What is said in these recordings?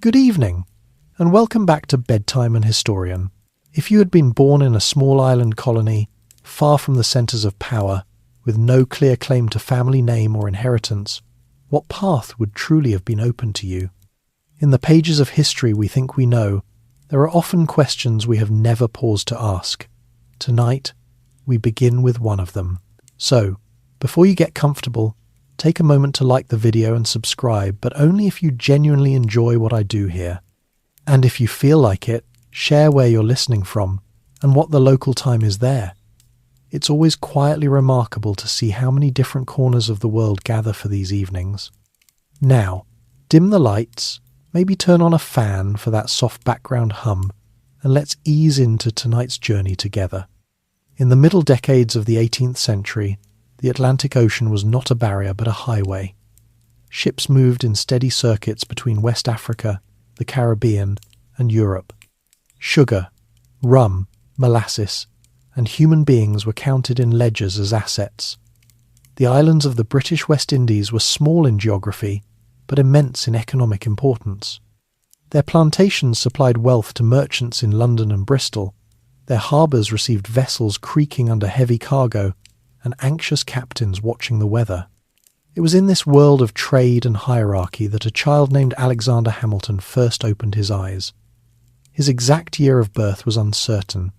Good evening, and welcome back to Bedtime and Historian. If you had been born in a small island colony, far from the centres of power, with no clear claim to family name or inheritance, what path would truly have been open to you? In the pages of history we think we know, there are often questions we have never paused to ask. Tonight, we begin with one of them. So, before you get comfortable, take a moment to like the video and subscribe, but only if you genuinely enjoy what I do here. And if you feel like it, share where you're listening from and what the local time is there. It's always quietly remarkable to see how many different corners of the world gather for these evenings. Now, dim the lights, maybe turn on a fan for that soft background hum, and let's ease into tonight's journey together. In the middle decades of the 18th century, the Atlantic Ocean was not a barrier but a highway. Ships moved in steady circuits between West Africa, the Caribbean, and Europe. Sugar, rum, molasses, and human beings were counted in ledgers as assets. The islands of the British West Indies were small in geography, but immense in economic importance. Their plantations supplied wealth to merchants in London and Bristol. Their harbours received vessels creaking under heavy cargo, and anxious captains watching the weather. It was in this world of trade and hierarchy that a child named Alexander Hamilton first opened his eyes. His exact year of birth was uncertain,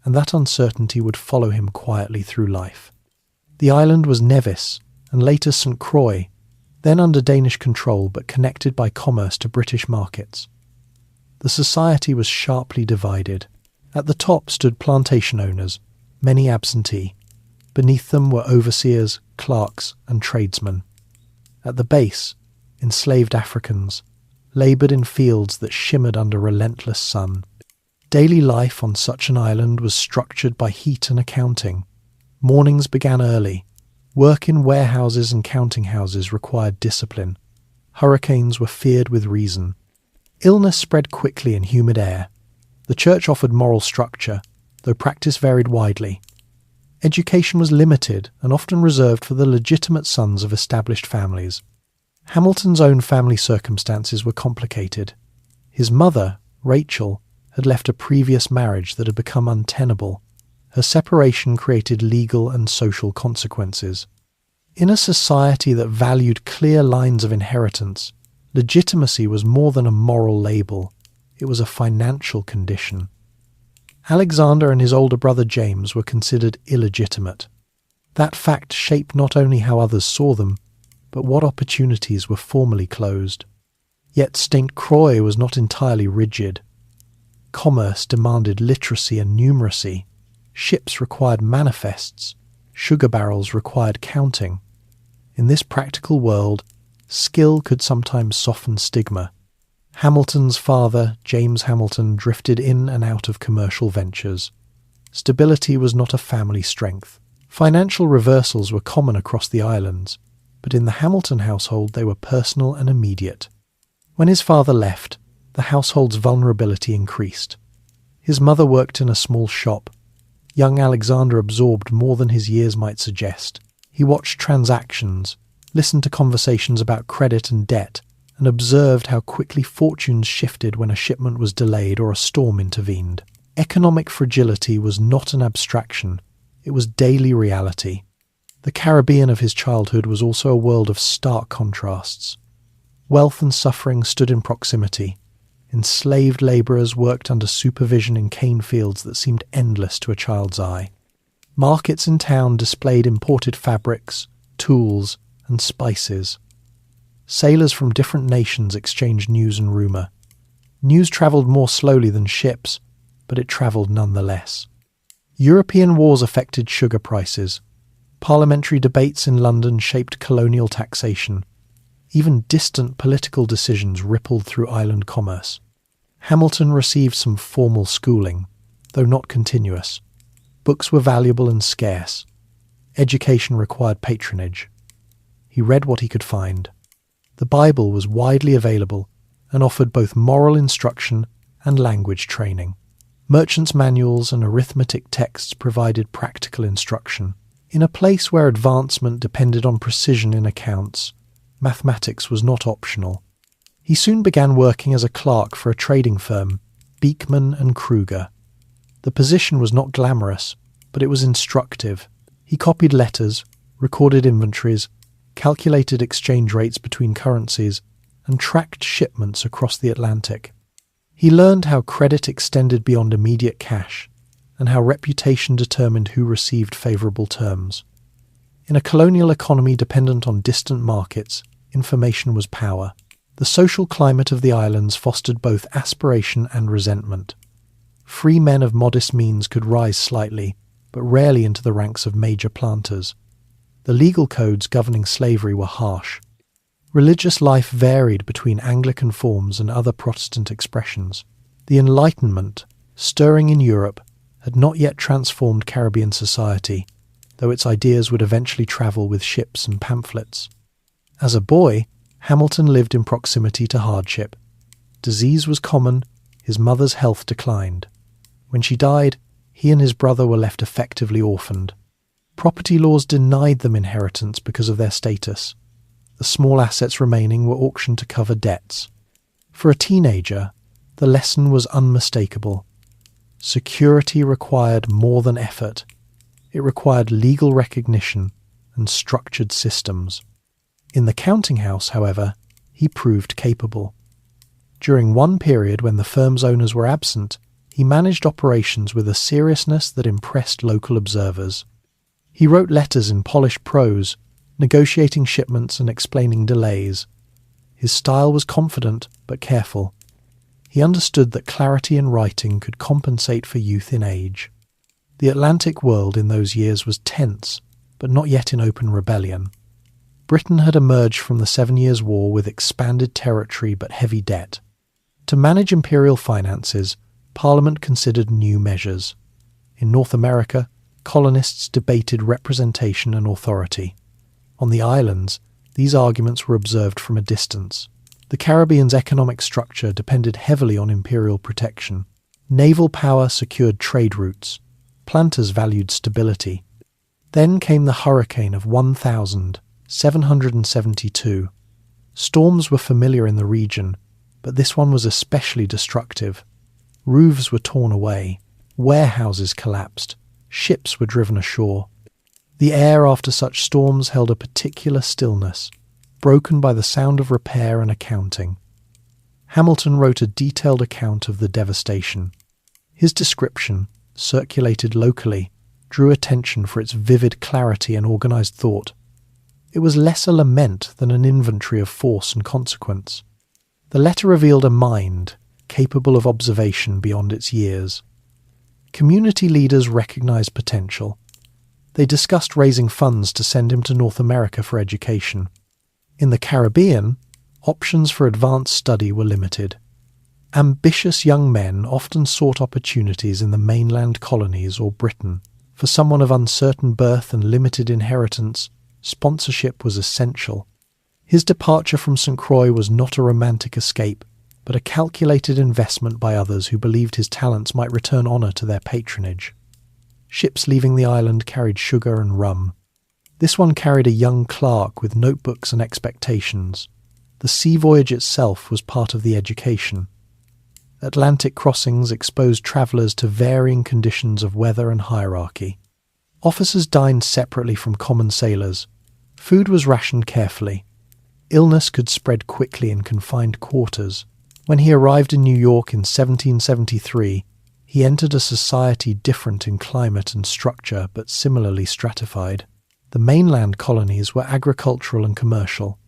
and that uncertainty would follow him quietly through life. The island was Nevis, and later St. Croix, then under Danish control but connected by commerce to British markets. The society was sharply divided. At the top stood plantation owners, many absentee. Beneath them were overseers, clerks, and tradesmen. At the base, enslaved Africans laboured in fields that shimmered under relentless sun. Daily life on such an island was structured by heat and accounting. Mornings began early. Work in warehouses and counting houses required discipline. Hurricanes were feared with reason. Illness spread quickly in humid air. The church offered moral structure, though practice varied widely. Education was limited and often reserved for the legitimate sons of established families. Hamilton's own family circumstances were complicated. His mother, Rachel, had left a previous marriage that had become untenable. Her separation created legal and social consequences. In a society that valued clear lines of inheritance, legitimacy was more than a moral label. It was a financial condition. Alexander and his older brother James were considered illegitimate. That fact shaped not only how others saw them, but what opportunities were formally closed. Yet St. Croix was not entirely rigid. Commerce demanded literacy and numeracy. Ships required manifests. Sugar barrels required counting. In this practical world, skill could sometimes soften stigma. Hamilton's father, James Hamilton, drifted in and out of commercial ventures. Stability was not a family strength. Financial reversals were common across the islands, but in the Hamilton household they were personal and immediate. When his father left, the household's vulnerability increased. His mother worked in a small shop. Young Alexander absorbed more than his years might suggest. He watched transactions, listened to conversations about credit and debt, and observed how quickly fortunes shifted when a shipment was delayed or a storm intervened. Economic fragility was not an abstraction, it was daily reality. The Caribbean of his childhood was also a world of stark contrasts. Wealth and suffering stood in proximity. Enslaved labourers worked under supervision in cane fields that seemed endless to a child's eye. Markets in town displayed imported fabrics, tools, and spices. Sailors from different nations exchanged news and rumour. News travelled more slowly than ships, but it travelled nonetheless. European wars affected sugar prices. Parliamentary debates in London shaped colonial taxation. Even distant political decisions rippled through island commerce. Hamilton received some formal schooling, though not continuous. Books were valuable and scarce. Education required patronage. He read what he could find. The Bible was widely available and offered both moral instruction and language training. Merchants' manuals and arithmetic texts provided practical instruction. In a place where advancement depended on precision in accounts, mathematics was not optional. He soon began working as a clerk for a trading firm, Beekman and Kruger. The position was not glamorous, but it was instructive. He copied letters, recorded inventories, calculated exchange rates between currencies, and tracked shipments across the Atlantic. He learned how credit extended beyond immediate cash, and how reputation determined who received favourable terms. In a colonial economy dependent on distant markets, information was power. The social climate of the islands fostered both aspiration and resentment. Free men of modest means could rise slightly, but rarely into the ranks of major planters. The legal codes governing slavery were harsh. Religious life varied between Anglican forms and other Protestant expressions. The Enlightenment, stirring in Europe, had not yet transformed Caribbean society, though its ideas would eventually travel with ships and pamphlets. As a boy, Hamilton lived in proximity to hardship. Disease was common, his mother's health declined. When she died, he and his brother were left effectively orphaned. Property laws denied them inheritance because of their status. The small assets remaining were auctioned to cover debts. For a teenager, the lesson was unmistakable. Security required more than effort. It required legal recognition and structured systems. In the counting house, however, he proved capable. During one period when the firm's owners were absent, he managed operations with a seriousness that impressed local observers. He wrote letters in polished prose, negotiating shipments and explaining delays. His style was confident but careful. He understood that clarity in writing could compensate for youth in age. The Atlantic world in those years was tense, but not yet in open rebellion. Britain had emerged from the 7 Years' War with expanded territory but heavy debt. To manage imperial finances, Parliament considered new measures. In North America, colonists debated representation and authority. On the islands, these arguments were observed from a distance. The Caribbean's economic structure depended heavily on imperial protection. Naval power secured trade routes. Planters valued stability. Then came the hurricane of 1772. Storms were familiar in the region, but this one was especially destructive. Roofs were torn away, warehouses collapsed, ships were driven ashore. The air after such storms held a particular stillness, broken by the sound of repair and accounting. Hamilton wrote a detailed account of the devastation. His description, circulated locally, drew attention for its vivid clarity and organised thought. It was less a lament than an inventory of force and consequence. The letter revealed a mind capable of observation beyond its years. Community leaders recognised potential. They discussed raising funds to send him to North America for education. In the Caribbean, options for advanced study were limited. Ambitious young men often sought opportunities in the mainland colonies or Britain. For someone of uncertain birth and limited inheritance, sponsorship was essential. His departure from St. Croix was not a romantic escape, but a calculated investment by others who believed his talents might return honour to their patronage. Ships leaving the island carried sugar and rum. This one carried a young clerk with notebooks and expectations. The sea voyage itself was part of the education. Atlantic crossings exposed travellers to varying conditions of weather and hierarchy. Officers dined separately from common sailors. Food was rationed carefully. Illness could spread quickly in confined quarters. When he arrived in New York in 1773, he entered a society different in climate and structure but similarly stratified. The mainland colonies were agricultural and commercial.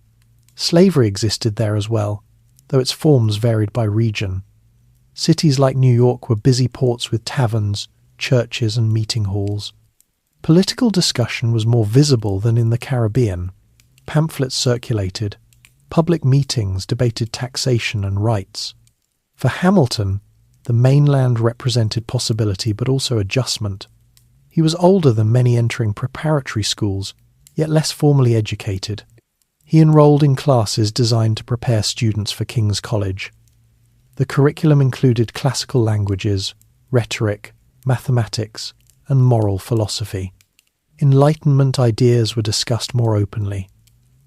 Slavery existed there as well, though its forms varied by region. Cities like New York were busy ports with taverns, churches and meeting halls. Political discussion was more visible than in the Caribbean. Pamphlets circulated. Public meetings debated taxation and rights. For Hamilton, the mainland represented possibility but also adjustment. He was older than many entering preparatory schools, yet less formally educated. He enrolled in classes designed to prepare students for King's College. The curriculum included classical languages, rhetoric, mathematics, and moral philosophy. Enlightenment ideas were discussed more openly.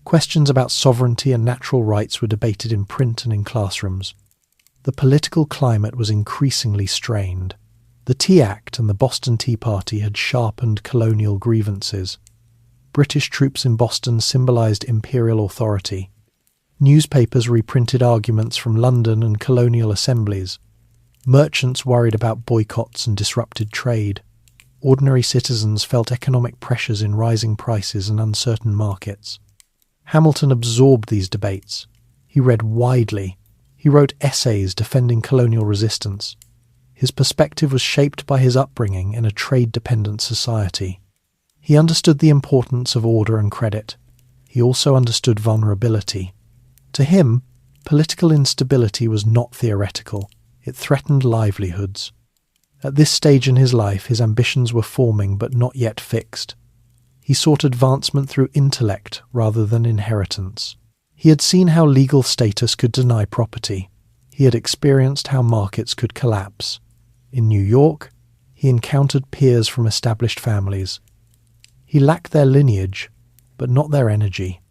Questions about sovereignty and natural rights were debated in print and in classrooms. The political climate was increasingly strained. The Tea Act and the Boston Tea Party had sharpened colonial grievances. British troops in Boston symbolized imperial authority. Newspapers reprinted arguments from London and colonial assemblies. Merchants worried about boycotts and disrupted trade. Ordinary citizens felt economic pressures in rising prices and uncertain markets. Hamilton absorbed these debates. He read widely. He wrote essays defending colonial resistance. His perspective was shaped by his upbringing in a trade-dependent society. He understood the importance of order and credit. He also understood vulnerability. To him, political instability was not theoretical. It threatened livelihoods. At this stage in his life, his ambitions were forming but not yet fixed. He sought advancement through intellect rather than inheritance. He had seen how legal status could deny property. He had experienced how markets could collapse. In New York, he encountered peers from established families. He lacked their lineage, but not their energy.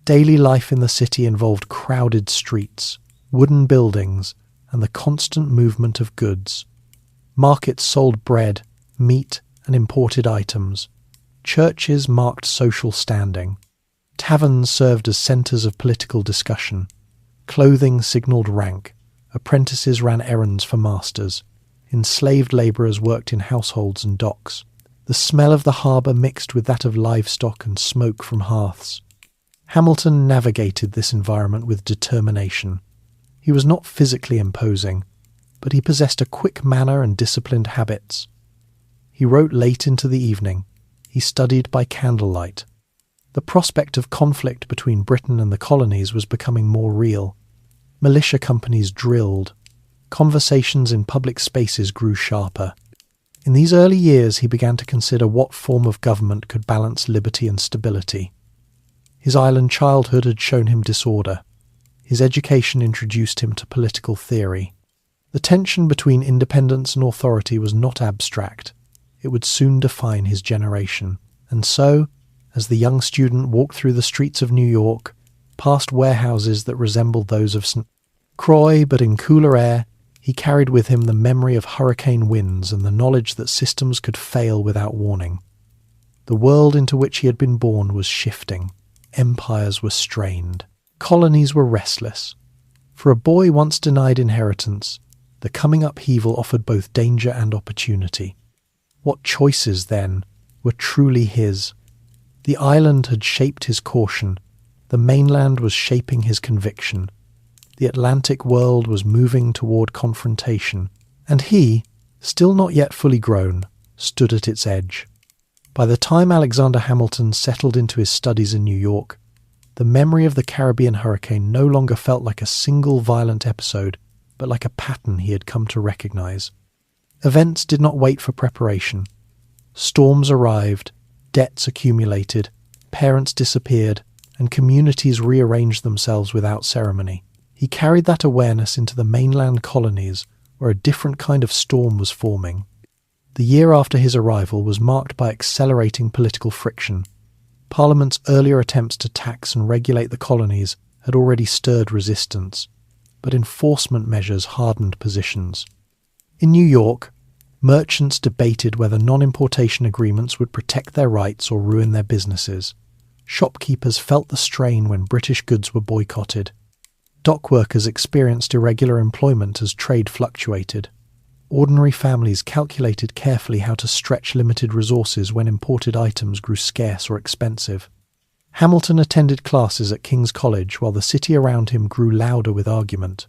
Daily life in the city involved crowded streets, wooden buildings, and the constant movement of goods. Markets sold bread, meat, and imported items. Churches marked social standing. Taverns served as centres of political discussion. Clothing signalled rank. Apprentices ran errands for masters. Enslaved labourers worked in households and docks. The smell of the harbour mixed with that of livestock and smoke from hearths. Hamilton navigated this environment with determination. He was not physically imposing, but he possessed a quick manner and disciplined habits. He wrote late into the evening. He studied by candlelight. The prospect of conflict between Britain and the colonies was becoming more real. Militia companies drilled. Conversations in public spaces grew sharper. In these early years, he began to consider what form of government could balance liberty and stability. His island childhood had shown him disorder. His education introduced him to political theory. The tension between independence and authority was not abstract. It would soon define his generation. And so, as the young student walked through the streets of New York, past warehouses that resembled those of St. Croix but in cooler air, he carried with him the memory of hurricane winds and the knowledge that systems could fail without warning. The world into which he had been born was shifting. Empires were strained. Colonies were restless. For a boy once denied inheritance, the coming upheaval offered both danger and opportunity. What choices, then, were truly his? The island had shaped his caution. The mainland was shaping his conviction. The Atlantic world was moving toward confrontation, and he, still not yet fully grown, stood at its edge. By the time Alexander Hamilton settled into his studies in New York, the memory of the Caribbean hurricane no longer felt like a single violent episode, but like a pattern he had come to recognize. Events did not wait for preparation. Storms arrived, debts accumulated, parents disappeared, and communities rearranged themselves without ceremony. He carried that awareness into the mainland colonies, where a different kind of storm was forming. The year after his arrival was marked by accelerating political friction. Parliament's earlier attempts to tax and regulate the colonies had already stirred resistance, but enforcement measures hardened positions. In New York, merchants debated whether non-importation agreements would protect their rights or ruin their businesses. Shopkeepers felt the strain when British goods were boycotted. Dock workers experienced irregular employment as trade fluctuated. Ordinary families calculated carefully how to stretch limited resources when imported items grew scarce or expensive. Hamilton attended classes at King's College while the city around him grew louder with argument.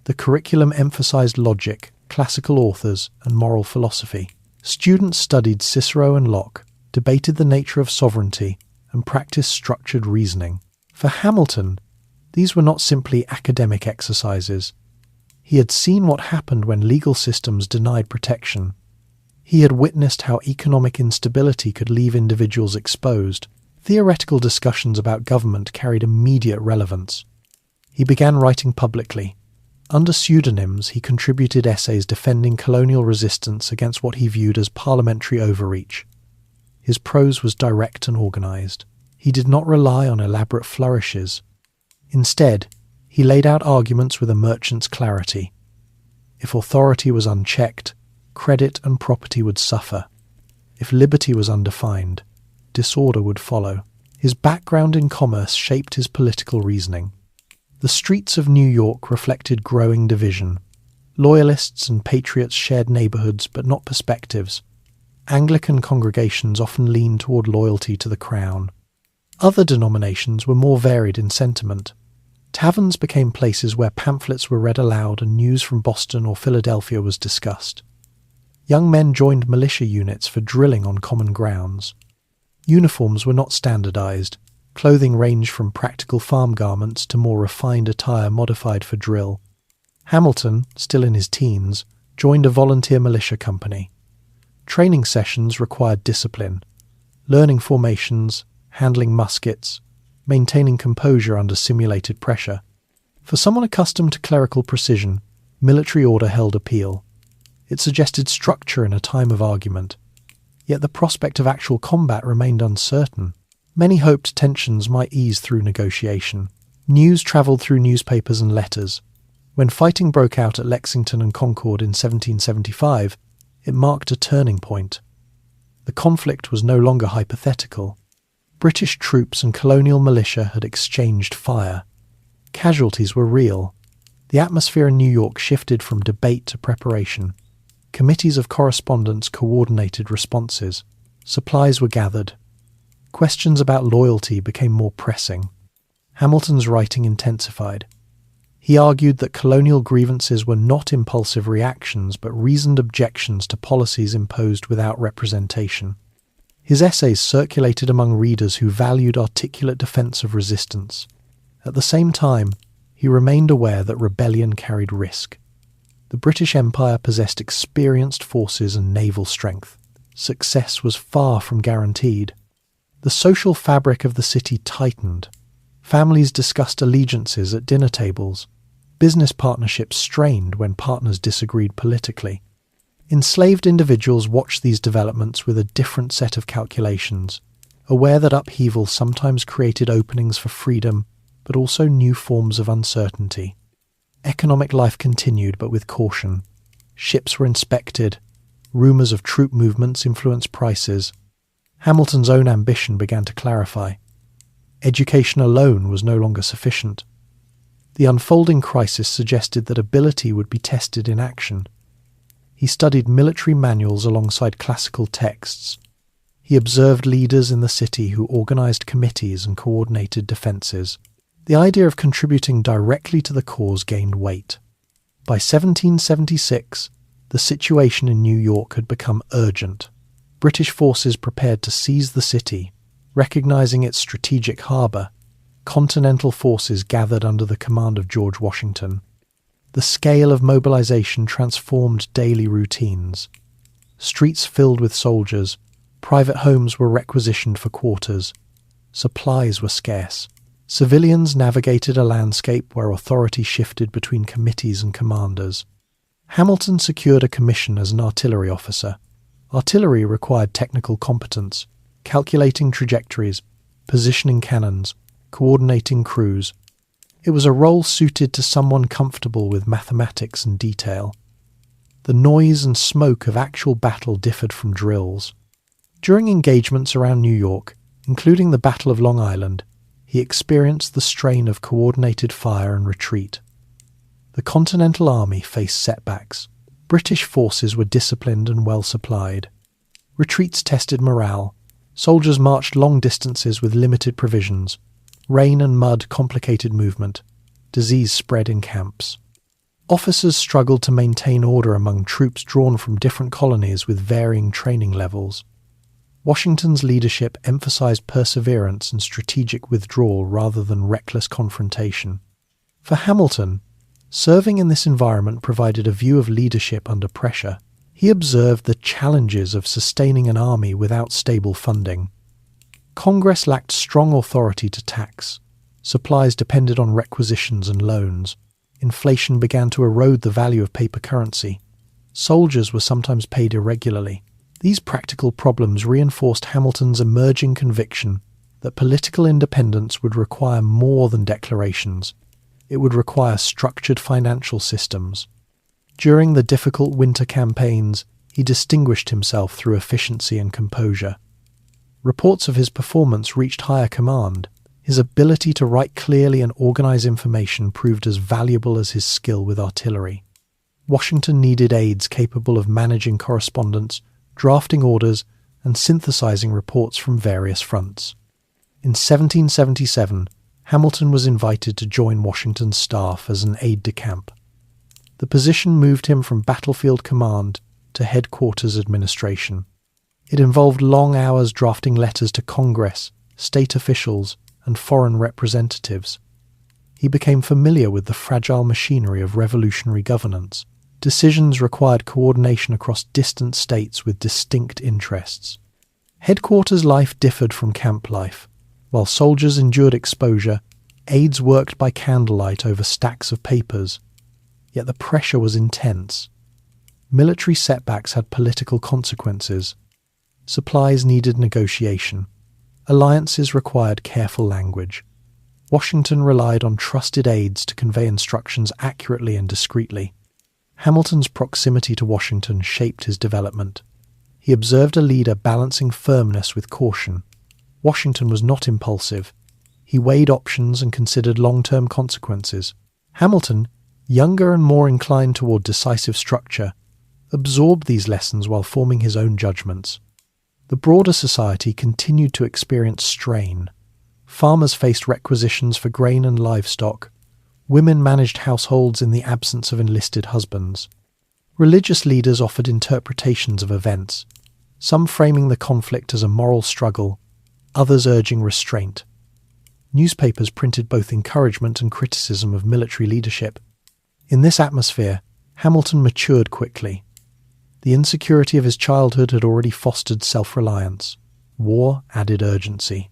The curriculum emphasized logic, classical authors, and moral philosophy. Students studied Cicero and Locke, debated the nature of sovereignty, and practiced structured reasoning. For Hamilton, these were not simply academic exercises. He had seen what happened when legal systems denied protection. He had witnessed how economic instability could leave individuals exposed. Theoretical discussions about government carried immediate relevance. He began writing publicly. Under pseudonyms, he contributed essays defending colonial resistance against what he viewed as parliamentary overreach. His prose was direct and organized. He did not rely on elaborate flourishes. Instead, he laid out arguments with a merchant's clarity. If authority was unchecked, credit and property would suffer. If liberty was undefined, disorder would follow. His background in commerce shaped his political reasoning. The streets of New York reflected growing division. Loyalists and patriots shared neighborhoods but not perspectives. Anglican congregations often leaned toward loyalty to the crown. Other denominations were more varied in sentiment. Taverns became places where pamphlets were read aloud and news from Boston or Philadelphia was discussed. Young men joined militia units for drilling on common grounds. Uniforms were not standardized. Clothing ranged from practical farm garments to more refined attire modified for drill. Hamilton, still in his teens, joined a volunteer militia company. Training sessions required discipline, learning formations, handling muskets, maintaining composure under simulated pressure. For someone accustomed to clerical precision, military order held appeal. It suggested structure in a time of argument. Yet the prospect of actual combat remained uncertain. Many hoped tensions might ease through negotiation. News travelled through newspapers and letters. When fighting broke out at Lexington and Concord in 1775, it marked a turning point. The conflict was no longer hypothetical. British troops and colonial militia had exchanged fire. Casualties were real. The atmosphere in New York shifted from debate to preparation. Committees of correspondence coordinated responses. Supplies were gathered. Questions about loyalty became more pressing. Hamilton's writing intensified. He argued that colonial grievances were not impulsive reactions but reasoned objections to policies imposed without representation. His essays circulated among readers who valued articulate defense of resistance. At the same time, he remained aware that rebellion carried risk. The British Empire possessed experienced forces and naval strength. Success was far from guaranteed. The social fabric of the city tightened. Families discussed allegiances at dinner tables. Business partnerships strained when partners disagreed politically. Enslaved individuals watched these developments with a different set of calculations, aware that upheaval sometimes created openings for freedom, but also new forms of uncertainty. Economic life continued, but with caution. Ships were inspected. Rumours of troop movements influenced prices. Hamilton's own ambition began to clarify. Education alone was no longer sufficient. The unfolding crisis suggested that ability would be tested in action. He studied military manuals alongside classical texts. He observed leaders in the city who organized committees and coordinated defenses. The idea of contributing directly to the cause gained weight. By 1776, the situation in New York had become urgent. British forces prepared to seize the city, recognizing its strategic harbour. Continental forces gathered under the command of George Washington. The scale of mobilization transformed daily routines. Streets filled with soldiers, private homes were requisitioned for quarters. Supplies were scarce. Civilians navigated a landscape where authority shifted between committees and commanders. Hamilton secured a commission as an artillery officer. Artillery required technical competence, calculating trajectories, positioning cannons, coordinating crews. It was a role suited to someone comfortable with mathematics and detail. The noise and smoke of actual battle differed from drills. During engagements around New York, including the Battle of Long Island, he experienced the strain of coordinated fire and retreat. The Continental Army faced setbacks. British forces were disciplined and well supplied. Retreats tested morale. Soldiers marched long distances with limited provisions. Rain and mud complicated movement. Disease spread in camps. Officers struggled to maintain order among troops drawn from different colonies with varying training levels. Washington's leadership emphasized perseverance and strategic withdrawal rather than reckless confrontation. For Hamilton, serving in this environment provided a view of leadership under pressure. He observed the challenges of sustaining an army without stable funding. Congress lacked strong authority to tax. Supplies depended on requisitions and loans. Inflation began to erode the value of paper currency. Soldiers were sometimes paid irregularly. These practical problems reinforced Hamilton's emerging conviction that political independence would require more than declarations. It would require structured financial systems. During the difficult winter campaigns, he distinguished himself through efficiency and composure. Reports of his performance reached higher command. His ability to write clearly and organize information proved as valuable as his skill with artillery. Washington needed aides capable of managing correspondence, drafting orders, and synthesizing reports from various fronts. In 1777, Hamilton was invited to join Washington's staff as an aide-de-camp. The position moved him from battlefield command to headquarters administration. It involved long hours drafting letters to Congress, state officials, and foreign representatives. He became familiar with the fragile machinery of revolutionary governance. Decisions required coordination across distant states with distinct interests. Headquarters life differed from camp life. While soldiers endured exposure, aides worked by candlelight over stacks of papers. Yet the pressure was intense. Military setbacks had political consequences. Supplies needed negotiation. Alliances required careful language. Washington relied on trusted aides to convey instructions accurately and discreetly. Hamilton's proximity to Washington shaped his development. He observed a leader balancing firmness with caution. Washington was not impulsive. He weighed options and considered long-term consequences. Hamilton, younger and more inclined toward decisive structure, absorbed these lessons while forming his own judgments. The broader society continued to experience strain. Farmers faced requisitions for grain and livestock. Women managed households in the absence of enlisted husbands. Religious leaders offered interpretations of events, some framing the conflict as a moral struggle, others urging restraint. Newspapers printed both encouragement and criticism of military leadership. In this atmosphere, Hamilton matured quickly. The insecurity of his childhood had already fostered self-reliance. War added urgency.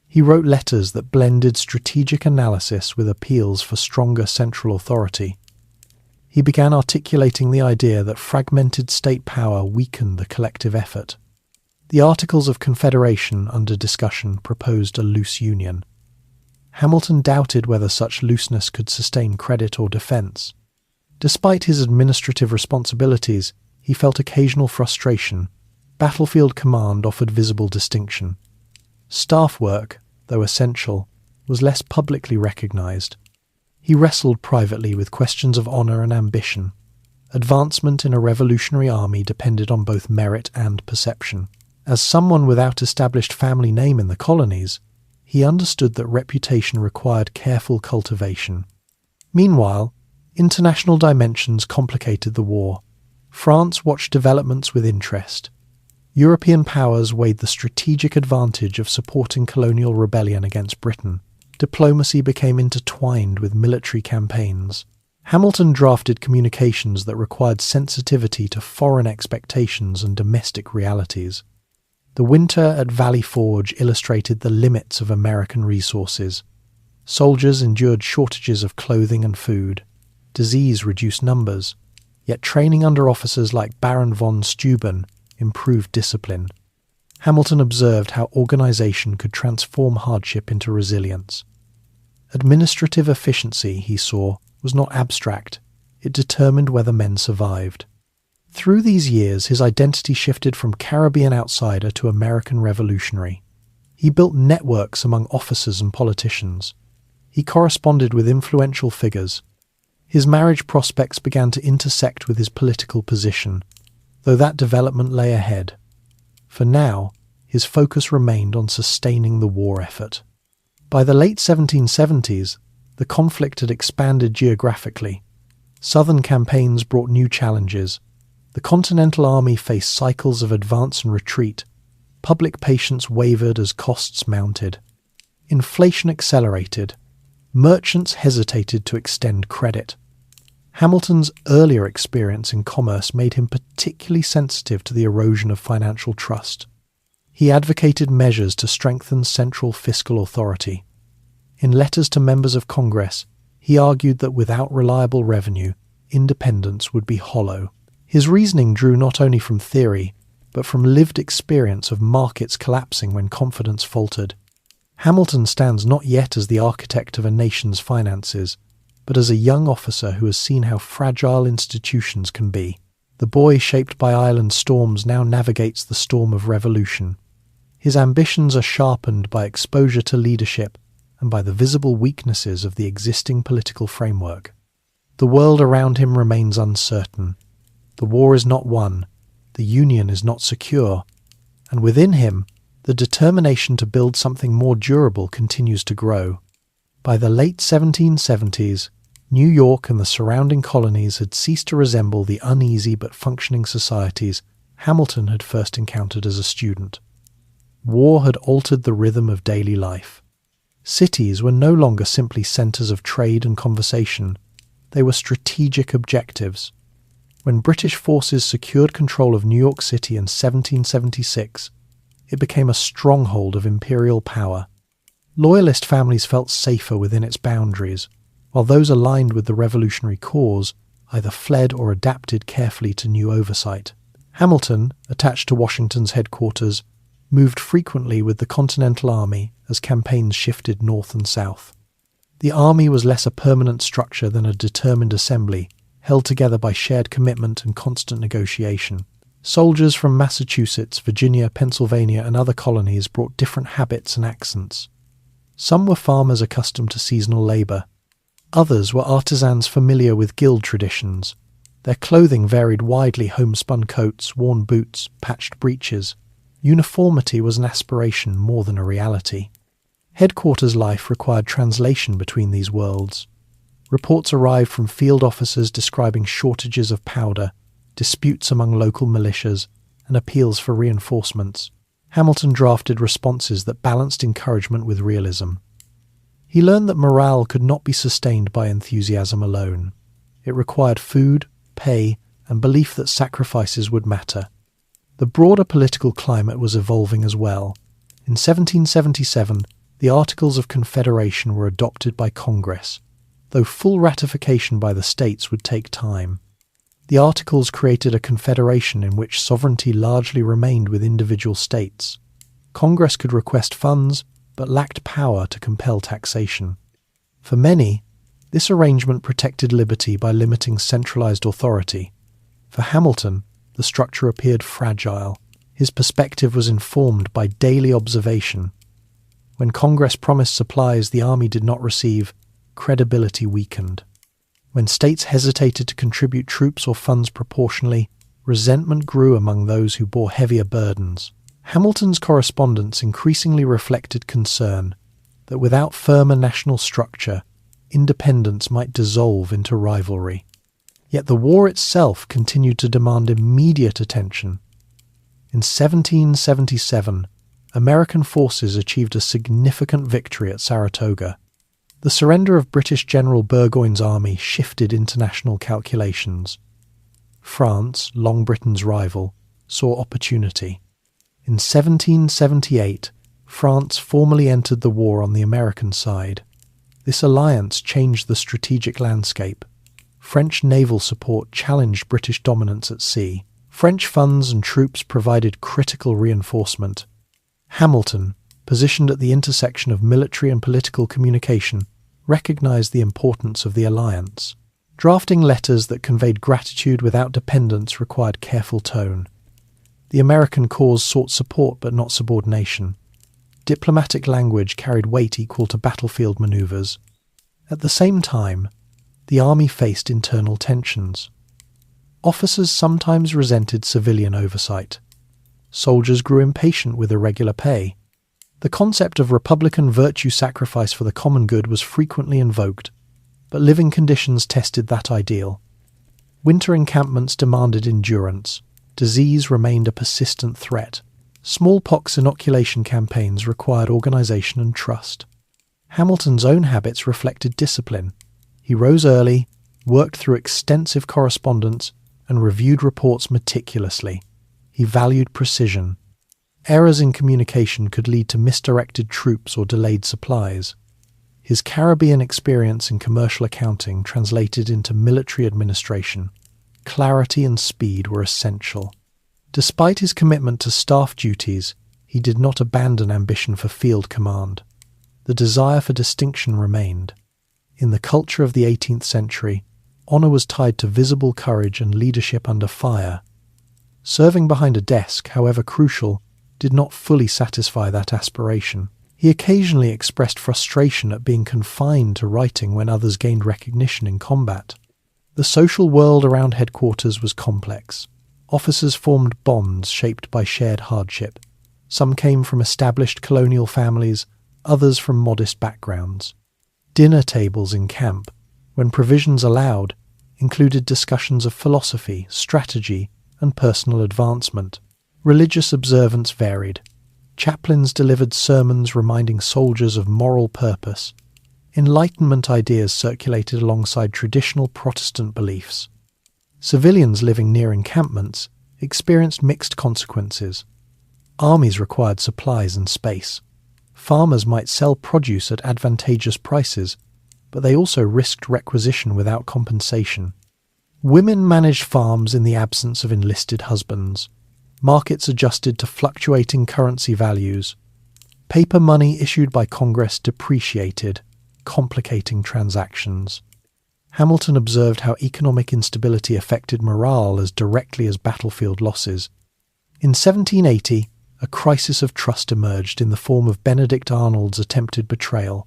He wrote letters that blended strategic analysis with appeals for stronger central authority. He began articulating the idea that fragmented state power weakened the collective effort. The Articles of Confederation under discussion proposed a loose union. Hamilton doubted whether such looseness could sustain credit or defence. Despite his administrative responsibilities, he felt occasional frustration. Battlefield command offered visible distinction. Staff work, though essential, was less publicly recognised. He wrestled privately with questions of honour and ambition. Advancement in a revolutionary army depended on both merit and perception. As someone without established family name in the colonies, he understood that reputation required careful cultivation. Meanwhile, international dimensions complicated the war. France watched developments with interest. European powers weighed the strategic advantage of supporting colonial rebellion against Britain. Diplomacy became intertwined with military campaigns. Hamilton drafted communications that required sensitivity to foreign expectations and domestic realities. The winter at Valley Forge illustrated the limits of American resources. Soldiers endured shortages of clothing and food. Disease reduced numbers. Yet training under officers like Baron von Steuben improved discipline. Hamilton observed how organization could transform hardship into resilience. Administrative efficiency, he saw, was not abstract. It determined whether men survived. Through these years, his identity shifted from Caribbean outsider to American revolutionary. He built networks among officers and politicians. He corresponded with influential figures. His marriage prospects began to intersect with his political position, though that development lay ahead. For now, his focus remained on sustaining the war effort. By the late 1770s, the conflict had expanded geographically. Southern campaigns brought new challenges. The Continental Army faced cycles of advance and retreat. Public patience wavered as costs mounted. Inflation accelerated. Merchants hesitated to extend credit. Hamilton's earlier experience in commerce made him particularly sensitive to the erosion of financial trust. He advocated measures to strengthen central fiscal authority. In letters to members of Congress, he argued that without reliable revenue, independence would be hollow. His reasoning drew not only from theory, but from lived experience of markets collapsing when confidence faltered. Hamilton stands not yet as the architect of a nation's finances, but as a young officer who has seen how fragile institutions can be. The boy shaped by island storms now navigates the storm of revolution. His ambitions are sharpened by exposure to leadership and by the visible weaknesses of the existing political framework. The world around him remains uncertain. The war is not won, the Union is not secure, and within him, the determination to build something more durable continues to grow. By the late 1770s, New York and the surrounding colonies had ceased to resemble the uneasy but functioning societies Hamilton had first encountered as a student. War had altered the rhythm of daily life. Cities were no longer simply centres of trade and conversation. They were strategic objectives. When British forces secured control of New York City in 1776, it became a stronghold of imperial power. Loyalist families felt safer within its boundaries, while those aligned with the revolutionary cause either fled or adapted carefully to new oversight. Hamilton, attached to Washington's headquarters, moved frequently with the Continental Army as campaigns shifted north and south. The army was less a permanent structure than a determined assembly, held together by shared commitment and constant negotiation. Soldiers from Massachusetts, Virginia, Pennsylvania, and other colonies brought different habits and accents. Some were farmers accustomed to seasonal labour. Others were artisans familiar with guild traditions. Their clothing varied widely: homespun coats, worn boots, patched breeches. Uniformity was an aspiration more than a reality. Headquarters life required translation between these worlds. Reports arrived from field officers describing shortages of powder, disputes among local militias, and appeals for reinforcements. Hamilton drafted responses that balanced encouragement with realism. He learned that morale could not be sustained by enthusiasm alone. It required food, pay, and belief that sacrifices would matter. The broader political climate was evolving as well. In 1777, the Articles of Confederation were adopted by Congress, though full ratification by the states would take time. The Articles created a confederation in which sovereignty largely remained with individual states. Congress could request funds, but lacked power to compel taxation. For many, this arrangement protected liberty by limiting centralized authority. For Hamilton, the structure appeared fragile. His perspective was informed by daily observation. When Congress promised supplies the army did not receive, credibility weakened. When states hesitated to contribute troops or funds proportionally, resentment grew among those who bore heavier burdens. Hamilton's correspondence increasingly reflected concern that without firmer national structure, independence might dissolve into rivalry. Yet the war itself continued to demand immediate attention. In 1777, American forces achieved a significant victory at Saratoga. The surrender of British General Burgoyne's army shifted international calculations. France, long Britain's rival, saw opportunity. In 1778, France formally entered the war on the American side. This alliance changed the strategic landscape. French naval support challenged British dominance at sea. French funds and troops provided critical reinforcement. Hamilton, positioned at the intersection of military and political communication, recognized the importance of the alliance. Drafting letters that conveyed gratitude without dependence required careful tone. The American cause sought support but not subordination. Diplomatic language carried weight equal to battlefield maneuvers. At the same time, the army faced internal tensions. Officers sometimes resented civilian oversight. Soldiers grew impatient with irregular pay. The concept of Republican virtue sacrifice for the common good was frequently invoked, but living conditions tested that ideal. Winter encampments demanded endurance. Disease remained a persistent threat. Smallpox inoculation campaigns required organization and trust. Hamilton's own habits reflected discipline. He rose early, worked through extensive correspondence, and reviewed reports meticulously. He valued precision. Errors in communication could lead to misdirected troops or delayed supplies. His Caribbean experience in commercial accounting translated into military administration. Clarity and speed were essential. Despite his commitment to staff duties, he did not abandon ambition for field command. the desire for distinction remained. In the culture of the 18th century, honour was tied to visible courage and leadership under fire. Serving behind a desk, however crucial, did not fully satisfy that aspiration. He occasionally expressed frustration at being confined to writing when others gained recognition in combat. The social world around headquarters was complex. Officers formed bonds shaped by shared hardship. Some came from established colonial families, others from modest backgrounds. Dinner tables in camp, when provisions allowed, included discussions of philosophy, strategy, and personal advancement. Religious observance varied. Chaplains delivered sermons reminding soldiers of moral purpose. Enlightenment ideas circulated alongside traditional Protestant beliefs. Civilians living near encampments experienced mixed consequences. Armies required supplies and space. Farmers might sell produce at advantageous prices, but they also risked requisition without compensation. Women managed farms in the absence of enlisted husbands. Markets adjusted to fluctuating currency values. Paper money issued by Congress depreciated, complicating transactions. Hamilton observed how economic instability affected morale as directly as battlefield losses. In 1780, a crisis of trust emerged in the form of Benedict Arnold's attempted betrayal.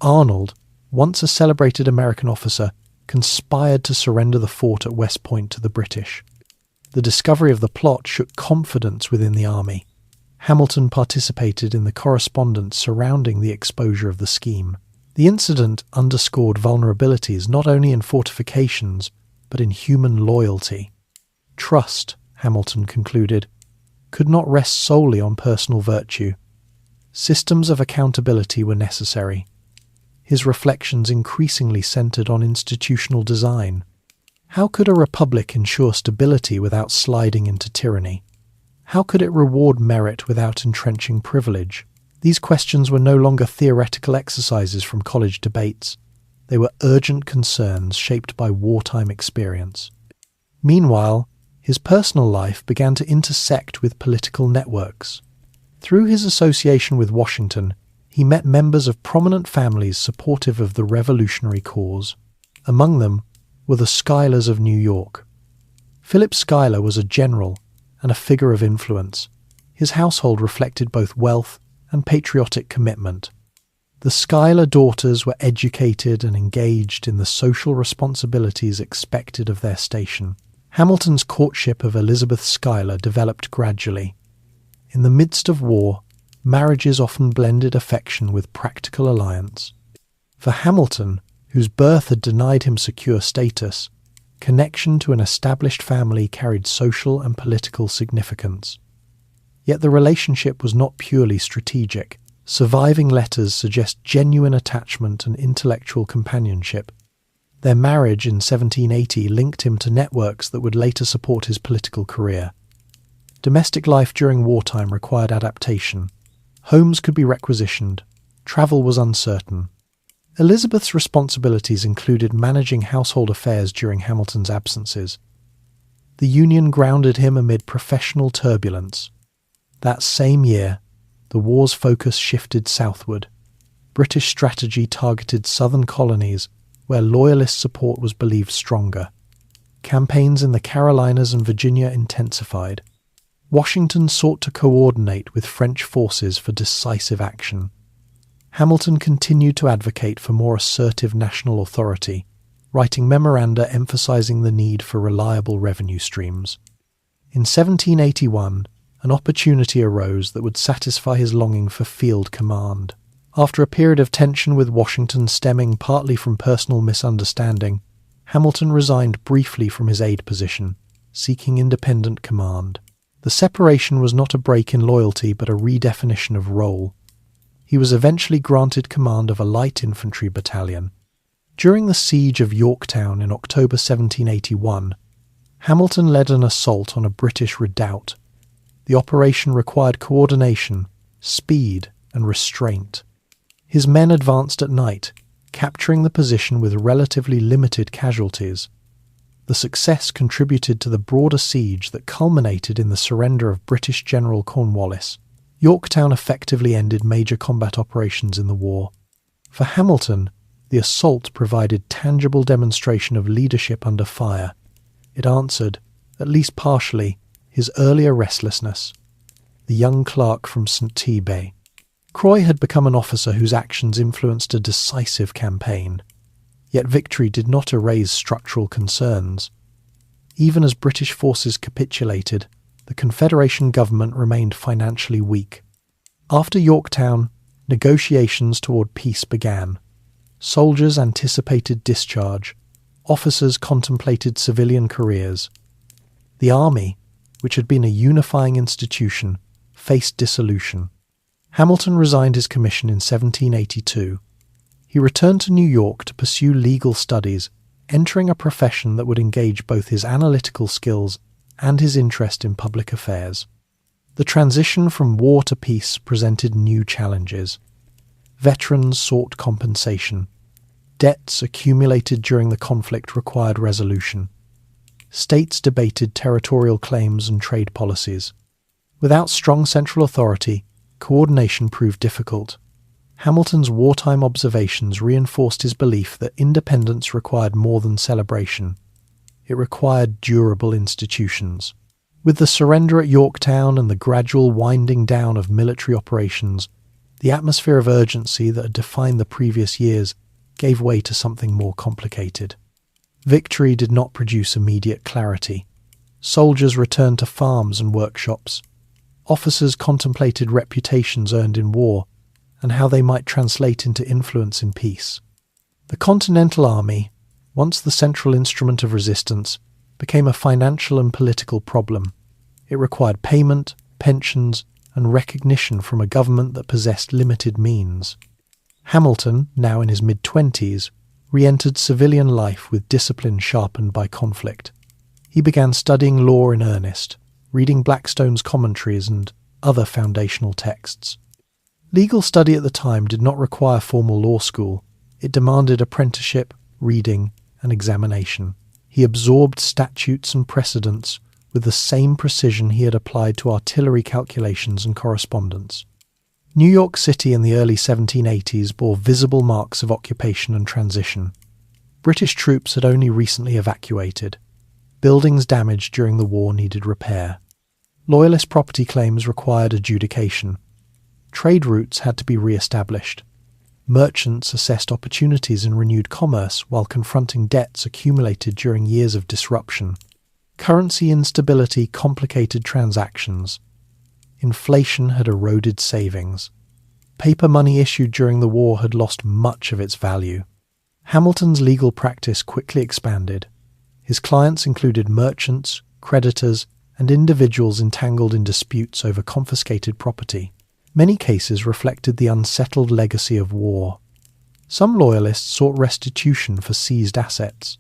Arnold, once a celebrated American officer, conspired to surrender the fort at West Point to the British. The discovery of the plot shook confidence within the army. Hamilton participated in the correspondence surrounding the exposure of the scheme. The incident underscored vulnerabilities not only in fortifications, but in human loyalty. Trust, Hamilton concluded, could not rest solely on personal virtue. Systems of accountability were necessary. His reflections increasingly centered on institutional design. How could a republic ensure stability without sliding into tyranny? How could it reward merit without entrenching privilege? These questions were no longer theoretical exercises from college debates. They were urgent concerns shaped by wartime experience. Meanwhile, his personal life began to intersect with political networks. Through his association with Washington, he met members of prominent families supportive of the revolutionary cause. Among them were the Schuylers of New York. Philip Schuyler was a general and a figure of influence. His household reflected both wealth and patriotic commitment. The Schuyler daughters were educated and engaged in the social responsibilities expected of their station. Hamilton's courtship of Elizabeth Schuyler developed gradually. In the midst of war, marriages often blended affection with practical alliance. For Hamilton, whose birth had denied him secure status, connection to an established family carried social and political significance. Yet the relationship was not purely strategic. Surviving letters suggest genuine attachment and intellectual companionship. Their marriage in 1780 linked him to networks that would later support his political career. Domestic life during wartime required adaptation. Homes could be requisitioned. Travel was uncertain. Elizabeth's responsibilities included managing household affairs during Hamilton's absences. The union grounded him amid professional turbulence. That same year, the war's focus shifted southward. British strategy targeted southern colonies, where loyalist support was believed stronger. Campaigns in the Carolinas and Virginia intensified. Washington sought to coordinate with French forces for decisive action. Hamilton continued to advocate for more assertive national authority, writing memoranda emphasizing the need for reliable revenue streams. In 1781, an opportunity arose that would satisfy his longing for field command. After a period of tension with Washington stemming partly from personal misunderstanding, Hamilton resigned briefly from his aide position, seeking independent command. The separation was not a break in loyalty but a redefinition of role. He was eventually granted command of a light infantry battalion. During the siege of Yorktown in October 1781, Hamilton led an assault on a British redoubt. The operation required coordination, speed, and restraint. His men advanced at night, capturing the position with relatively limited casualties. The success contributed to the broader siege that culminated in the surrender of British General Cornwallis. Yorktown effectively ended major combat operations in the war. For Hamilton, the assault provided tangible demonstration of leadership under fire. It answered, at least partially, his earlier restlessness. The young clerk from St. Tebay. Croix had become an officer whose actions influenced a decisive campaign. Yet victory did not erase structural concerns. Even as British forces capitulated, the Confederation government remained financially weak. After Yorktown, negotiations toward peace began. Soldiers anticipated discharge. Officers contemplated civilian careers. The army, which had been a unifying institution, faced dissolution. Hamilton resigned his commission in 1782. He returned to New York to pursue legal studies, entering a profession that would engage both his analytical skills and his interest in public affairs. The transition from war to peace presented new challenges. Veterans sought compensation. Debts accumulated during the conflict required resolution. States debated territorial claims and trade policies. Without strong central authority, coordination proved difficult. Hamilton's wartime observations reinforced his belief that independence required more than celebration. It required durable institutions. With the surrender at Yorktown and the gradual winding down of military operations, the atmosphere of urgency that had defined the previous years gave way to something more complicated. Victory did not produce immediate clarity. Soldiers returned to farms and workshops. Officers contemplated reputations earned in war and how they might translate into influence in peace. The Continental Army, once the central instrument of resistance, became a financial and political problem. It required payment, pensions, and recognition from a government that possessed limited means. Hamilton, now in his mid-20s, re-entered civilian life with discipline sharpened by conflict. He began studying law in earnest, reading Blackstone's commentaries and other foundational texts. Legal study at the time did not require formal law school. It demanded apprenticeship, reading, and examination. He absorbed statutes and precedents with the same precision he had applied to artillery calculations and correspondence. New York City in the early 1780s bore visible marks of occupation and transition. British troops had only recently evacuated. Buildings damaged during the war needed repair. Loyalist property claims required adjudication. Trade routes had to be re-established. Merchants assessed opportunities in renewed commerce while confronting debts accumulated during years of disruption. Currency instability complicated transactions. Inflation had eroded savings. Paper money issued during the war had lost much of its value. Hamilton's legal practice quickly expanded. His clients included merchants, creditors, and individuals entangled in disputes over confiscated property. Many cases reflected the unsettled legacy of war. Some loyalists sought restitution for seized assets.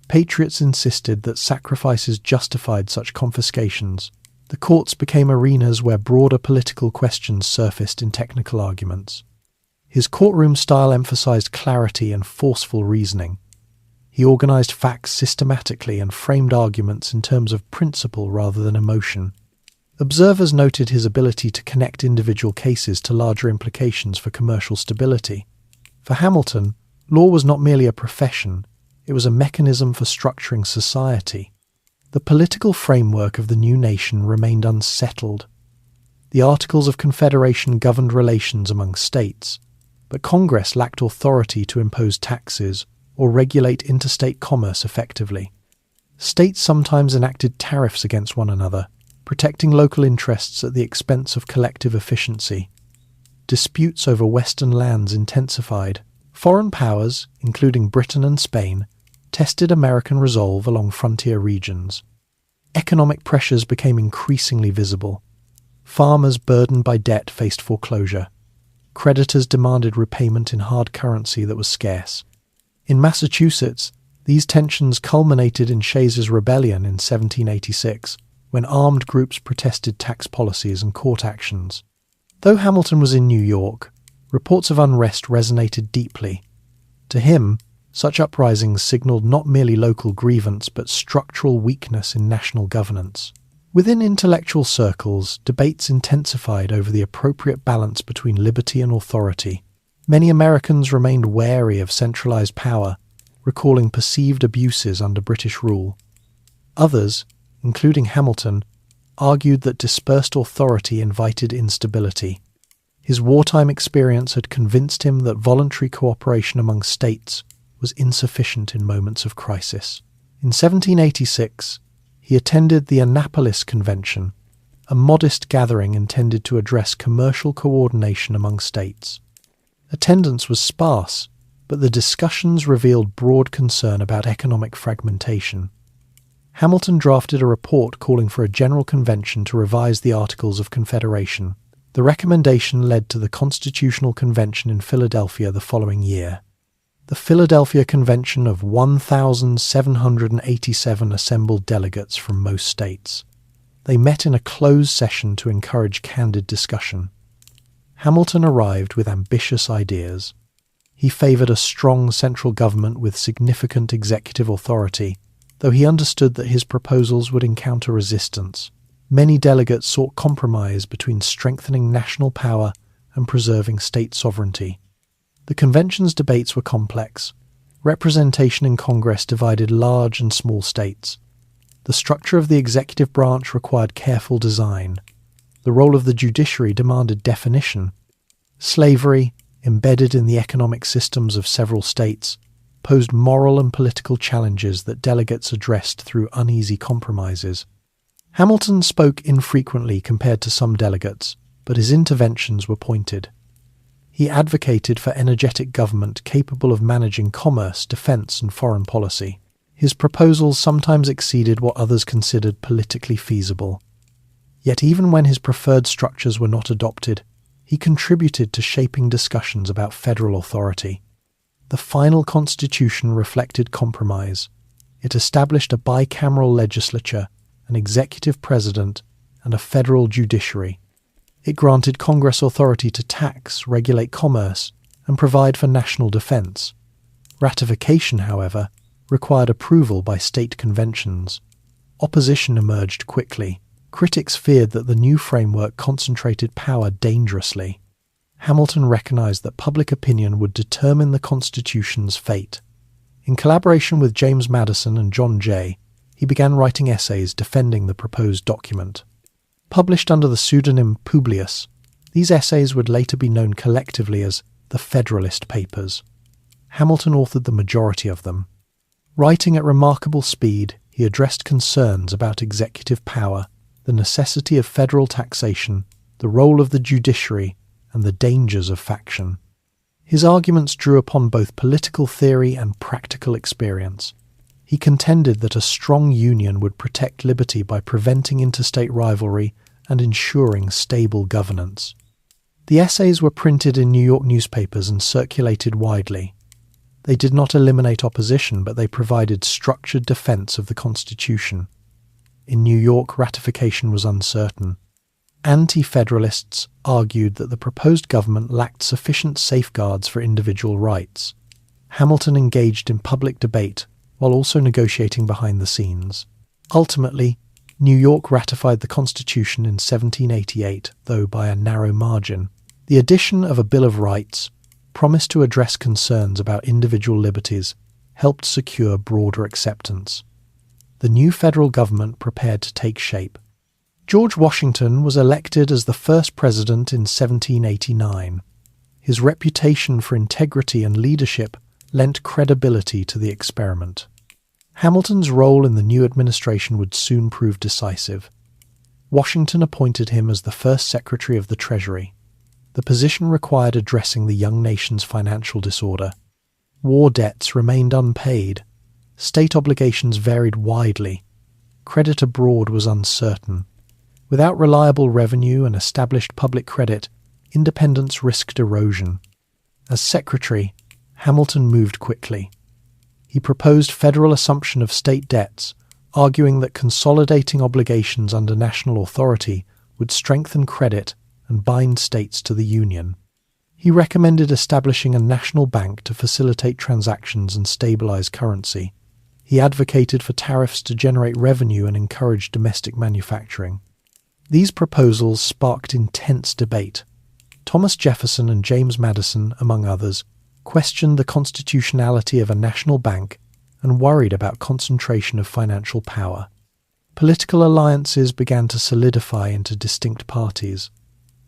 Patriots insisted that sacrifices justified such confiscations. The courts became arenas where broader political questions surfaced in technical arguments. His courtroom style emphasized clarity and forceful reasoning. He organized facts systematically and framed arguments in terms of principle rather than emotion. Observers noted his ability to connect individual cases to larger implications for commercial stability. For Hamilton, law was not merely a profession, it was a mechanism for structuring society. The political framework of the new nation remained unsettled. The Articles of Confederation governed relations among states, but Congress lacked authority to impose taxes or regulate interstate commerce effectively. States sometimes enacted tariffs against one another, protecting local interests at the expense of collective efficiency. Disputes over Western lands intensified. Foreign powers, including Britain and Spain, tested American resolve along frontier regions. Economic pressures became increasingly visible. Farmers burdened by debt faced foreclosure. Creditors demanded repayment in hard currency that was scarce. In Massachusetts, these tensions culminated in Shays's Rebellion in 1786, when armed groups protested tax policies and court actions. Though Hamilton was in New York, reports of unrest resonated deeply. To him, such uprisings signaled not merely local grievance but structural weakness in national governance. Within intellectual circles, debates intensified over the appropriate balance between liberty and authority. Many Americans remained wary of centralized power, recalling perceived abuses under British rule. Others, including Hamilton, argued that dispersed authority invited instability. His wartime experience had convinced him that voluntary cooperation among states was insufficient in moments of crisis. In 1786, he attended the Annapolis Convention, a modest gathering intended to address commercial coordination among states. Attendance was sparse, but the discussions revealed broad concern about economic fragmentation. Hamilton drafted a report calling for a general convention to revise the Articles of Confederation. The recommendation led to the Constitutional Convention in Philadelphia the following year. The Philadelphia Convention of 1,787 assembled delegates from most states. They met in a closed session to encourage candid discussion. Hamilton arrived with ambitious ideas. He favored a strong central government with significant executive authority, though he understood that his proposals would encounter resistance. Many delegates sought compromise between strengthening national power and preserving state sovereignty. The convention's debates were complex. Representation in Congress divided large and small states. The structure of the executive branch required careful design. The role of the judiciary demanded definition. Slavery, embedded in the economic systems of several states, posed moral and political challenges that delegates addressed through uneasy compromises. Hamilton spoke infrequently compared to some delegates, but his interventions were pointed. He advocated for energetic government capable of managing commerce, defense, and foreign policy. His proposals sometimes exceeded what others considered politically feasible. Yet even when his preferred structures were not adopted, he contributed to shaping discussions about federal authority. The final constitution reflected compromise. It established a bicameral legislature, an executive president, and a federal judiciary. It granted Congress authority to tax, regulate commerce, and provide for national defense. Ratification, however, required approval by state conventions. Opposition emerged quickly. Critics feared that the new framework concentrated power dangerously. Hamilton recognized that public opinion would determine the Constitution's fate. In collaboration with James Madison and John Jay, he began writing essays defending the proposed document. Published under the pseudonym Publius, these essays would later be known collectively as the Federalist Papers. Hamilton authored the majority of them. Writing at remarkable speed, he addressed concerns about executive power, the necessity of federal taxation, the role of the judiciary, and the dangers of faction. His arguments drew upon both political theory and practical experience. He contended that a strong union would protect liberty by preventing interstate rivalry and ensuring stable governance. The essays were printed in New York newspapers and circulated widely. They did not eliminate opposition, but they provided structured defense of the Constitution. In New York, ratification was uncertain. Anti-federalists argued that the proposed government lacked sufficient safeguards for individual rights. Hamilton engaged in public debate while also negotiating behind the scenes. Ultimately, New York ratified the Constitution in 1788, though by a narrow margin. The addition of a Bill of Rights, promised to address concerns about individual liberties, helped secure broader acceptance. The new federal government prepared to take shape. George Washington was elected as the first president in 1789. His reputation for integrity and leadership lent credibility to the experiment. Hamilton's role in the new administration would soon prove decisive. Washington appointed him as the first Secretary of the Treasury. The position required addressing the young nation's financial disorder. War debts remained unpaid. State obligations varied widely. Credit abroad was uncertain. Without reliable revenue and established public credit, independence risked erosion. As Secretary, Hamilton moved quickly. He proposed federal assumption of state debts, arguing that consolidating obligations under national authority would strengthen credit and bind states to the Union. He recommended establishing a national bank to facilitate transactions and stabilize currency. He advocated for tariffs to generate revenue and encourage domestic manufacturing. These proposals sparked intense debate. Thomas Jefferson and James Madison, among others, questioned the constitutionality of a national bank and worried about concentration of financial power. Political alliances began to solidify into distinct parties.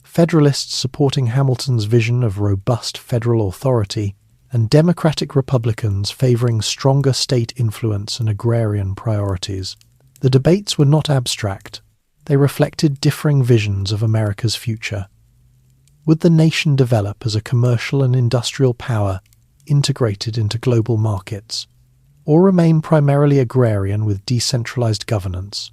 Federalists supporting Hamilton's vision of robust federal authority, and Democratic Republicans favouring stronger state influence and agrarian priorities. The debates were not abstract. They reflected differing visions of America's future. Would the nation develop as a commercial and industrial power integrated into global markets, or remain primarily agrarian with decentralized governance?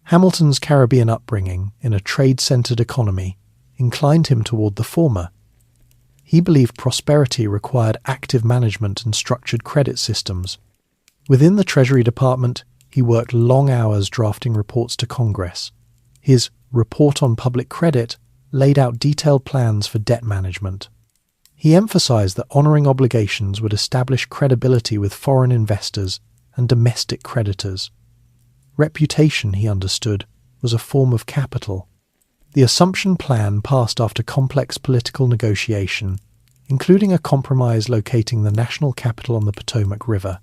Hamilton's Caribbean upbringing in a trade-centered economy inclined him toward the former. He believed prosperity required active management and structured credit systems. Within the Treasury Department, he worked long hours drafting reports to Congress. His Report on Public Credit laid out detailed plans for debt management. He emphasized that honoring obligations would establish credibility with foreign investors and domestic creditors. Reputation, he understood, was a form of capital. The Assumption Plan passed after complex political negotiation, including a compromise locating the national capital on the Potomac River.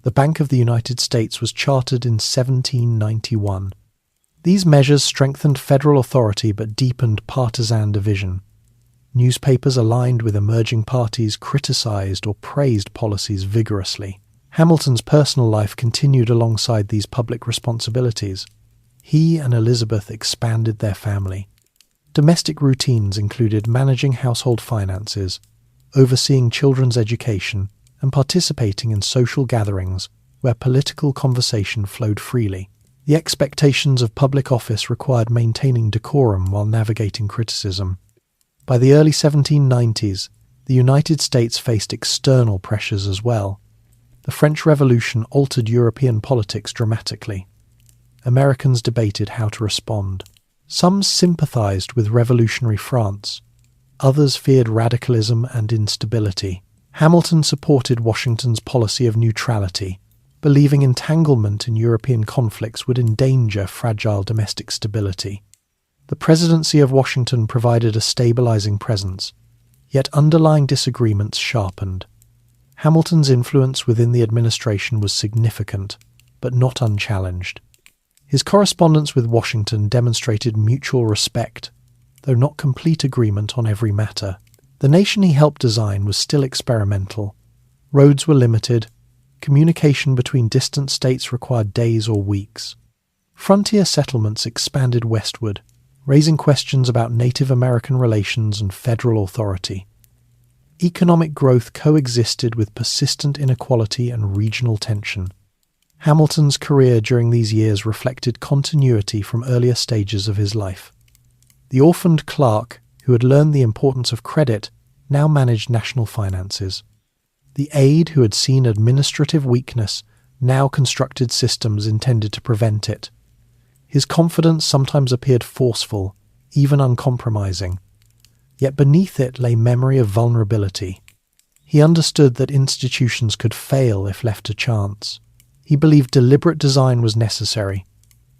The Bank of the United States was chartered in 1791. These measures strengthened federal authority but deepened partisan division. Newspapers aligned with emerging parties criticized or praised policies vigorously. Hamilton's personal life continued alongside these public responsibilities. He and Elizabeth expanded their family. Domestic routines included managing household finances, overseeing children's education, and participating in social gatherings where political conversation flowed freely. The expectations of public office required maintaining decorum while navigating criticism. By the early 1790s, the United States faced external pressures as well. The French Revolution altered European politics dramatically. Americans debated how to respond. Some sympathized with revolutionary France. Others feared radicalism and instability. Hamilton supported Washington's policy of neutrality, believing entanglement in European conflicts would endanger fragile domestic stability. The presidency of Washington provided a stabilizing presence, yet underlying disagreements sharpened. Hamilton's influence within the administration was significant, but not unchallenged. His correspondence with Washington demonstrated mutual respect, though not complete agreement on every matter. The nation he helped design was still experimental. Roads were limited. Communication between distant states required days or weeks. Frontier settlements expanded westward, raising questions about Native American relations and federal authority. Economic growth coexisted with persistent inequality and regional tension. Hamilton's career during these years reflected continuity from earlier stages of his life. The orphaned clerk, who had learned the importance of credit, now managed national finances. The aide, who had seen administrative weakness, now constructed systems intended to prevent it. His confidence sometimes appeared forceful, even uncompromising. Yet beneath it lay memory of vulnerability. He understood that institutions could fail if left to chance. He believed deliberate design was necessary.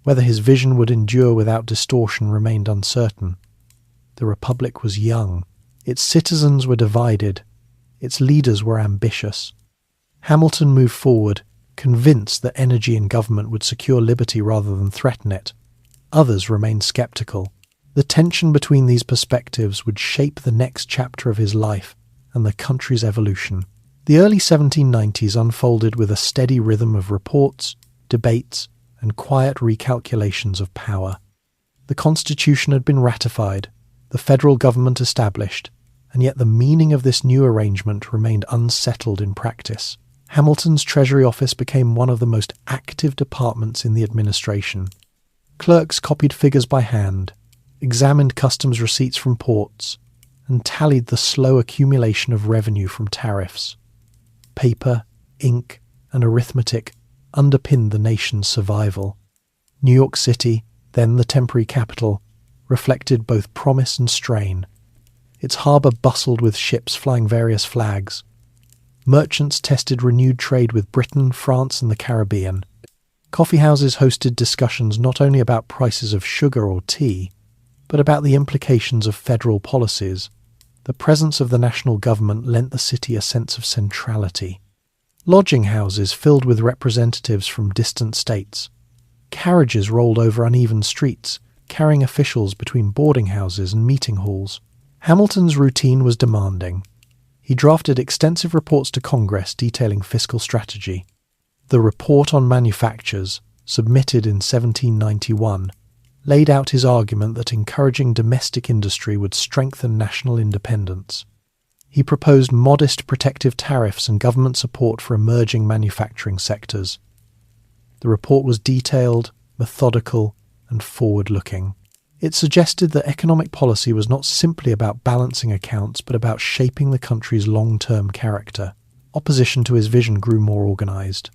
Whether his vision would endure without distortion remained uncertain. The Republic was young. Its citizens were divided. Its leaders were ambitious. Hamilton moved forward, convinced that energy in government would secure liberty rather than threaten it. Others remained skeptical. The tension between these perspectives would shape the next chapter of his life and the country's evolution. The early 1790s unfolded with a steady rhythm of reports, debates, and quiet recalculations of power. The Constitution had been ratified, the federal government established, and yet the meaning of this new arrangement remained unsettled in practice. Hamilton's Treasury office became one of the most active departments in the administration. Clerks copied figures by hand, examined customs receipts from ports, and tallied the slow accumulation of revenue from tariffs. Paper, ink, and arithmetic underpinned the nation's survival. New York City, then the temporary capital, reflected both promise and strain. Its harbour bustled with ships flying various flags. Merchants tested renewed trade with Britain, France, and the Caribbean. Coffeehouses hosted discussions not only about prices of sugar or tea, but about the implications of federal policies. The presence of the national government lent the city a sense of centrality. Lodging houses filled with representatives from distant states. Carriages rolled over uneven streets, carrying officials between boarding houses and meeting halls. Hamilton's routine was demanding. He drafted extensive reports to Congress detailing fiscal strategy. The Report on Manufactures, submitted in 1791, laid out his argument that encouraging domestic industry would strengthen national independence. He proposed modest protective tariffs and government support for emerging manufacturing sectors. The report was detailed, methodical, and forward-looking. It suggested that economic policy was not simply about balancing accounts, but about shaping the country's long-term character. Opposition to his vision grew more organized.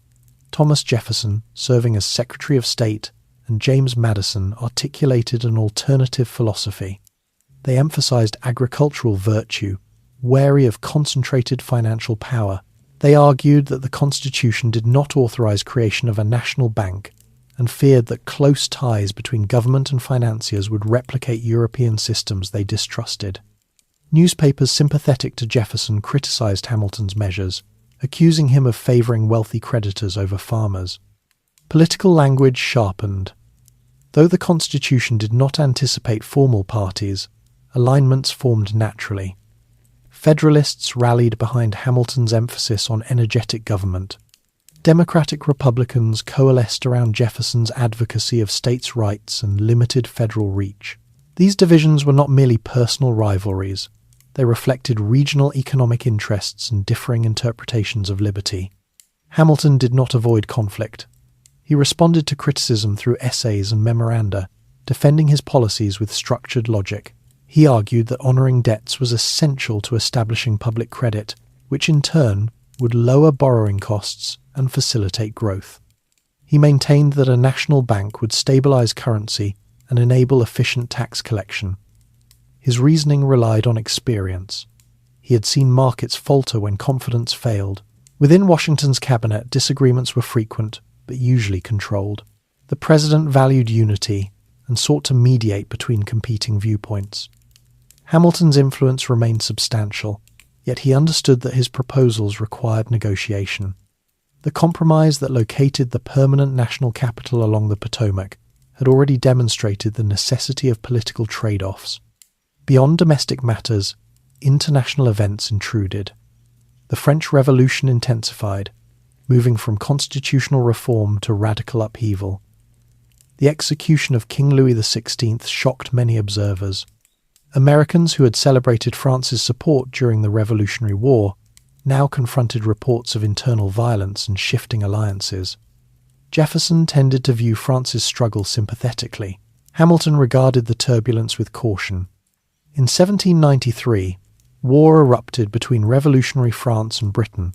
Thomas Jefferson, serving as Secretary of State, and James Madison articulated an alternative philosophy. They emphasized agricultural virtue, wary of concentrated financial power. They argued that the Constitution did not authorize creation of a national bank, and feared that close ties between government and financiers would replicate European systems they distrusted. Newspapers sympathetic to Jefferson criticized Hamilton's measures, accusing him of favoring wealthy creditors over farmers. Political language sharpened. Though the Constitution did not anticipate formal parties, alignments formed naturally. Federalists rallied behind Hamilton's emphasis on energetic government. Democratic Republicans coalesced around Jefferson's advocacy of states' rights and limited federal reach. These divisions were not merely personal rivalries. They reflected regional economic interests and differing interpretations of liberty. Hamilton did not avoid conflict. He responded to criticism through essays and memoranda, defending his policies with structured logic. He argued that honouring debts was essential to establishing public credit, which in turn would lower borrowing costs and facilitate growth. He maintained that a national bank would stabilise currency and enable efficient tax collection. His reasoning relied on experience. He had seen markets falter when confidence failed. Within Washington's cabinet, disagreements were frequent, but usually controlled. The president valued unity and sought to mediate between competing viewpoints. Hamilton's influence remained substantial, yet he understood that his proposals required negotiation. The compromise that located the permanent national capital along the Potomac had already demonstrated the necessity of political trade-offs. Beyond domestic matters, international events intruded. The French Revolution intensified, moving from constitutional reform to radical upheaval. The execution of King Louis XVI shocked many observers. Americans who had celebrated France's support during the Revolutionary War now confronted reports of internal violence and shifting alliances. Jefferson tended to view France's struggle sympathetically. Hamilton regarded the turbulence with caution. In 1793, war erupted between revolutionary France and Britain.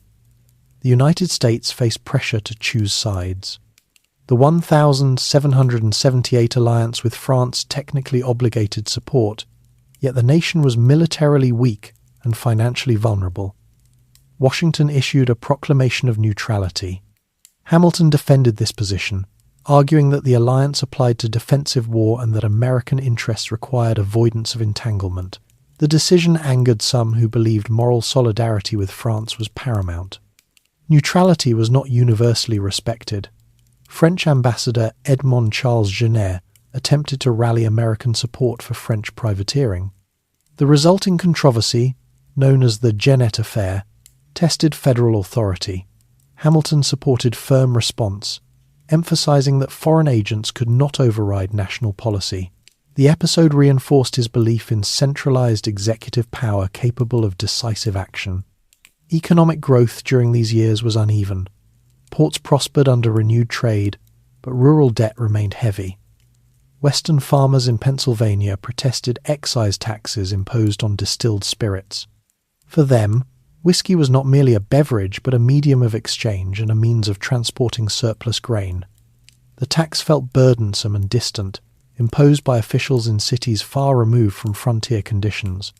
The United States faced pressure to choose sides. The 1778 alliance with France technically obligated support, yet the nation was militarily weak and financially vulnerable. Washington issued a proclamation of neutrality. Hamilton defended this position, arguing that the alliance applied to defensive war and that American interests required avoidance of entanglement. The decision angered some who believed moral solidarity with France was paramount. Neutrality was not universally respected. French ambassador Edmond Charles Genet attempted to rally American support for French privateering. The resulting controversy, known as the Genet Affair, tested federal authority. Hamilton supported firm response, emphasizing that foreign agents could not override national policy. The episode reinforced his belief in centralized executive power capable of decisive action. Economic growth during these years was uneven. Ports prospered under renewed trade, but rural debt remained heavy. Western farmers in Pennsylvania protested excise taxes imposed on distilled spirits. For them, whiskey was not merely a beverage but a medium of exchange and a means of transporting surplus grain. The tax felt burdensome and distant, imposed by officials in cities far removed from frontier conditions.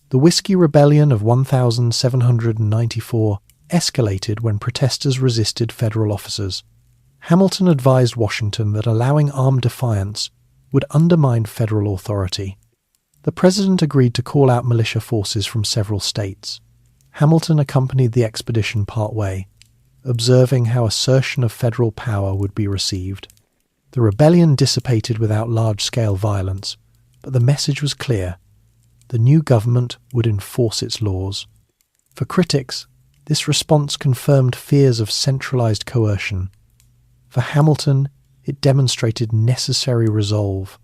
The Whiskey Rebellion of 1794 escalated when protesters resisted federal officers. Hamilton advised Washington that allowing armed defiance would undermine federal authority. The president agreed to call out militia forces from several states. Hamilton accompanied the expedition partway, observing how assertion of federal power would be received. The rebellion dissipated without large-scale violence, but the message was clear. The new government would enforce its laws. For critics, this response confirmed fears of centralized coercion. For Hamilton, it demonstrated necessary resolve.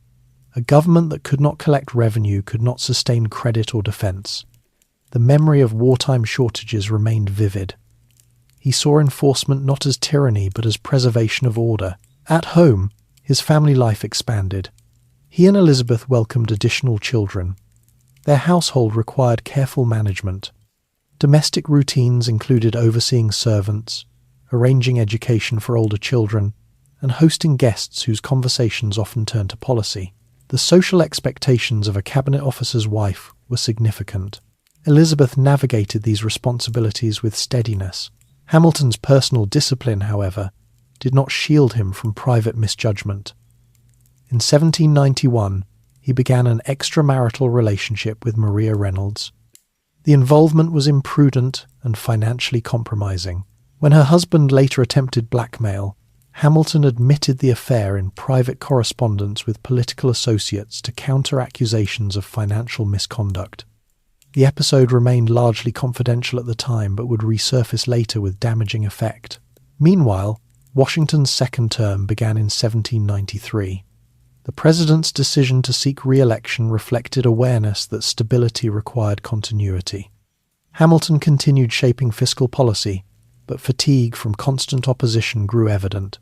A government that could not collect revenue could not sustain credit or defense. The memory of wartime shortages remained vivid. He saw enforcement not as tyranny but as preservation of order. At home, his family life expanded. He and Elizabeth welcomed additional children. Their household required careful management. Domestic routines included overseeing servants, arranging education for older children, and hosting guests whose conversations often turned to policy. The social expectations of a cabinet officer's wife were significant. Elizabeth navigated these responsibilities with steadiness. Hamilton's personal discipline, however, did not shield him from private misjudgment. In 1791, he began an extramarital relationship with Maria Reynolds. The involvement was imprudent and financially compromising. When her husband later attempted blackmail, Hamilton admitted the affair in private correspondence with political associates to counter accusations of financial misconduct. The episode remained largely confidential at the time but would resurface later with damaging effect. Meanwhile, Washington's second term began in 1793. The president's decision to seek re-election reflected awareness that stability required continuity. Hamilton continued shaping fiscal policy, but fatigue from constant opposition grew evident.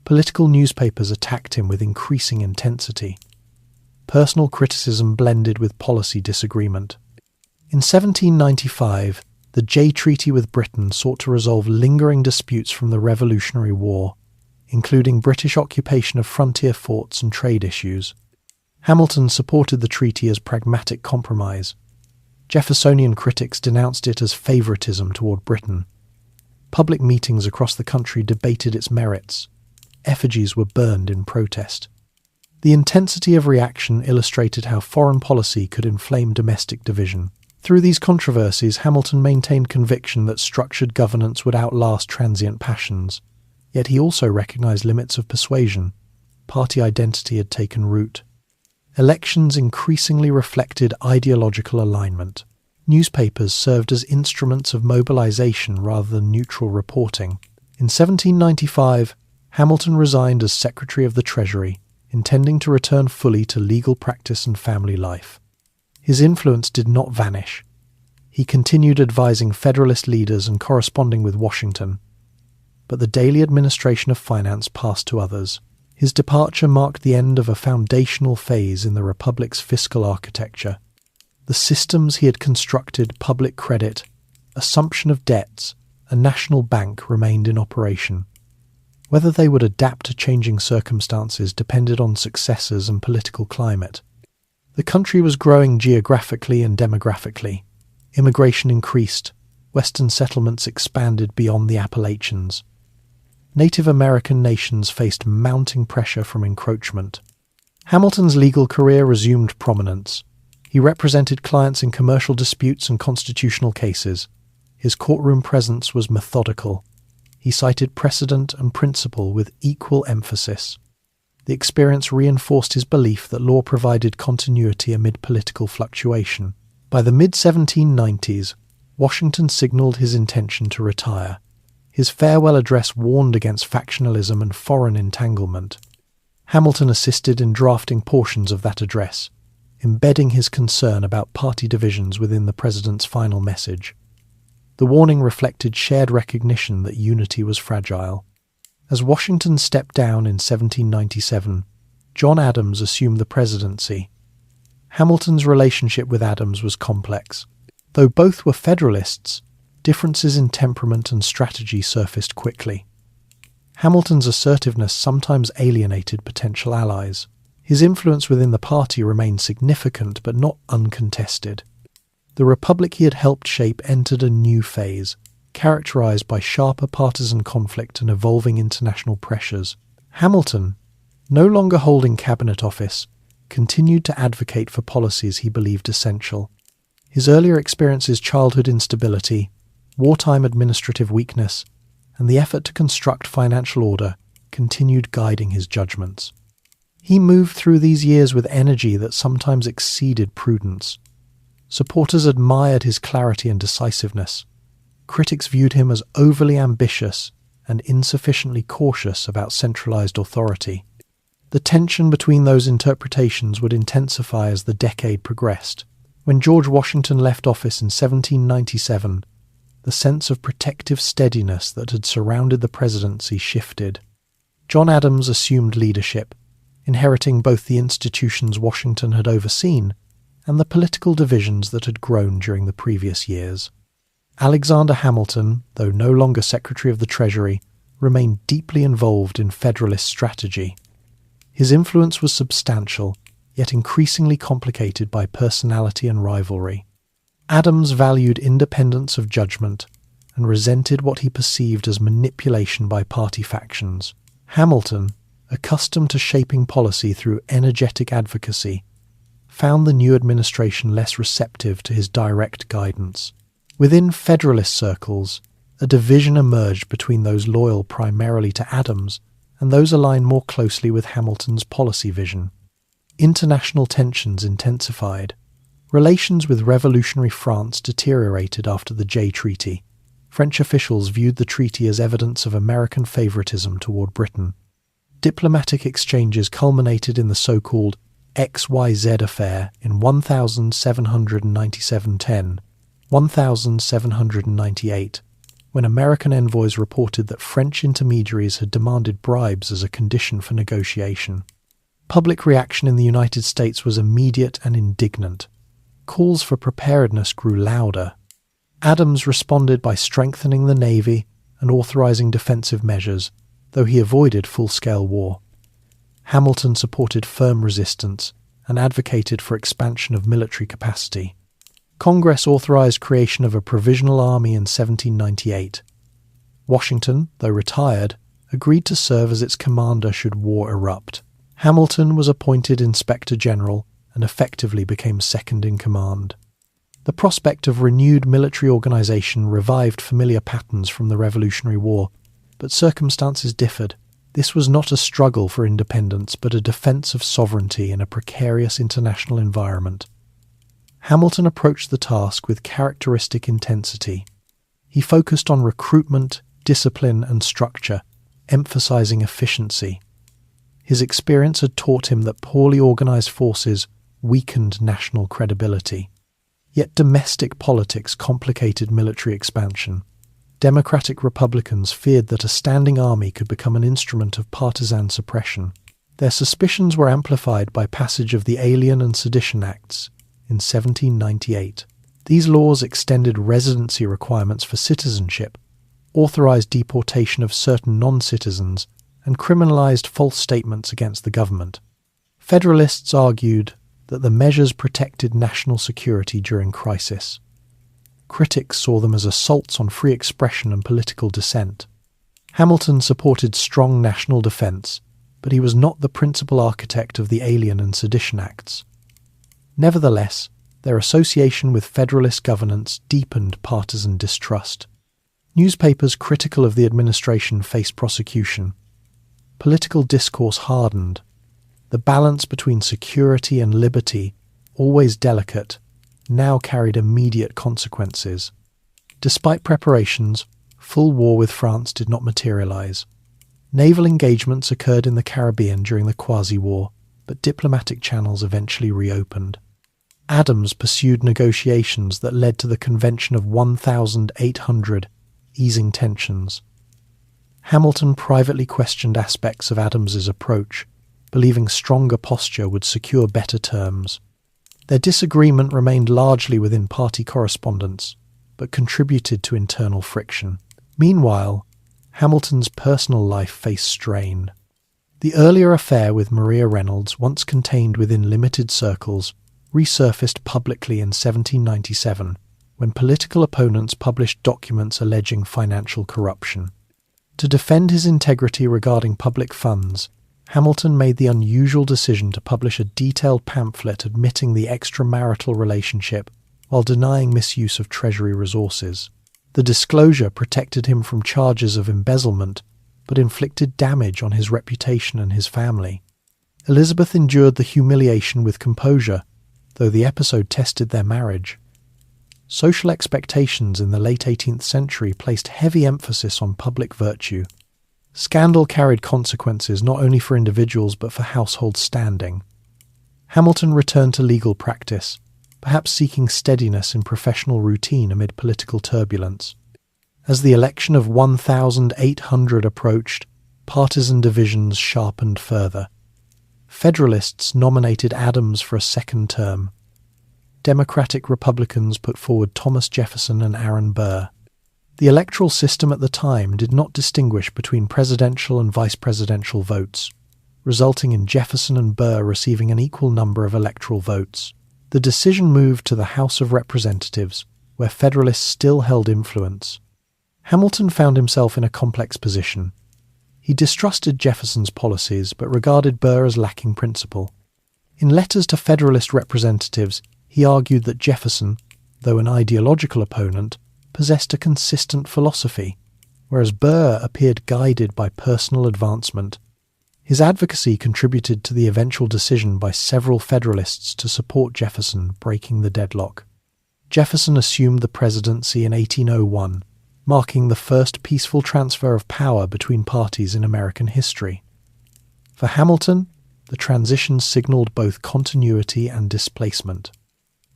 Political newspapers attacked him with increasing intensity. Personal criticism blended with policy disagreement. In 1795, the Jay Treaty with Britain sought to resolve lingering disputes from the Revolutionary War, including British occupation of frontier forts and trade issues. Hamilton supported the treaty as pragmatic compromise. Jeffersonian critics denounced it as favoritism toward Britain. Public meetings across the country debated its merits. Effigies were burned in protest. The intensity of reaction illustrated how foreign policy could inflame domestic division. Through these controversies, Hamilton maintained conviction that structured governance would outlast transient passions. Yet he also recognized limits of persuasion. Party identity had taken root. Elections increasingly reflected ideological alignment. Newspapers served as instruments of mobilization rather than neutral reporting. In 1795, Hamilton resigned as Secretary of the Treasury, intending to return fully to legal practice and family life. His influence did not vanish. He continued advising Federalist leaders and corresponding with Washington. But the daily administration of finance passed to others. His departure marked the end of a foundational phase in the Republic's fiscal architecture. The systems he had constructed, public credit, assumption of debts, a national bank, remained in operation. Whether they would adapt to changing circumstances depended on successors and political climate. The country was growing geographically and demographically. Immigration increased. Western settlements expanded beyond the Appalachians. Native American nations faced mounting pressure from encroachment. Hamilton's legal career resumed prominence. He represented clients in commercial disputes and constitutional cases. His courtroom presence was methodical. He cited precedent and principle with equal emphasis. The experience reinforced his belief that law provided continuity amid political fluctuation. By the mid-1790s, Washington signaled his intention to retire. His farewell address warned against factionalism and foreign entanglement. Hamilton assisted in drafting portions of that address, embedding his concern about party divisions within the president's final message. The warning reflected shared recognition that unity was fragile. As Washington stepped down in 1797, John Adams assumed the presidency. Hamilton's relationship with Adams was complex. Though both were Federalists, differences in temperament and strategy surfaced quickly. Hamilton's assertiveness sometimes alienated potential allies. His influence within the party remained significant but not uncontested. The republic he had helped shape entered a new phase. characterized by sharper partisan conflict and evolving international pressures. Hamilton, no longer holding cabinet office, continued to advocate for policies he believed essential. His earlier experiences, childhood instability, wartime administrative weakness, and the effort to construct financial order continued guiding his judgments. He moved through these years with energy that sometimes exceeded prudence. Supporters admired his clarity and decisiveness. Critics viewed him as overly ambitious and insufficiently cautious about centralized authority. The tension between those interpretations would intensify as the decade progressed. When George Washington left office in 1797, the sense of protective steadiness that had surrounded the presidency shifted. John Adams assumed leadership, inheriting both the institutions Washington had overseen and the political divisions that had grown during the previous years. Alexander Hamilton, though no longer Secretary of the Treasury, remained deeply involved in Federalist strategy. His influence was substantial, yet increasingly complicated by personality and rivalry. Adams valued independence of judgment and resented what he perceived as manipulation by party factions. Hamilton, accustomed to shaping policy through energetic advocacy, found the new administration less receptive to his direct guidance. Within Federalist circles, a division emerged between those loyal primarily to Adams and those aligned more closely with Hamilton's policy vision. International tensions intensified. Relations with revolutionary France deteriorated after the Jay Treaty. French officials viewed the treaty as evidence of American favoritism toward Britain. Diplomatic exchanges culminated in the so-called XYZ affair in 1797-10, when American envoys reported that French intermediaries had demanded bribes as a condition for negotiation. Public reaction in the United States was immediate and indignant. Calls for preparedness grew louder. Adams responded by strengthening the Navy and authorizing defensive measures, though he avoided full-scale war. Hamilton supported firm resistance and advocated for expansion of military capacity. Congress authorized creation of a provisional army in 1798. Washington, though retired, agreed to serve as its commander should war erupt. Hamilton was appointed Inspector General and effectively became second in command. The prospect of renewed military organization revived familiar patterns from the Revolutionary War, but circumstances differed. This was not a struggle for independence, but a defense of sovereignty in a precarious international environment. Hamilton approached the task with characteristic intensity. He focused on recruitment, discipline, and structure, emphasizing efficiency. His experience had taught him that poorly organized forces weakened national credibility. Yet domestic politics complicated military expansion. Democratic Republicans feared that a standing army could become an instrument of partisan suppression. Their suspicions were amplified by passage of the Alien and Sedition Acts in 1798. These laws extended residency requirements for citizenship, authorized deportation of certain non-citizens, and criminalized false statements against the government. Federalists argued that the measures protected national security during crisis. Critics saw them as assaults on free expression and political dissent. Hamilton supported strong national defense, but he was not the principal architect of the Alien and Sedition Acts. Nevertheless, their association with Federalist governance deepened partisan distrust. Newspapers critical of the administration faced prosecution. Political discourse hardened. The balance between security and liberty, always delicate, now carried immediate consequences. Despite preparations, full war with France did not materialize. Naval engagements occurred in the Caribbean during the Quasi War, but diplomatic channels eventually reopened. Adams pursued negotiations that led to the Convention of 1800, easing tensions. Hamilton privately questioned aspects of Adams's approach, believing stronger posture would secure better terms. Their disagreement remained largely within party correspondence, but contributed to internal friction. Meanwhile, Hamilton's personal life faced strain. The earlier affair with Maria Reynolds, once contained within limited circles, resurfaced publicly in 1797, when political opponents published documents alleging financial corruption. To defend his integrity regarding public funds, Hamilton made the unusual decision to publish a detailed pamphlet admitting the extramarital relationship while denying misuse of Treasury resources. The disclosure protected him from charges of embezzlement, but inflicted damage on his reputation and his family. Elizabeth endured the humiliation with composure, though the episode tested their marriage. Social expectations in the late 18th century placed heavy emphasis on public virtue. Scandal carried consequences not only for individuals but for household standing. Hamilton returned to legal practice, perhaps seeking steadiness in professional routine amid political turbulence. As the election of 1,800 approached, partisan divisions sharpened further. Federalists nominated Adams for a second term. Democratic Republicans put forward Thomas Jefferson and Aaron Burr. The electoral system at the time did not distinguish between presidential and vice presidential votes, resulting in Jefferson and Burr receiving an equal number of electoral votes. The decision moved to the House of Representatives, where Federalists still held influence. Hamilton found himself in a complex position. He distrusted Jefferson's policies but regarded Burr as lacking principle. In letters to Federalist representatives, he argued that Jefferson, though an ideological opponent, possessed a consistent philosophy, whereas Burr appeared guided by personal advancement. His advocacy contributed to the eventual decision by several Federalists to support Jefferson, breaking the deadlock. Jefferson assumed the presidency in 1801, marking the first peaceful transfer of power between parties in American history. For Hamilton, the transition signaled both continuity and displacement.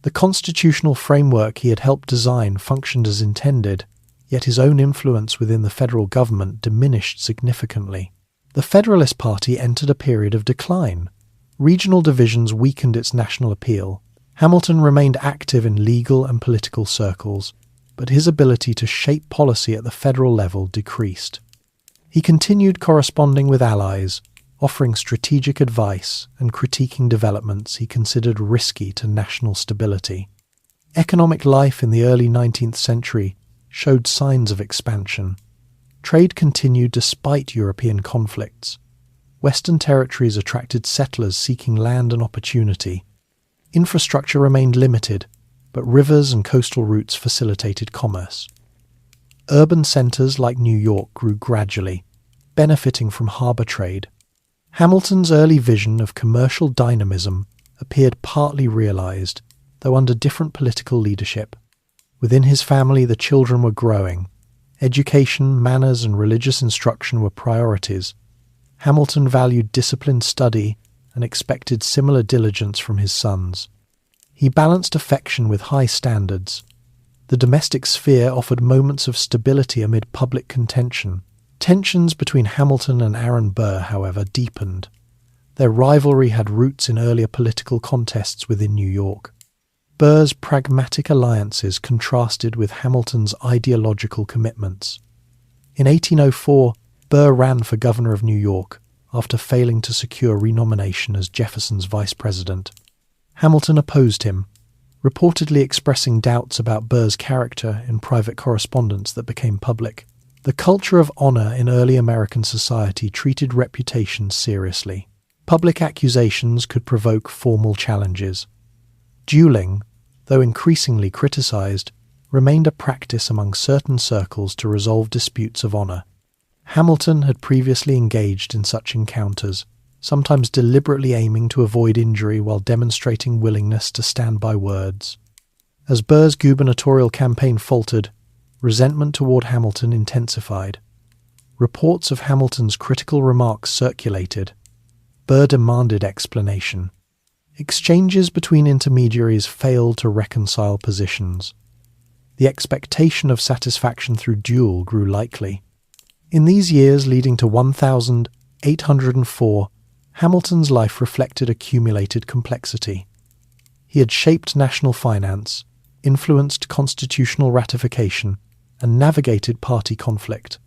The constitutional framework he had helped design functioned as intended, yet his own influence within the federal government diminished significantly. The Federalist Party entered a period of decline. Regional divisions weakened its national appeal. Hamilton remained active in legal and political circles, but his ability to shape policy at the federal level decreased. He continued corresponding with allies, offering strategic advice and critiquing developments he considered risky to national stability. Economic life in the early 19th century showed signs of expansion. Trade continued despite European conflicts. Western territories attracted settlers seeking land and opportunity. Infrastructure remained limited, but rivers and coastal routes facilitated commerce. Urban centres like New York grew gradually, benefiting from harbour trade. Hamilton's early vision of commercial dynamism appeared partly realised, though under different political leadership. Within his family, the children were growing. Education, manners, and religious instruction were priorities. Hamilton valued disciplined study and expected similar diligence from his sons. He balanced affection with high standards. The domestic sphere offered moments of stability amid public contention. Tensions between Hamilton and Aaron Burr, however, deepened. Their rivalry had roots in earlier political contests within New York. Burr's pragmatic alliances contrasted with Hamilton's ideological commitments. In 1804, Burr ran for governor of New York after failing to secure renomination as Jefferson's vice president. Hamilton opposed him, reportedly expressing doubts about Burr's character in private correspondence that became public. The culture of honour in early American society treated reputation seriously. Public accusations could provoke formal challenges. Dueling, though increasingly criticised, remained a practice among certain circles to resolve disputes of honour. Hamilton had previously engaged in such encounters, sometimes deliberately aiming to avoid injury while demonstrating willingness to stand by words. As Burr's gubernatorial campaign faltered, resentment toward Hamilton intensified. Reports of Hamilton's critical remarks circulated. Burr demanded explanation. Exchanges between intermediaries failed to reconcile positions. The expectation of satisfaction through duel grew likely. In these years leading to 1804, Hamilton's life reflected accumulated complexity. He had shaped national finance, influenced constitutional ratification, and navigated party conflict.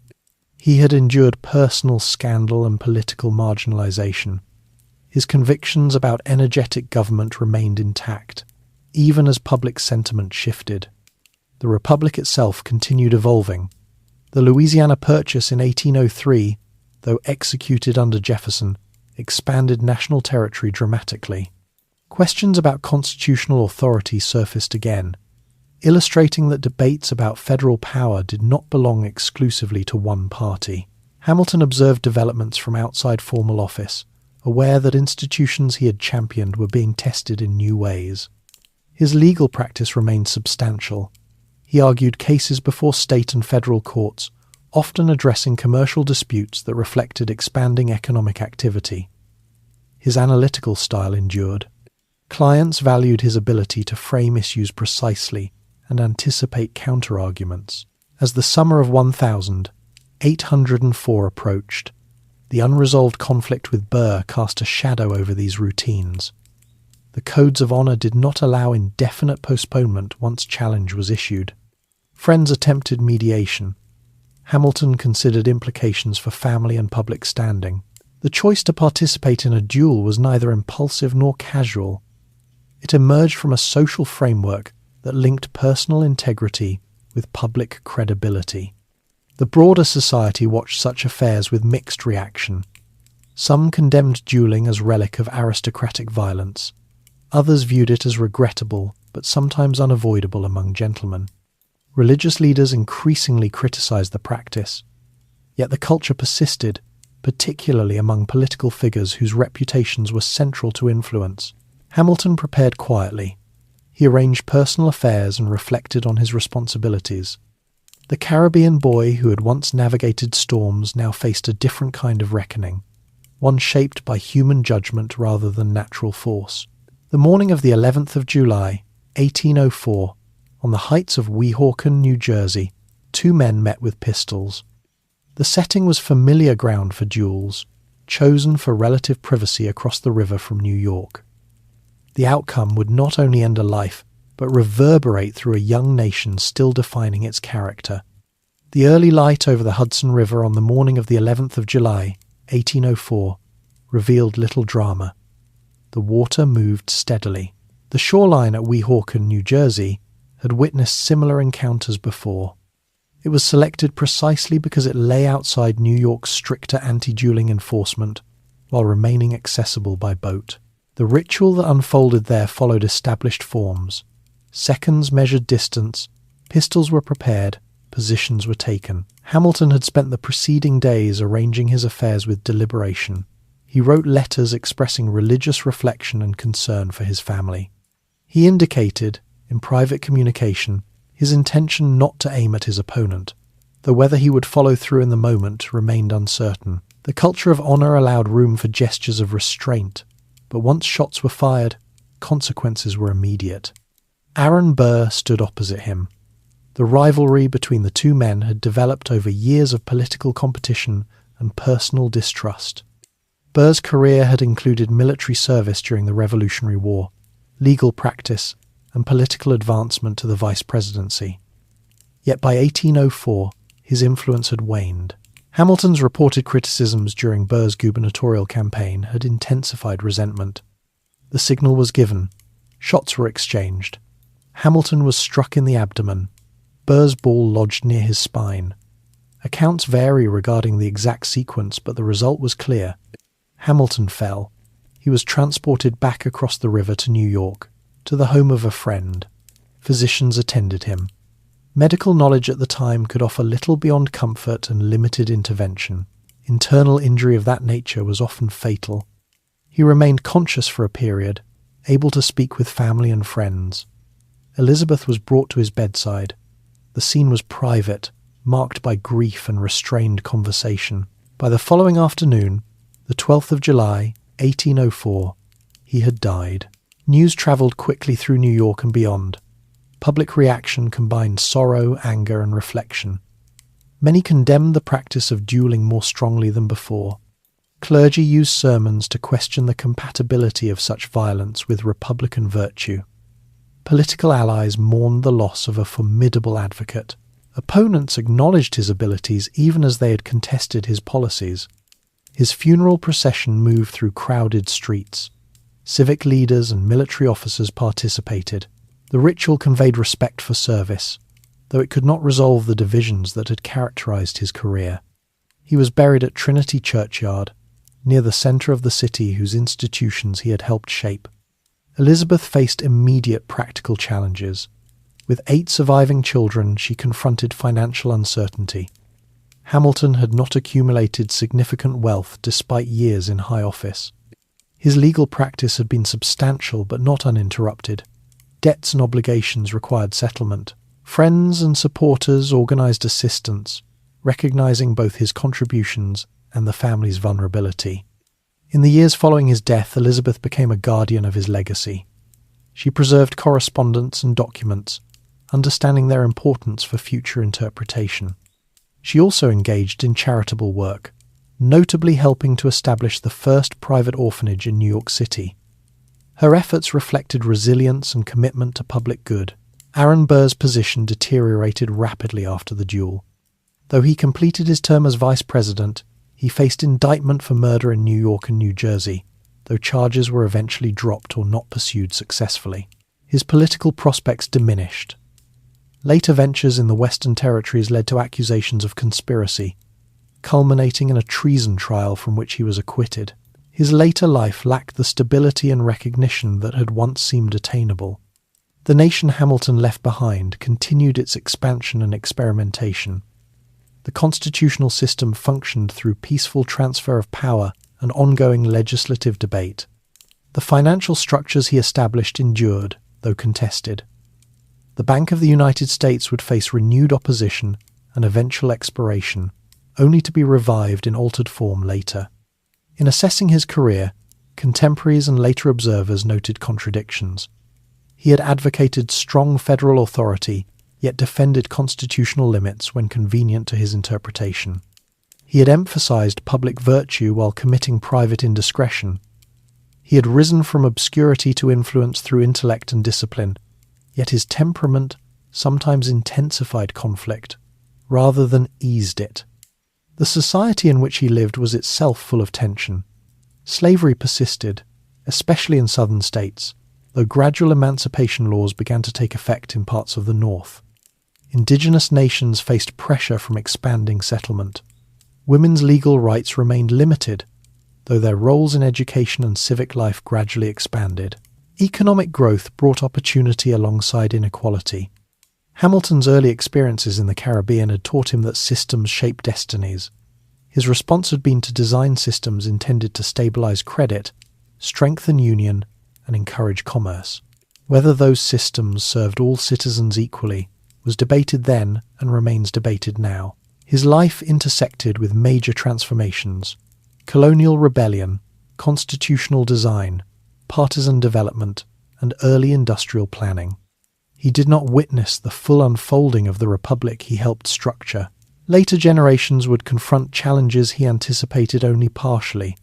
He had endured personal scandal and political marginalization. His convictions about energetic government remained intact, even as public sentiment shifted. The Republic itself continued evolving. The Louisiana Purchase in 1803, though executed under Jefferson, expanded national territory dramatically. Questions about constitutional authority surfaced again, illustrating that debates about federal power did not belong exclusively to one party. Hamilton observed developments from outside formal office, aware that institutions he had championed were being tested in new ways. His legal practice remained substantial. He argued cases before state and federal courts, often addressing commercial disputes that reflected expanding economic activity. His analytical style endured. Clients valued his ability to frame issues precisely and anticipate counter-arguments. As the summer of 1804 approached, the unresolved conflict with Burr cast a shadow over these routines. The codes of honor did not allow indefinite postponement once challenge was issued. Friends attempted mediation. Hamilton considered implications for family and public standing. The choice to participate in a duel was neither impulsive nor casual. It emerged from a social framework that linked personal integrity with public credibility. The broader society watched such affairs with mixed reaction. Some condemned dueling as relic of aristocratic violence. Others viewed it as regrettable, but sometimes unavoidable among gentlemen. Religious leaders increasingly criticized the practice. Yet the culture persisted, particularly among political figures whose reputations were central to influence. Hamilton prepared quietly. He arranged personal affairs and reflected on his responsibilities. The Caribbean boy who had once navigated storms now faced a different kind of reckoning, one shaped by human judgment rather than natural force. The morning of the 11th of July, 1804, on the heights of Weehawken, New Jersey, two men met with pistols. The setting was familiar ground for duels, chosen for relative privacy across the river from New York. The outcome would not only end a life, but reverberate through a young nation still defining its character. The early light over the Hudson River on the morning of the 11th of July, 1804, revealed little drama. The water moved steadily. The shoreline at Weehawken, New Jersey, had witnessed similar encounters before. It was selected precisely because it lay outside New York's stricter anti-dueling enforcement, while remaining accessible by boat. The ritual that unfolded there followed established forms. Seconds measured distance, pistols were prepared, positions were taken. Hamilton had spent the preceding days arranging his affairs with deliberation. He wrote letters expressing religious reflection and concern for his family. He indicated, in private communication, his intention not to aim at his opponent, though whether he would follow through in the moment remained uncertain. The culture of honor allowed room for gestures of restraint, but once shots were fired, consequences were immediate. Aaron Burr stood opposite him. The rivalry between the two men had developed over years of political competition and personal distrust. Burr's career had included military service during the Revolutionary War, legal practice, and political advancement to the vice presidency. Yet by 1804, his influence had waned. Hamilton's reported criticisms during Burr's gubernatorial campaign had intensified resentment. The signal was given. Shots were exchanged. Hamilton was struck in the abdomen. Burr's ball lodged near his spine. Accounts vary regarding the exact sequence, but the result was clear. Hamilton fell. He was transported back across the river to New York, to the home of a friend. Physicians attended him. Medical knowledge at the time could offer little beyond comfort and limited intervention. Internal injury of that nature was often fatal. He remained conscious for a period, able to speak with family and friends. Elizabeth was brought to his bedside. The scene was private, marked by grief and restrained conversation. By the following afternoon, the 12th of July, 1804, he had died. News travelled quickly through New York and beyond. Public reaction combined sorrow, anger, and reflection. Many condemned the practice of dueling more strongly than before. Clergy used sermons to question the compatibility of such violence with republican virtue. Political allies mourned the loss of a formidable advocate. Opponents acknowledged his abilities even as they had contested his policies. His funeral procession moved through crowded streets. Civic leaders and military officers participated. The ritual conveyed respect for service. though it could not resolve the divisions that had characterized his career. He was buried at Trinity Churchyard, near the centre of the city whose institutions he had helped shape. Elizabeth faced immediate practical challenges. With 8 surviving children, she confronted financial uncertainty. Hamilton had not accumulated significant wealth despite years in high office. His legal practice had been substantial but not uninterrupted. Debts and obligations required settlement. Friends and supporters organised assistance, recognising both his contributions and the family's vulnerability. In the years following his death, Elizabeth became a guardian of his legacy. She preserved correspondence and documents, understanding their importance for future interpretation. She also engaged in charitable work, notably helping to establish the first private orphanage in New York City. Her efforts reflected resilience and commitment to public good. Aaron Burr's position deteriorated rapidly after the duel. Though he completed his term as vice president, he faced indictment for murder in New York and New Jersey, though charges were eventually dropped or not pursued successfully. His political prospects diminished. Later ventures in the Western Territories led to accusations of conspiracy, culminating in a treason trial from which he was acquitted. His later life lacked the stability and recognition that had once seemed attainable. The nation Hamilton left behind continued its expansion and experimentation. The constitutional system functioned through peaceful transfer of power and ongoing legislative debate. The financial structures he established endured, though contested. The Bank of the United States would face renewed opposition and eventual expiration, only to be revived in altered form later. In assessing his career, contemporaries and later observers noted contradictions. He had advocated strong federal authority, yet defended constitutional limits when convenient to his interpretation. He had emphasized public virtue while committing private indiscretion. He had risen from obscurity to influence through intellect and discipline, yet his temperament sometimes intensified conflict, rather than eased it. The society in which he lived was itself full of tension. Slavery persisted, especially in southern states, though gradual emancipation laws began to take effect in parts of the North. Indigenous nations faced pressure from expanding settlement. Women's legal rights remained limited, though their roles in education and civic life gradually expanded. Economic growth brought opportunity alongside inequality. Hamilton's early experiences in the Caribbean had taught him that systems shape destinies. His response had been to design systems intended to stabilize credit, strengthen union, and encourage commerce. Whether those systems served all citizens equally was debated then and remains debated now. His life intersected with major transformations: colonial rebellion, constitutional design, partisan development, and early industrial planning. He did not witness the full unfolding of the republic he helped structure. Later generations would confront challenges he anticipated only partially: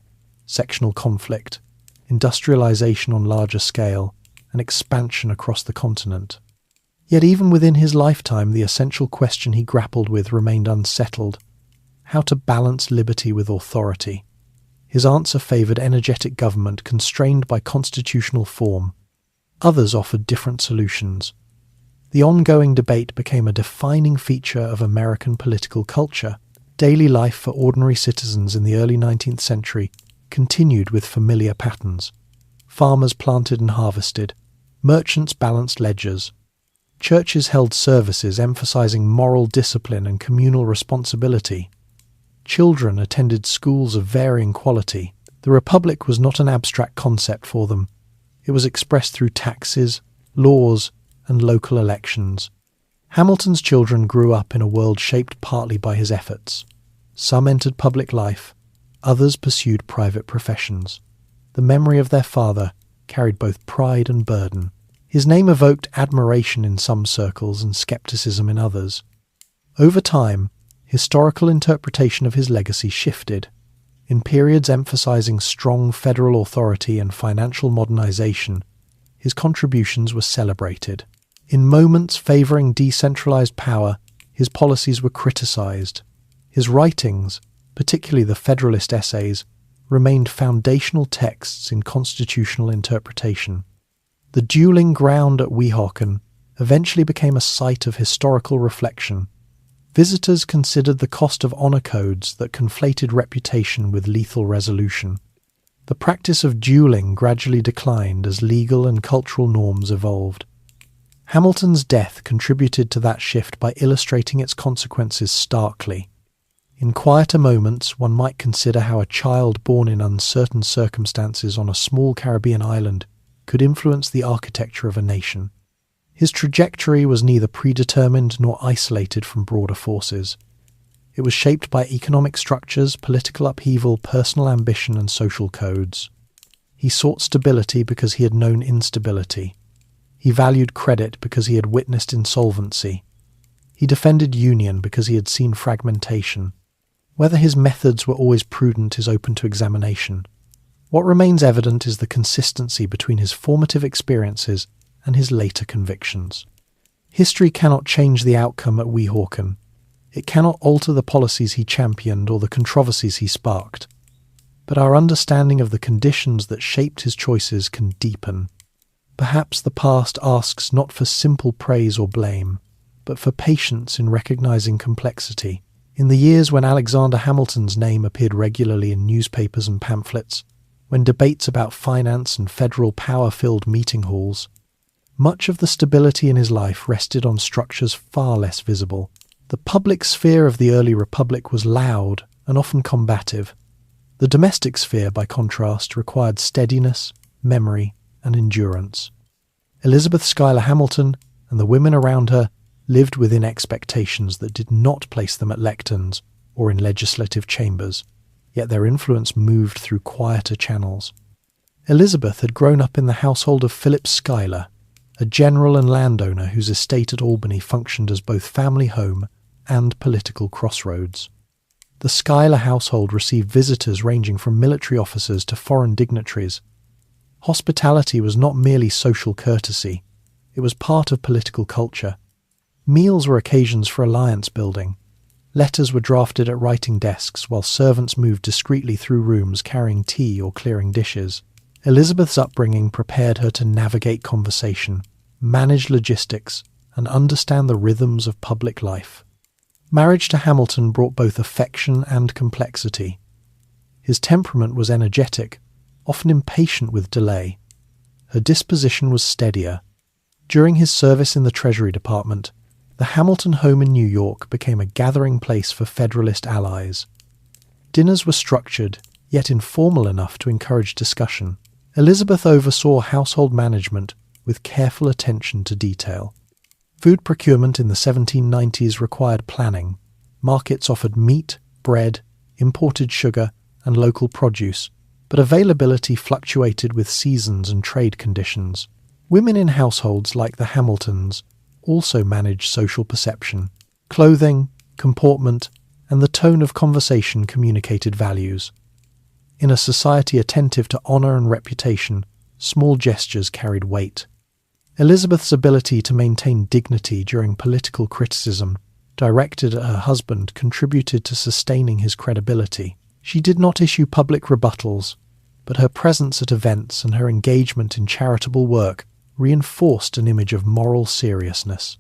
sectional conflict, industrialization on larger scale, and expansion across the continent. Yet even within his lifetime, the essential question he grappled with remained unsettled: how to balance liberty with authority. His answer favoured energetic government constrained by constitutional form. Others offered different solutions. The ongoing debate became a defining feature of American political culture. Daily life for ordinary citizens in the early 19th century continued with familiar patterns. Farmers planted and harvested. Merchants balanced ledgers. Churches held services emphasizing moral discipline and communal responsibility. Children attended schools of varying quality. The Republic was not an abstract concept for them. It was expressed through taxes, laws, and local elections. Hamilton's children grew up in a world shaped partly by his efforts. Some entered public life, others pursued private professions. The memory of their father carried both pride and burden. His name evoked admiration in some circles and skepticism in others. Over time, historical interpretation of his legacy shifted. In periods emphasizing strong federal authority and financial modernization, his contributions were celebrated. In moments favoring decentralized power, his policies were criticized. His writings, particularly the Federalist essays, remained foundational texts in constitutional interpretation. The dueling ground at Weehawken eventually became a site of historical reflection. Visitors considered the cost of honor codes that conflated reputation with lethal resolution. The practice of dueling gradually declined as legal and cultural norms evolved. Hamilton's death contributed to that shift by illustrating its consequences starkly. In quieter moments, one might consider how a child born in uncertain circumstances on a small Caribbean island could influence the architecture of a nation. His trajectory was neither predetermined nor isolated from broader forces. It was shaped by economic structures, political upheaval, personal ambition, and social codes. He sought stability because he had known instability. He valued credit because he had witnessed insolvency. He defended union because he had seen fragmentation. Whether his methods were always prudent is open to examination. What remains evident is the consistency between his formative experiences and his later convictions. History cannot change the outcome at Weehawken. It cannot alter the policies he championed or the controversies he sparked. But our understanding of the conditions that shaped his choices can deepen. Perhaps the past asks not for simple praise or blame, but for patience in recognizing complexity. In the years when Alexander Hamilton's name appeared regularly in newspapers and pamphlets, when debates about finance and federal power filled meeting halls, much of the stability in his life rested on structures far less visible. The public sphere of the early republic was loud and often combative. The domestic sphere, by contrast, required steadiness, memory, and endurance. Elizabeth Schuyler Hamilton and the women around her lived within expectations that did not place them at lecterns or in legislative chambers, yet their influence moved through quieter channels. Elizabeth had grown up in the household of Philip Schuyler, a general and landowner whose estate at Albany functioned as both family home and political crossroads. The Schuyler household received visitors ranging from military officers to foreign dignitaries. Hospitality was not merely social courtesy, it was part of political culture. Meals were occasions for alliance building. Letters were drafted at writing desks while servants moved discreetly through rooms carrying tea or clearing dishes. Elizabeth's upbringing prepared her to navigate conversation, manage logistics, and understand the rhythms of public life. Marriage to Hamilton brought both affection and complexity. His temperament was energetic, often impatient with delay. Her disposition was steadier. During his service in the Treasury Department, the Hamilton home in New York became a gathering place for Federalist allies. Dinners were structured, yet informal enough to encourage discussion. Elizabeth oversaw household management with careful attention to detail. Food procurement in the 1790s required planning. Markets offered meat, bread, imported sugar, and local produce, but availability fluctuated with seasons and trade conditions. Women in households like the Hamiltons also managed social perception. Clothing, comportment, and the tone of conversation communicated values. In a society attentive to honour and reputation, small gestures carried weight. Elizabeth's ability to maintain dignity during political criticism directed at her husband contributed to sustaining his credibility. She did not issue public rebuttals, but her presence at events and her engagement in charitable work reinforced an image of moral seriousness.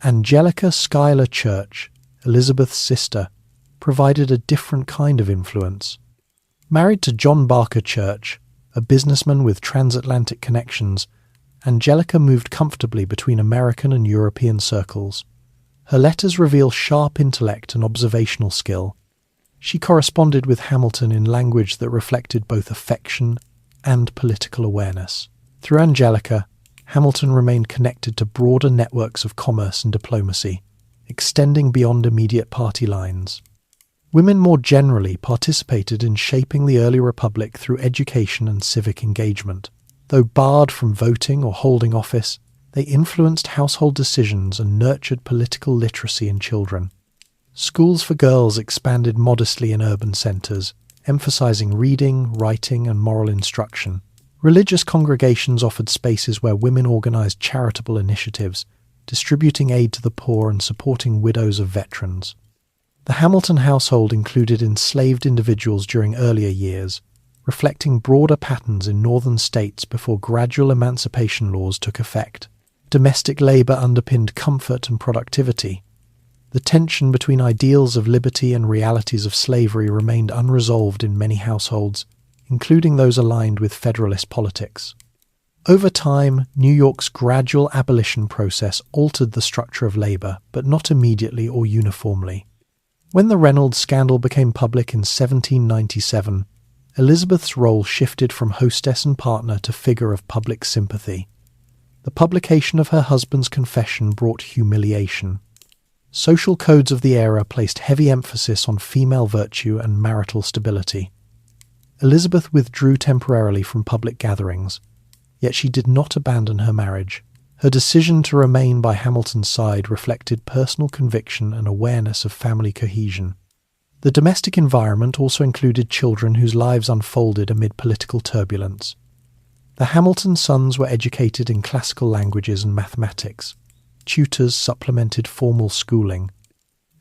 Angelica Schuyler Church, Elizabeth's sister, provided a different kind of influence. Married to John Barker Church, a businessman with transatlantic connections, Angelica moved comfortably between American and European circles. Her letters reveal sharp intellect and observational skill. She corresponded with Hamilton in language that reflected both affection and political awareness. Through Angelica, Hamilton remained connected to broader networks of commerce and diplomacy, extending beyond immediate party lines. Women more generally participated in shaping the early republic through education and civic engagement. Though barred from voting or holding office, they influenced household decisions and nurtured political literacy in children. Schools for girls expanded modestly in urban centres, emphasising reading, writing, and moral instruction. Religious congregations offered spaces where women organised charitable initiatives, distributing aid to the poor and supporting widows of veterans. The Hamilton household included enslaved individuals during earlier years, reflecting broader patterns in northern states before gradual emancipation laws took effect. Domestic labour underpinned comfort and productivity. The tension between ideals of liberty and realities of slavery remained unresolved in many households, including those aligned with Federalist politics. Over time, New York's gradual abolition process altered the structure of labour, but not immediately or uniformly. When the Reynolds scandal became public in 1797, Elizabeth's role shifted from hostess and partner to figure of public sympathy. The publication of her husband's confession brought humiliation. Social codes of the era placed heavy emphasis on female virtue and marital stability. Elizabeth withdrew temporarily from public gatherings, yet she did not abandon her marriage. Her decision to remain by Hamilton's side reflected personal conviction and awareness of family cohesion. The domestic environment also included children whose lives unfolded amid political turbulence. The Hamilton sons were educated in classical languages and mathematics. Tutors supplemented formal schooling.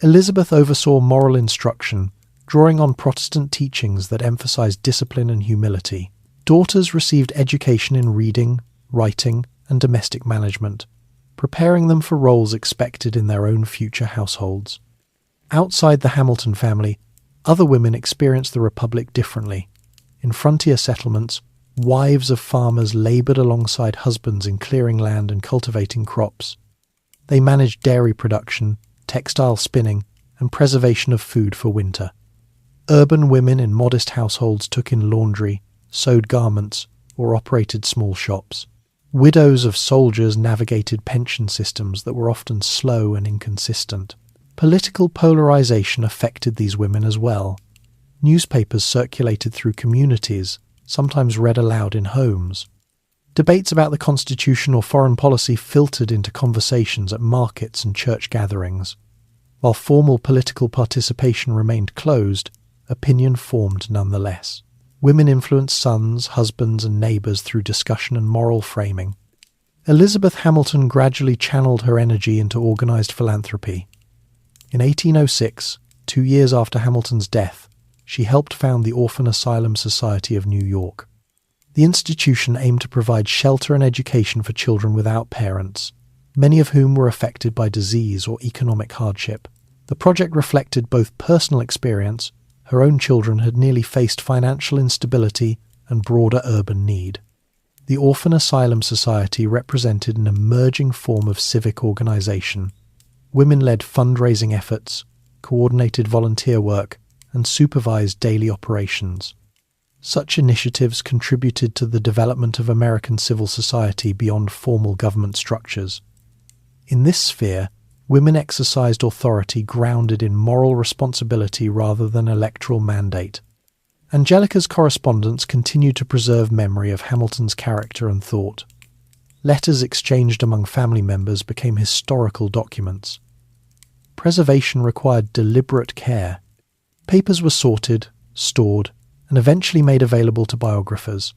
Elizabeth oversaw moral instruction, drawing on Protestant teachings that emphasized discipline and humility. Daughters received education in reading, writing, and domestic management, preparing them for roles expected in their own future households. Outside the Hamilton family, other women experienced the Republic differently. In frontier settlements, wives of farmers laboured alongside husbands in clearing land and cultivating crops. They managed dairy production, textile spinning, and preservation of food for winter. Urban women in modest households took in laundry, sewed garments, or operated small shops. Widows of soldiers navigated pension systems that were often slow and inconsistent. Political polarization affected these women as well. Newspapers circulated through communities, sometimes read aloud in homes. Debates about the Constitution or foreign policy filtered into conversations at markets and church gatherings. While formal political participation remained closed, opinion formed nonetheless. Women influenced sons, husbands, and neighbours through discussion and moral framing. Elizabeth Hamilton gradually channeled her energy into organised philanthropy. In 1806, 2 years after Hamilton's death, she helped found the Orphan Asylum Society of New York. The institution aimed to provide shelter and education for children without parents, many of whom were affected by disease or economic hardship. The project reflected both personal experience. Her own children had nearly faced financial instability and broader urban need. The Orphan Asylum Society represented an emerging form of civic organisation. Women led fundraising efforts, coordinated volunteer work, and supervised daily operations. Such initiatives contributed to the development of American civil society beyond formal government structures. In this sphere, women exercised authority grounded in moral responsibility rather than electoral mandate. Angelica's correspondence continued to preserve memory of Hamilton's character and thought. Letters exchanged among family members became historical documents. Preservation required deliberate care. Papers were sorted, stored, and eventually made available to biographers.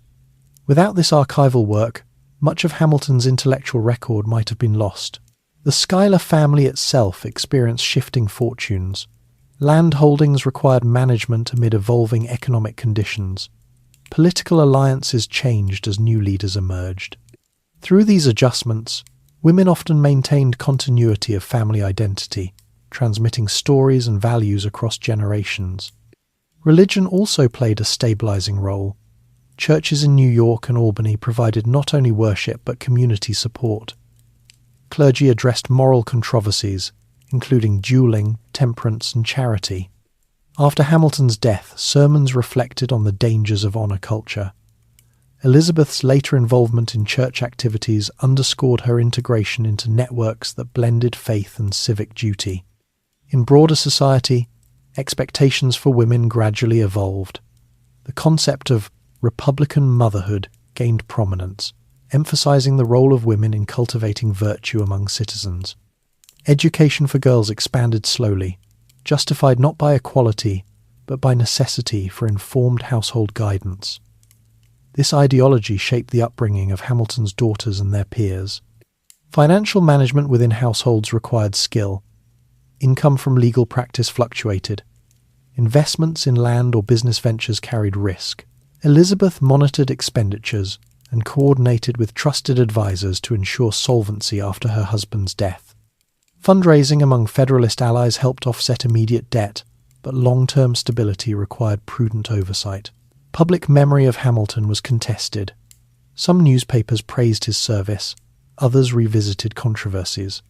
Without this archival work, much of Hamilton's intellectual record might have been lost. The Schuyler family itself experienced shifting fortunes. Land holdings required management amid evolving economic conditions. Political alliances changed as new leaders emerged. Through these adjustments, women often maintained continuity of family identity, transmitting stories and values across generations. Religion also played a stabilizing role. Churches in New York and Albany provided not only worship but community support. Clergy addressed moral controversies, including dueling, temperance, and charity. After Hamilton's death, sermons reflected on the dangers of honour culture. Elizabeth's later involvement in church activities underscored her integration into networks that blended faith and civic duty. In broader society, expectations for women gradually evolved. The concept of Republican motherhood gained prominence, emphasizing the role of women in cultivating virtue among citizens. Education for girls expanded slowly, justified not by equality, but by necessity for informed household guidance. This ideology shaped the upbringing of Hamilton's daughters and their peers. Financial management within households required skill. Income from legal practice fluctuated. Investments in land or business ventures carried risk. Elizabeth monitored expenditures, and coordinated with trusted advisors to ensure solvency after her husband's death. Fundraising among Federalist allies helped offset immediate debt, but long-term stability required prudent oversight. Public memory of Hamilton was contested. Some newspapers praised his service, others revisited controversies.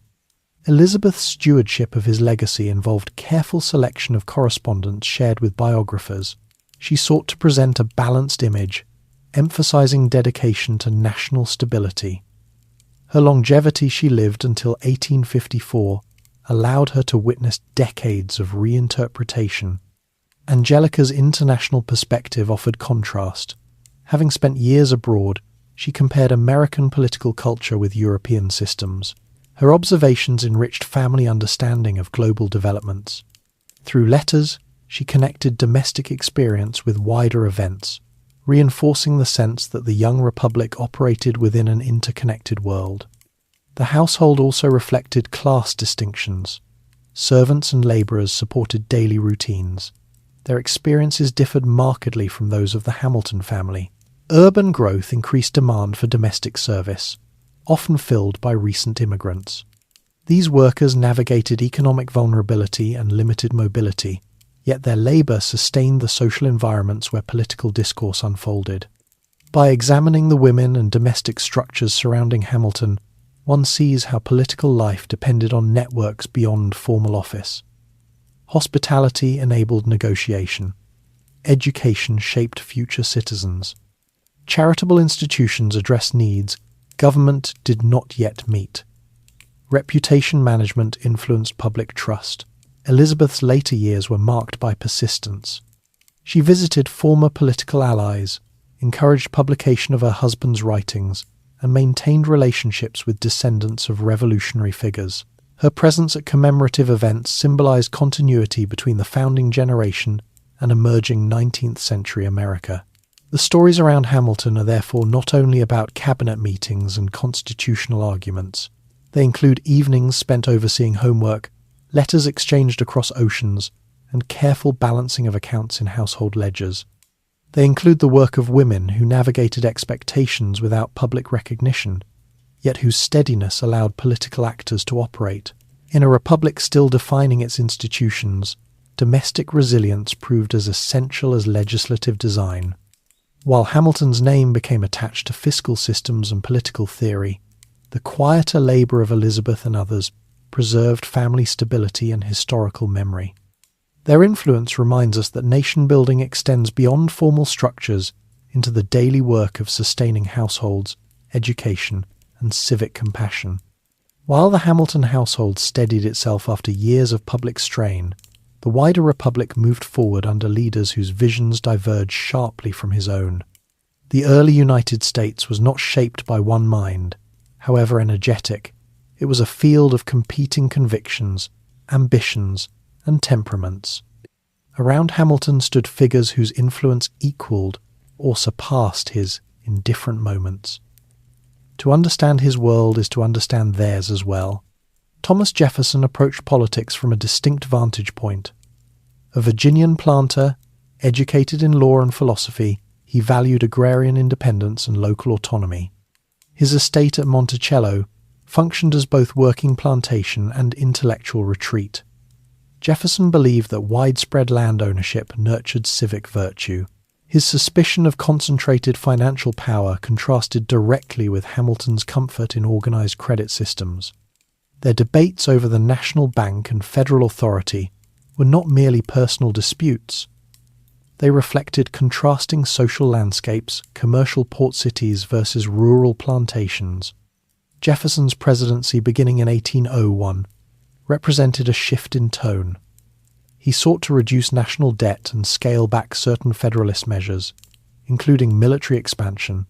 Elizabeth's stewardship of his legacy involved careful selection of correspondence shared with biographers. She sought to present a balanced image, emphasizing dedication to national stability. Her longevity, she lived until 1854, allowed her to witness decades of reinterpretation. Angelica's international perspective offered contrast. Having spent years abroad, she compared American political culture with European systems. Her observations enriched family understanding of global developments. Through letters, she connected domestic experience with wider events, reinforcing the sense that the young republic operated within an interconnected world. The household also reflected class distinctions. Servants and labourers supported daily routines. Their experiences differed markedly from those of the Hamilton family. Urban growth increased demand for domestic service, often filled by recent immigrants. These workers navigated economic vulnerability and limited mobility, yet their labour sustained the social environments where political discourse unfolded. By examining the women and domestic structures surrounding Hamilton, one sees how political life depended on networks beyond formal office. Hospitality enabled negotiation. Education shaped future citizens. Charitable institutions addressed needs government did not yet meet. Reputation management influenced public trust. Elizabeth's later years were marked by persistence. She visited former political allies, encouraged publication of her husband's writings, and maintained relationships with descendants of revolutionary figures. Her presence at commemorative events symbolized continuity between the founding generation and emerging 19th century America. The stories around Hamilton are therefore not only about cabinet meetings and constitutional arguments. They include evenings spent overseeing homework, letters exchanged across oceans, and careful balancing of accounts in household ledgers. They include the work of women who navigated expectations without public recognition, yet whose steadiness allowed political actors to operate. In a republic still defining its institutions, domestic resilience proved as essential as legislative design. While Hamilton's name became attached to fiscal systems and political theory, the quieter labour of Elizabeth and others preserved family stability and historical memory. Their influence reminds us that nation-building extends beyond formal structures into the daily work of sustaining households, education, and civic compassion. While the Hamilton household steadied itself after years of public strain, the wider republic moved forward under leaders whose visions diverged sharply from his own. The early United States was not shaped by one mind, however energetic. It was a field of competing convictions, ambitions, and temperaments. Around Hamilton stood figures whose influence equaled or surpassed his in different moments. To understand his world is to understand theirs as well. Thomas Jefferson approached politics from a distinct vantage point. A Virginian planter, educated in law and philosophy, he valued agrarian independence and local autonomy. His estate at Monticello functioned as both working plantation and intellectual retreat. Jefferson believed that widespread land ownership nurtured civic virtue. His suspicion of concentrated financial power contrasted directly with Hamilton's comfort in organized credit systems. Their debates over the national bank and federal authority were not merely personal disputes. They reflected contrasting social landscapes, commercial port cities versus rural plantations. Jefferson's presidency, beginning in 1801, represented a shift in tone. He sought to reduce national debt and scale back certain federalist measures, including military expansion,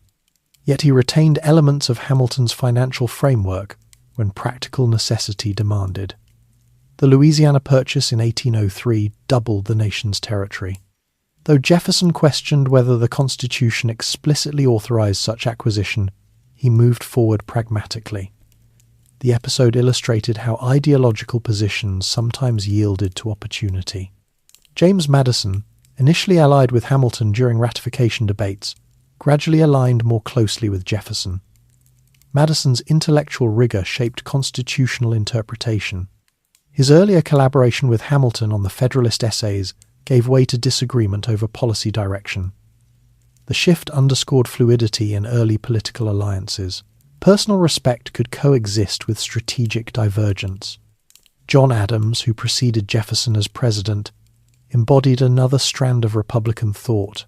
yet he retained elements of Hamilton's financial framework when practical necessity demanded. The Louisiana Purchase in 1803 doubled the nation's territory. Though Jefferson questioned whether the Constitution explicitly authorized such acquisition, he moved forward pragmatically. The episode illustrated how ideological positions sometimes yielded to opportunity. James Madison, initially allied with Hamilton during ratification debates, gradually aligned more closely with Jefferson. Madison's intellectual rigor shaped constitutional interpretation. His earlier collaboration with Hamilton on the Federalist Essays gave way to disagreement over policy direction. The shift underscored fluidity in early political alliances. Personal respect could coexist with strategic divergence. John Adams, who preceded Jefferson as president, embodied another strand of Republican thought.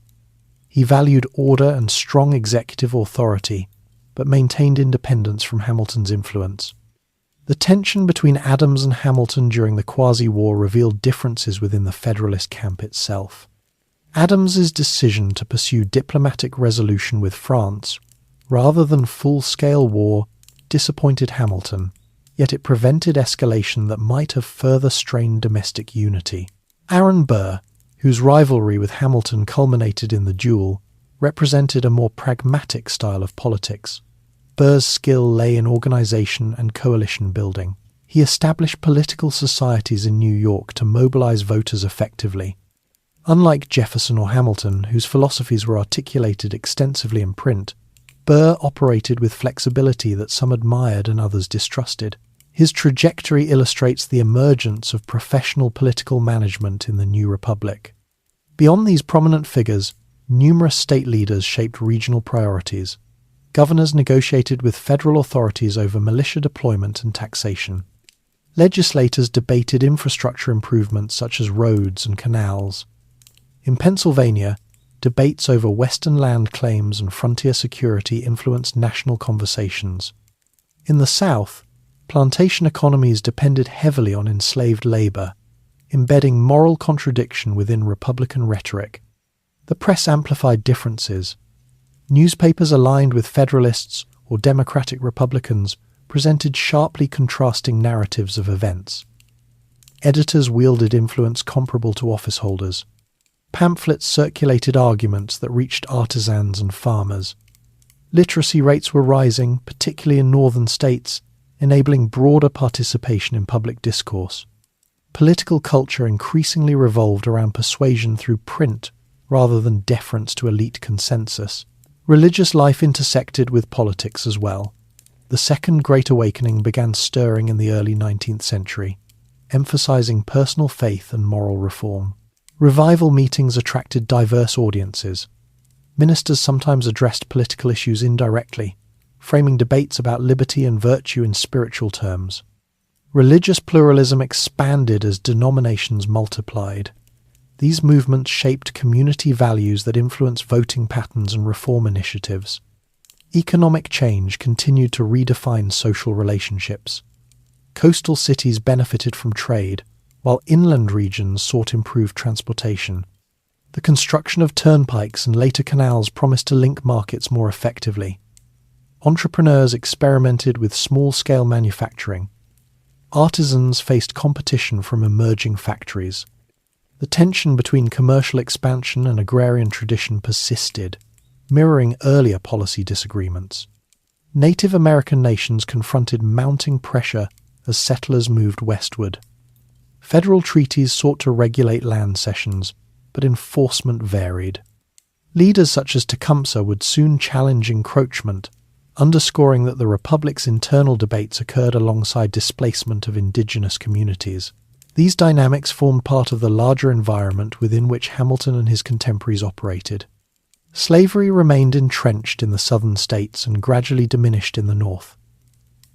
He valued order and strong executive authority, but maintained independence from Hamilton's influence. The tension between Adams and Hamilton during the Quasi War revealed differences within the Federalist camp itself. Adams's decision to pursue diplomatic resolution with France, rather than full-scale war, disappointed Hamilton, yet it prevented escalation that might have further strained domestic unity. Aaron Burr, whose rivalry with Hamilton culminated in the duel, represented a more pragmatic style of politics. Burr's skill lay in organization and coalition building. He established political societies in New York to mobilize voters effectively. Unlike Jefferson or Hamilton, whose philosophies were articulated extensively in print, Burr operated with flexibility that some admired and others distrusted. His trajectory illustrates the emergence of professional political management in the new republic. Beyond these prominent figures, numerous state leaders shaped regional priorities. Governors negotiated with federal authorities over militia deployment and taxation. Legislators debated infrastructure improvements such as roads and canals. In Pennsylvania, debates over Western land claims and frontier security influenced national conversations. In the South, plantation economies depended heavily on enslaved labor, embedding moral contradiction within Republican rhetoric. The press amplified differences. Newspapers aligned with Federalists or Democratic Republicans presented sharply contrasting narratives of events. Editors wielded influence comparable to office holders. Pamphlets circulated arguments that reached artisans and farmers. Literacy rates were rising, particularly in northern states, enabling broader participation in public discourse. Political culture increasingly revolved around persuasion through print rather than deference to elite consensus. Religious life intersected with politics as well. The Second Great Awakening began stirring in the early 19th century, emphasizing personal faith and moral reform. Revival meetings attracted diverse audiences. Ministers sometimes addressed political issues indirectly, framing debates about liberty and virtue in spiritual terms. Religious pluralism expanded as denominations multiplied. These movements shaped community values that influenced voting patterns and reform initiatives. Economic change continued to redefine social relationships. Coastal cities benefited from trade, while inland regions sought improved transportation. The construction of turnpikes and later canals promised to link markets more effectively. Entrepreneurs experimented with small-scale manufacturing. Artisans faced competition from emerging factories. The tension between commercial expansion and agrarian tradition persisted, mirroring earlier policy disagreements. Native American nations confronted mounting pressure as settlers moved westward. Federal treaties sought to regulate land cessions, but enforcement varied. Leaders such as Tecumseh would soon challenge encroachment, underscoring that the Republic's internal debates occurred alongside displacement of indigenous communities. These dynamics formed part of the larger environment within which Hamilton and his contemporaries operated. Slavery remained entrenched in the southern states and gradually diminished in the north.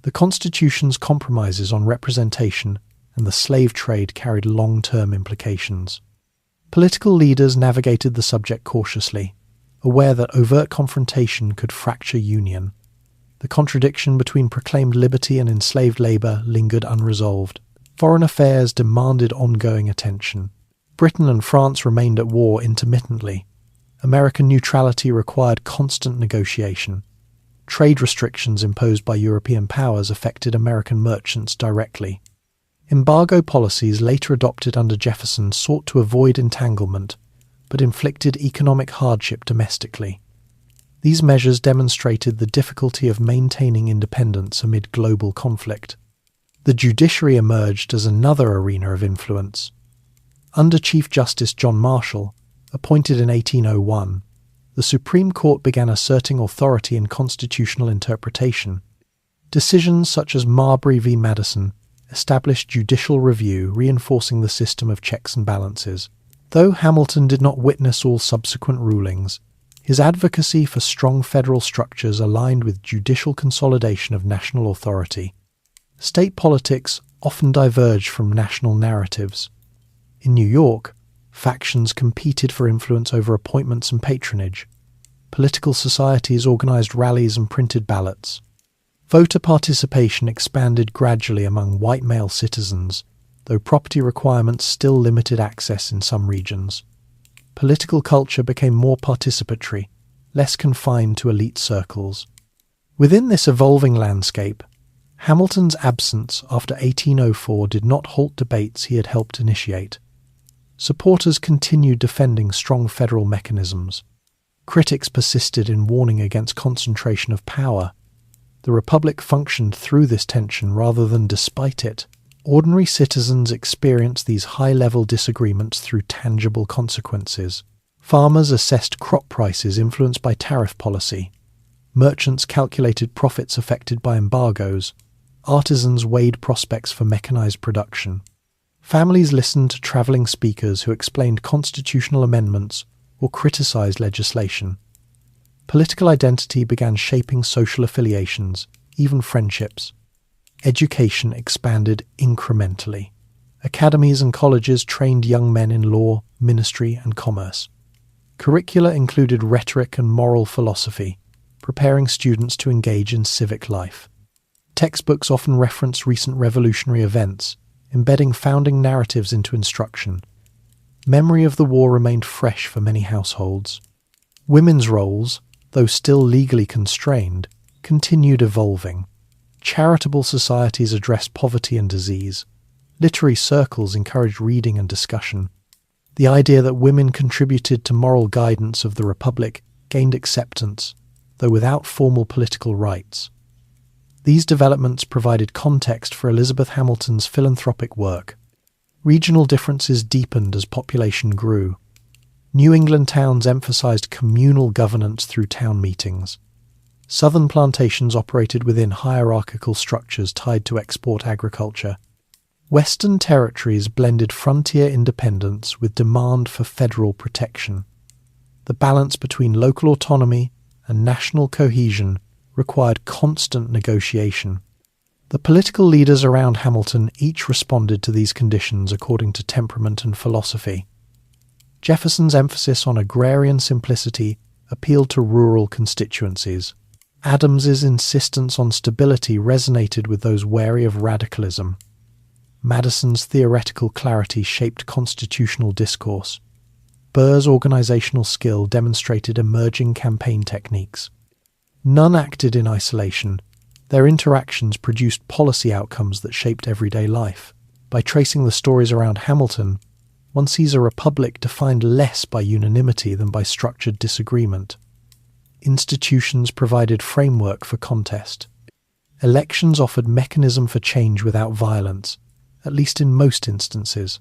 The Constitution's compromises on representation and the slave trade carried long-term implications. Political leaders navigated the subject cautiously, aware that overt confrontation could fracture union. The contradiction between proclaimed liberty and enslaved labor lingered unresolved. Foreign affairs demanded ongoing attention. Britain and France remained at war intermittently. American neutrality required constant negotiation. Trade restrictions imposed by European powers affected American merchants directly. Embargo policies later adopted under Jefferson sought to avoid entanglement, but inflicted economic hardship domestically. These measures demonstrated the difficulty of maintaining independence amid global conflict. The judiciary emerged as another arena of influence. Under Chief Justice John Marshall, appointed in 1801, the Supreme Court began asserting authority in constitutional interpretation. Decisions such as Marbury v. Madison established judicial review, reinforcing the system of checks and balances. Though Hamilton did not witness all subsequent rulings, his advocacy for strong federal structures aligned with judicial consolidation of national authority. State politics often diverged from national narratives. In New York, factions competed for influence over appointments and patronage. Political societies organized rallies and printed ballots. Voter participation expanded gradually among white male citizens, though property requirements still limited access in some regions. Political culture became more participatory, less confined to elite circles. Within this evolving landscape, Hamilton's absence after 1804 did not halt debates he had helped initiate. Supporters continued defending strong federal mechanisms. Critics persisted in warning against concentration of power. The Republic functioned through this tension rather than despite it. Ordinary citizens experienced these high-level disagreements through tangible consequences. Farmers assessed crop prices influenced by tariff policy. Merchants calculated profits affected by embargoes. Artisans weighed prospects for mechanized production. Families listened to traveling speakers who explained constitutional amendments or criticized legislation. Political identity began shaping social affiliations, even friendships. Education expanded incrementally. Academies and colleges trained young men in law, ministry, and commerce. Curricula included rhetoric and moral philosophy, preparing students to engage in civic life. Textbooks often reference recent revolutionary events, embedding founding narratives into instruction. Memory of the war remained fresh for many households. Women's roles, though still legally constrained, continued evolving. Charitable societies addressed poverty and disease. Literary circles encouraged reading and discussion. The idea that women contributed to moral guidance of the Republic gained acceptance, though without formal political rights. These developments provided context for Elizabeth Hamilton's philanthropic work. Regional differences deepened as population grew. New England towns emphasized communal governance through town meetings. Southern plantations operated within hierarchical structures tied to export agriculture. Western territories blended frontier independence with demand for federal protection. The balance between local autonomy and national cohesion required constant negotiation. The political leaders around Hamilton each responded to these conditions according to temperament and philosophy. Jefferson's emphasis on agrarian simplicity appealed to rural constituencies. Adams's insistence on stability resonated with those wary of radicalism. Madison's theoretical clarity shaped constitutional discourse. Burr's organizational skill demonstrated emerging campaign techniques. None acted in isolation. Their interactions produced policy outcomes that shaped everyday life. By tracing the stories around Hamilton, one sees a republic defined less by unanimity than by structured disagreement. Institutions provided framework for contest. Elections offered mechanism for change without violence, at least in most instances.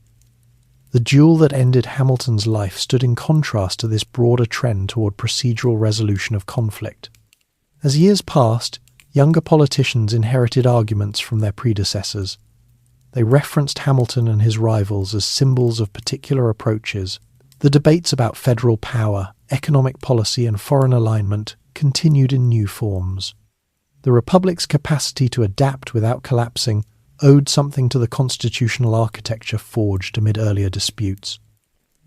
The duel that ended Hamilton's life stood in contrast to this broader trend toward procedural resolution of conflict. As years passed, younger politicians inherited arguments from their predecessors. They referenced Hamilton and his rivals as symbols of particular approaches. The debates about federal power, economic policy, and foreign alignment continued in new forms. The Republic's capacity to adapt without collapsing owed something to the constitutional architecture forged amid earlier disputes.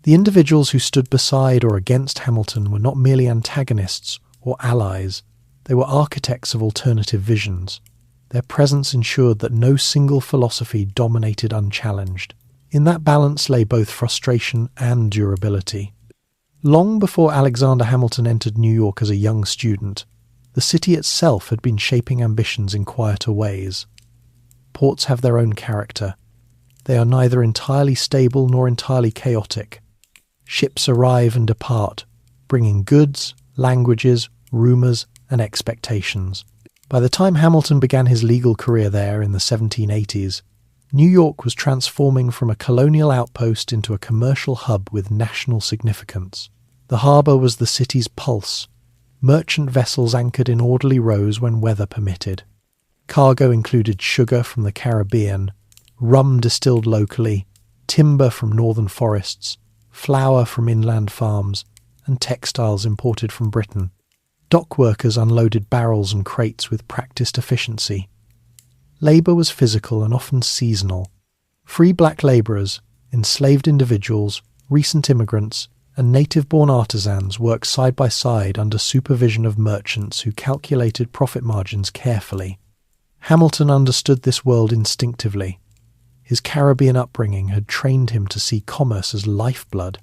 The individuals who stood beside or against Hamilton were not merely antagonists or allies, they were architects of alternative visions. Their presence ensured that no single philosophy dominated unchallenged. In that balance lay both frustration and durability. Long before Alexander Hamilton entered New York as a young student, the city itself had been shaping ambitions in quieter ways. Ports have their own character. They are neither entirely stable nor entirely chaotic. Ships arrive and depart, bringing goods, languages, rumours, and expectations. By the time Hamilton began his legal career there in the 1780s, New York was transforming from a colonial outpost into a commercial hub with national significance. The harbour was the city's pulse. Merchant vessels anchored in orderly rows when weather permitted. Cargo included sugar from the Caribbean, rum distilled locally, timber from northern forests, flour from inland farms, and textiles imported from Britain. Dock workers unloaded barrels and crates with practiced efficiency. Labour was physical and often seasonal. Free black labourers, enslaved individuals, recent immigrants, and native-born artisans worked side by side under supervision of merchants who calculated profit margins carefully. Hamilton understood this world instinctively. His Caribbean upbringing had trained him to see commerce as lifeblood.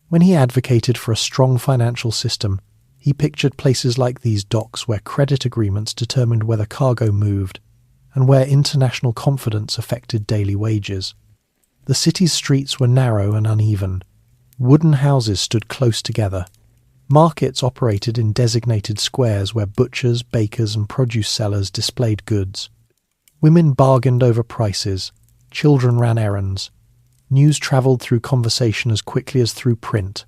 When he advocated for a strong financial system, he pictured places like these docks where credit agreements determined whether cargo moved and where international confidence affected daily wages. The city's streets were narrow and uneven. Wooden houses stood close together. Markets operated in designated squares where butchers, bakers, and produce sellers displayed goods. Women bargained over prices. Children ran errands. News travelled through conversation as quickly as through print.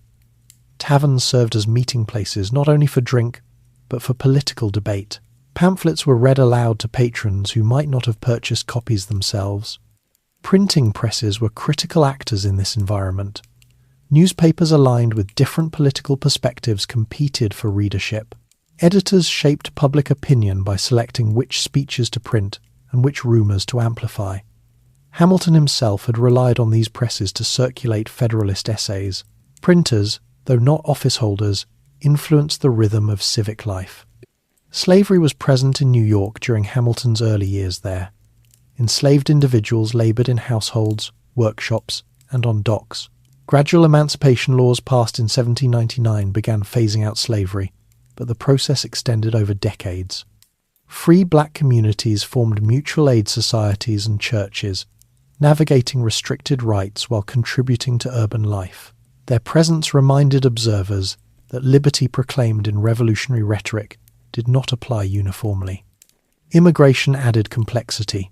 Taverns served as meeting places not only for drink, but for political debate. Pamphlets were read aloud to patrons who might not have purchased copies themselves. Printing presses were critical actors in this environment. Newspapers aligned with different political perspectives competed for readership. Editors shaped public opinion by selecting which speeches to print and which rumours to amplify. Hamilton himself had relied on these presses to circulate Federalist essays. Printers, though not office holders, influenced the rhythm of civic life. Slavery was present in New York during Hamilton's early years there. Enslaved individuals laboured in households, workshops, and on docks. Gradual emancipation laws passed in 1799 began phasing out slavery, but the process extended over decades. Free black communities formed mutual aid societies and churches, navigating restricted rights while contributing to urban life. Their presence reminded observers that liberty proclaimed in revolutionary rhetoric did not apply uniformly. Immigration added complexity.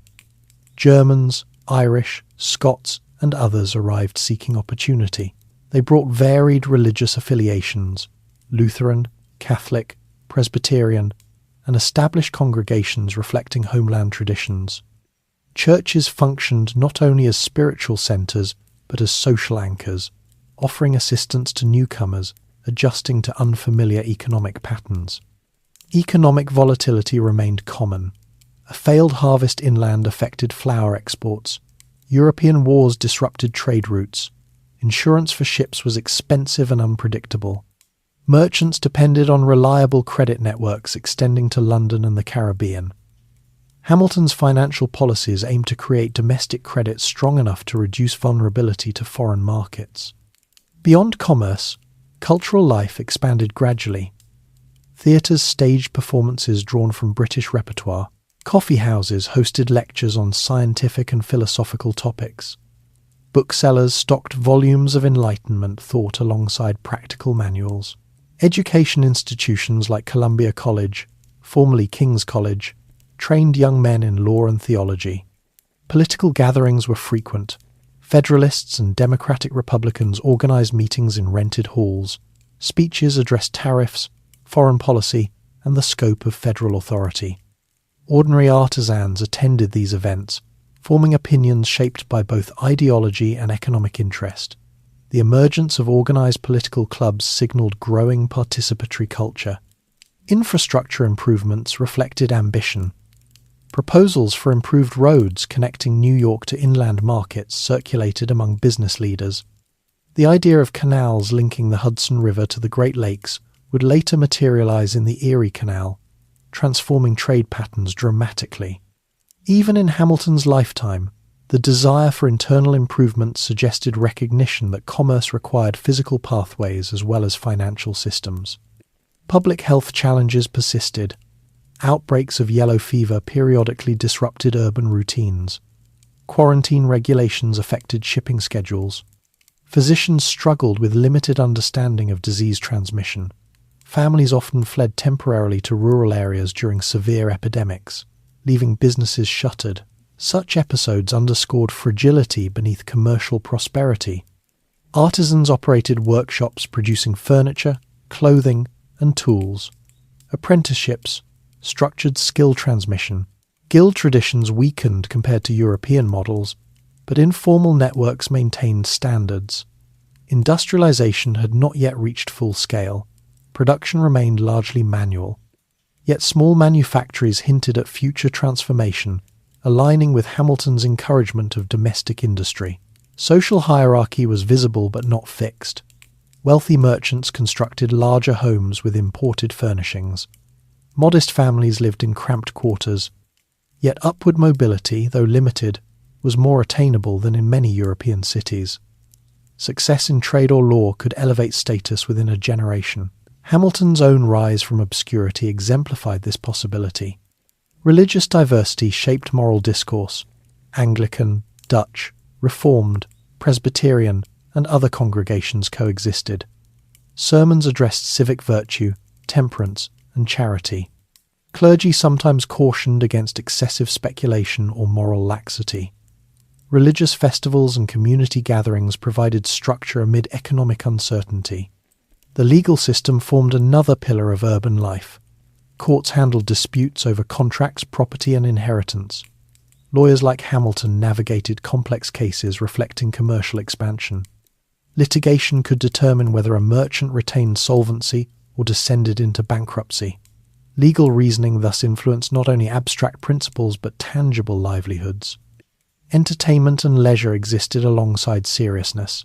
Germans, Irish, Scots, and others arrived seeking opportunity. They brought varied religious affiliations, Lutheran, Catholic, Presbyterian, and established congregations reflecting homeland traditions. Churches functioned not only as spiritual centres, but as social anchors, offering assistance to newcomers adjusting to unfamiliar economic patterns. Economic volatility remained common. A failed harvest inland affected flour exports. European wars disrupted trade routes. Insurance for ships was expensive and unpredictable. Merchants depended on reliable credit networks extending to London and the Caribbean. Hamilton's financial policies aimed to create domestic credit strong enough to reduce vulnerability to foreign markets. Beyond commerce, cultural life expanded gradually. Theatres staged performances drawn from British repertoire. Coffee houses hosted lectures on scientific and philosophical topics. Booksellers stocked volumes of Enlightenment thought alongside practical manuals. Education institutions like Columbia College, formerly King's College, trained young men in law and theology. Political gatherings were frequent. Federalists and Democratic Republicans organised meetings in rented halls. Speeches addressed tariffs, foreign policy, and the scope of federal authority. Ordinary artisans attended these events, forming opinions shaped by both ideology and economic interest. The emergence of organised political clubs signalled growing participatory culture. Infrastructure improvements reflected ambition. Proposals for improved roads connecting New York to inland markets circulated among business leaders. The idea of canals linking the Hudson River to the Great Lakes would later materialise in the Erie Canal, transforming trade patterns dramatically. Even in Hamilton's lifetime, the desire for internal improvement suggested recognition that commerce required physical pathways as well as financial systems. Public health challenges persisted. Outbreaks of yellow fever periodically disrupted urban routines. Quarantine regulations affected shipping schedules. Physicians struggled with limited understanding of disease transmission. Families often fled temporarily to rural areas during severe epidemics, leaving businesses shuttered. Such episodes underscored fragility beneath commercial prosperity. Artisans operated workshops producing furniture, clothing, and tools. Apprenticeships structured skill transmission. Guild traditions weakened compared to European models, but informal networks maintained standards. Industrialization had not yet reached full scale. Production remained largely manual. Yet small manufactories hinted at future transformation, aligning with Hamilton's encouragement of domestic industry. Social hierarchy was visible but not fixed. Wealthy merchants constructed larger homes with imported furnishings. Modest families lived in cramped quarters. Yet upward mobility, though limited, was more attainable than in many European cities. Success in trade or law could elevate status within a generation. Hamilton's own rise from obscurity exemplified this possibility. Religious diversity shaped moral discourse. Anglican, Dutch, Reformed, Presbyterian, and other congregations coexisted. Sermons addressed civic virtue, temperance, and charity. Clergy sometimes cautioned against excessive speculation or moral laxity. Religious festivals and community gatherings provided structure amid economic uncertainty. The legal system formed another pillar of urban life. Courts handled disputes over contracts, property, and inheritance. Lawyers like Hamilton navigated complex cases reflecting commercial expansion. Litigation could determine whether a merchant retained solvency or descended into bankruptcy. Legal reasoning thus influenced not only abstract principles but tangible livelihoods. Entertainment and leisure existed alongside seriousness.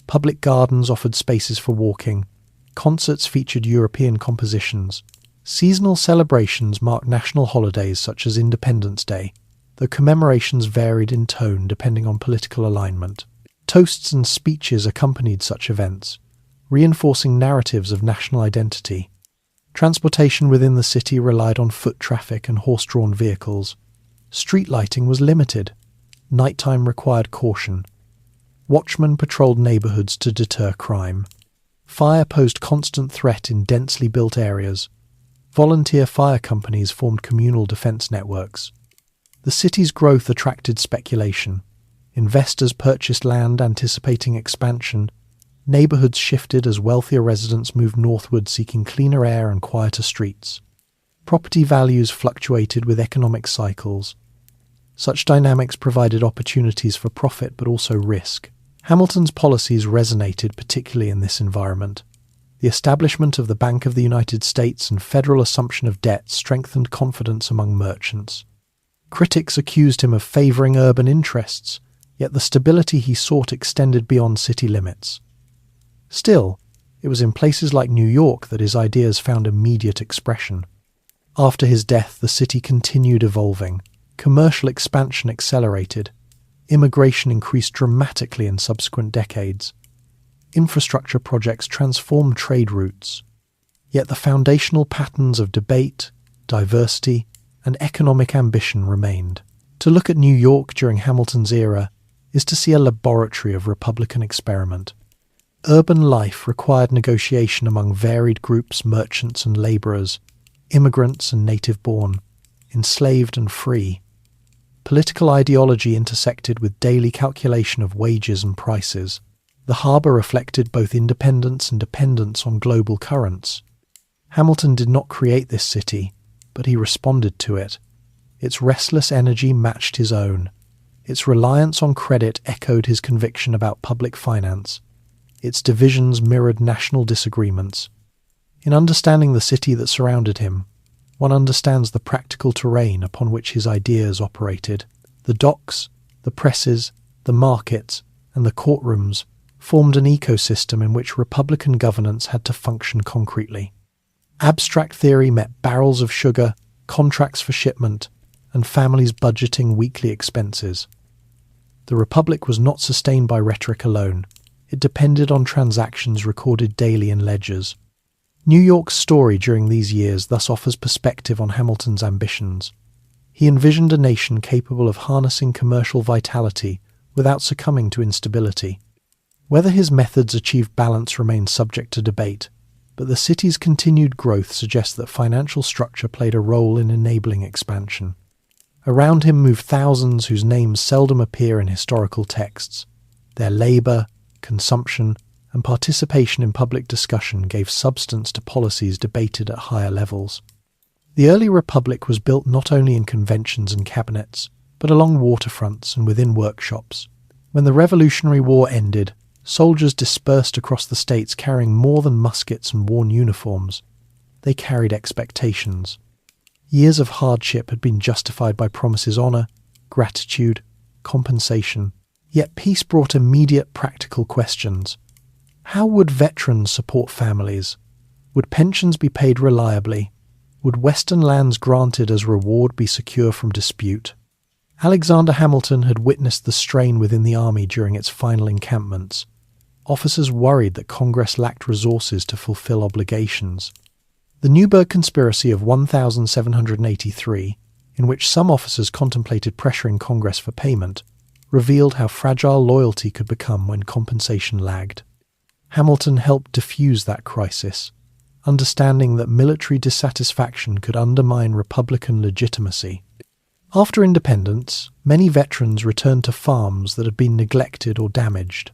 Public gardens offered spaces for walking. Concerts featured European compositions. Seasonal celebrations marked national holidays such as Independence Day, though commemorations varied in tone depending on political alignment. Toasts and speeches accompanied such events, reinforcing narratives of national identity. Transportation within the city relied on foot traffic and horse-drawn vehicles. Street lighting was limited. Nighttime required caution. Watchmen patrolled neighborhoods to deter crime. Fire posed constant threat in densely built areas. Volunteer fire companies formed communal defense networks. The city's growth attracted speculation. Investors purchased land anticipating expansion. Neighborhoods shifted as wealthier residents moved northward seeking cleaner air and quieter streets. Property values fluctuated with economic cycles. Such dynamics provided opportunities for profit but also risk. Hamilton's policies resonated particularly in this environment. The establishment of the Bank of the United States and federal assumption of debt strengthened confidence among merchants. Critics accused him of favoring urban interests, yet the stability he sought extended beyond city limits. Still, it was in places like New York that his ideas found immediate expression. After his death, the city continued evolving. Commercial expansion accelerated. Immigration increased dramatically in subsequent decades. Infrastructure projects transformed trade routes. Yet the foundational patterns of debate, diversity, and economic ambition remained. To look at New York during Hamilton's era is to see a laboratory of Republican experiment. Urban life required negotiation among varied groups, merchants and laborers, immigrants and native-born, enslaved and free. Political ideology intersected with daily calculation of wages and prices. The harbour reflected both independence and dependence on global currents. Hamilton did not create this city, but he responded to it. Its restless energy matched his own. Its reliance on credit echoed his conviction about public finance. Its divisions mirrored national disagreements. In understanding the city that surrounded him, one understands the practical terrain upon which his ideas operated. The docks, the presses, the markets, and the courtrooms formed an ecosystem in which Republican governance had to function concretely. Abstract theory met barrels of sugar, contracts for shipment, and families budgeting weekly expenses. The Republic was not sustained by rhetoric alone. It depended on transactions recorded daily in ledgers. New York's story during these years thus offers perspective on Hamilton's ambitions. He envisioned a nation capable of harnessing commercial vitality without succumbing to instability. Whether his methods achieved balance remains subject to debate, but the city's continued growth suggests that financial structure played a role in enabling expansion. Around him moved thousands whose names seldom appear in historical texts. Their labour, consumption, and participation in public discussion gave substance to policies debated at higher levels. The early republic was built not only in conventions and cabinets, but along waterfronts and within workshops. When the Revolutionary War ended, soldiers dispersed across the states carrying more than muskets and worn uniforms. They carried expectations. Years of hardship had been justified by promises of honour, gratitude, compensation. Yet peace brought immediate practical questions. How would veterans support families? Would pensions be paid reliably? Would Western lands granted as reward be secure from dispute? Alexander Hamilton had witnessed the strain within the army during its final encampments. Officers worried that Congress lacked resources to fulfill obligations. The Newburgh Conspiracy of 1783, in which some officers contemplated pressuring Congress for payment, revealed how fragile loyalty could become when compensation lagged. Hamilton helped diffuse that crisis, understanding that military dissatisfaction could undermine Republican legitimacy. After independence, many veterans returned to farms that had been neglected or damaged.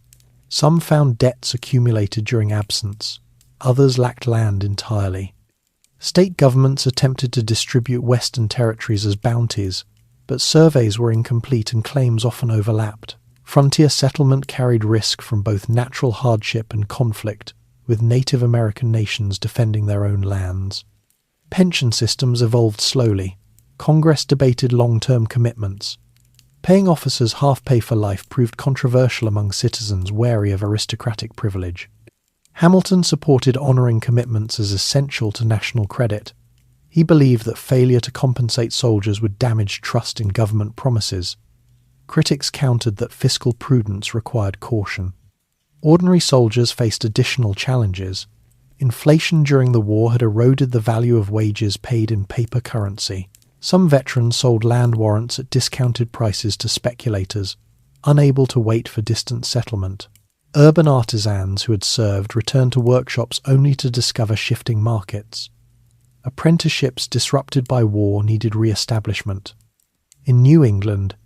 Some found debts accumulated during absence. Others lacked land entirely. State governments attempted to distribute Western territories as bounties, but surveys were incomplete and claims often overlapped. Frontier settlement carried risk from both natural hardship and conflict, with Native American nations defending their own lands. Pension systems evolved slowly. Congress debated long-term commitments. Paying officers half pay for life proved controversial among citizens wary of aristocratic privilege. Hamilton supported honouring commitments as essential to national credit. He believed that failure to compensate soldiers would damage trust in government promises. Critics countered that fiscal prudence required caution. Ordinary soldiers faced additional challenges. Inflation during the war had eroded the value of wages paid in paper currency. Some veterans sold land warrants at discounted prices to speculators, unable to wait for distant settlement. Urban artisans who had served returned to workshops only to discover shifting markets. Apprenticeships disrupted by war needed re-establishment. In New England,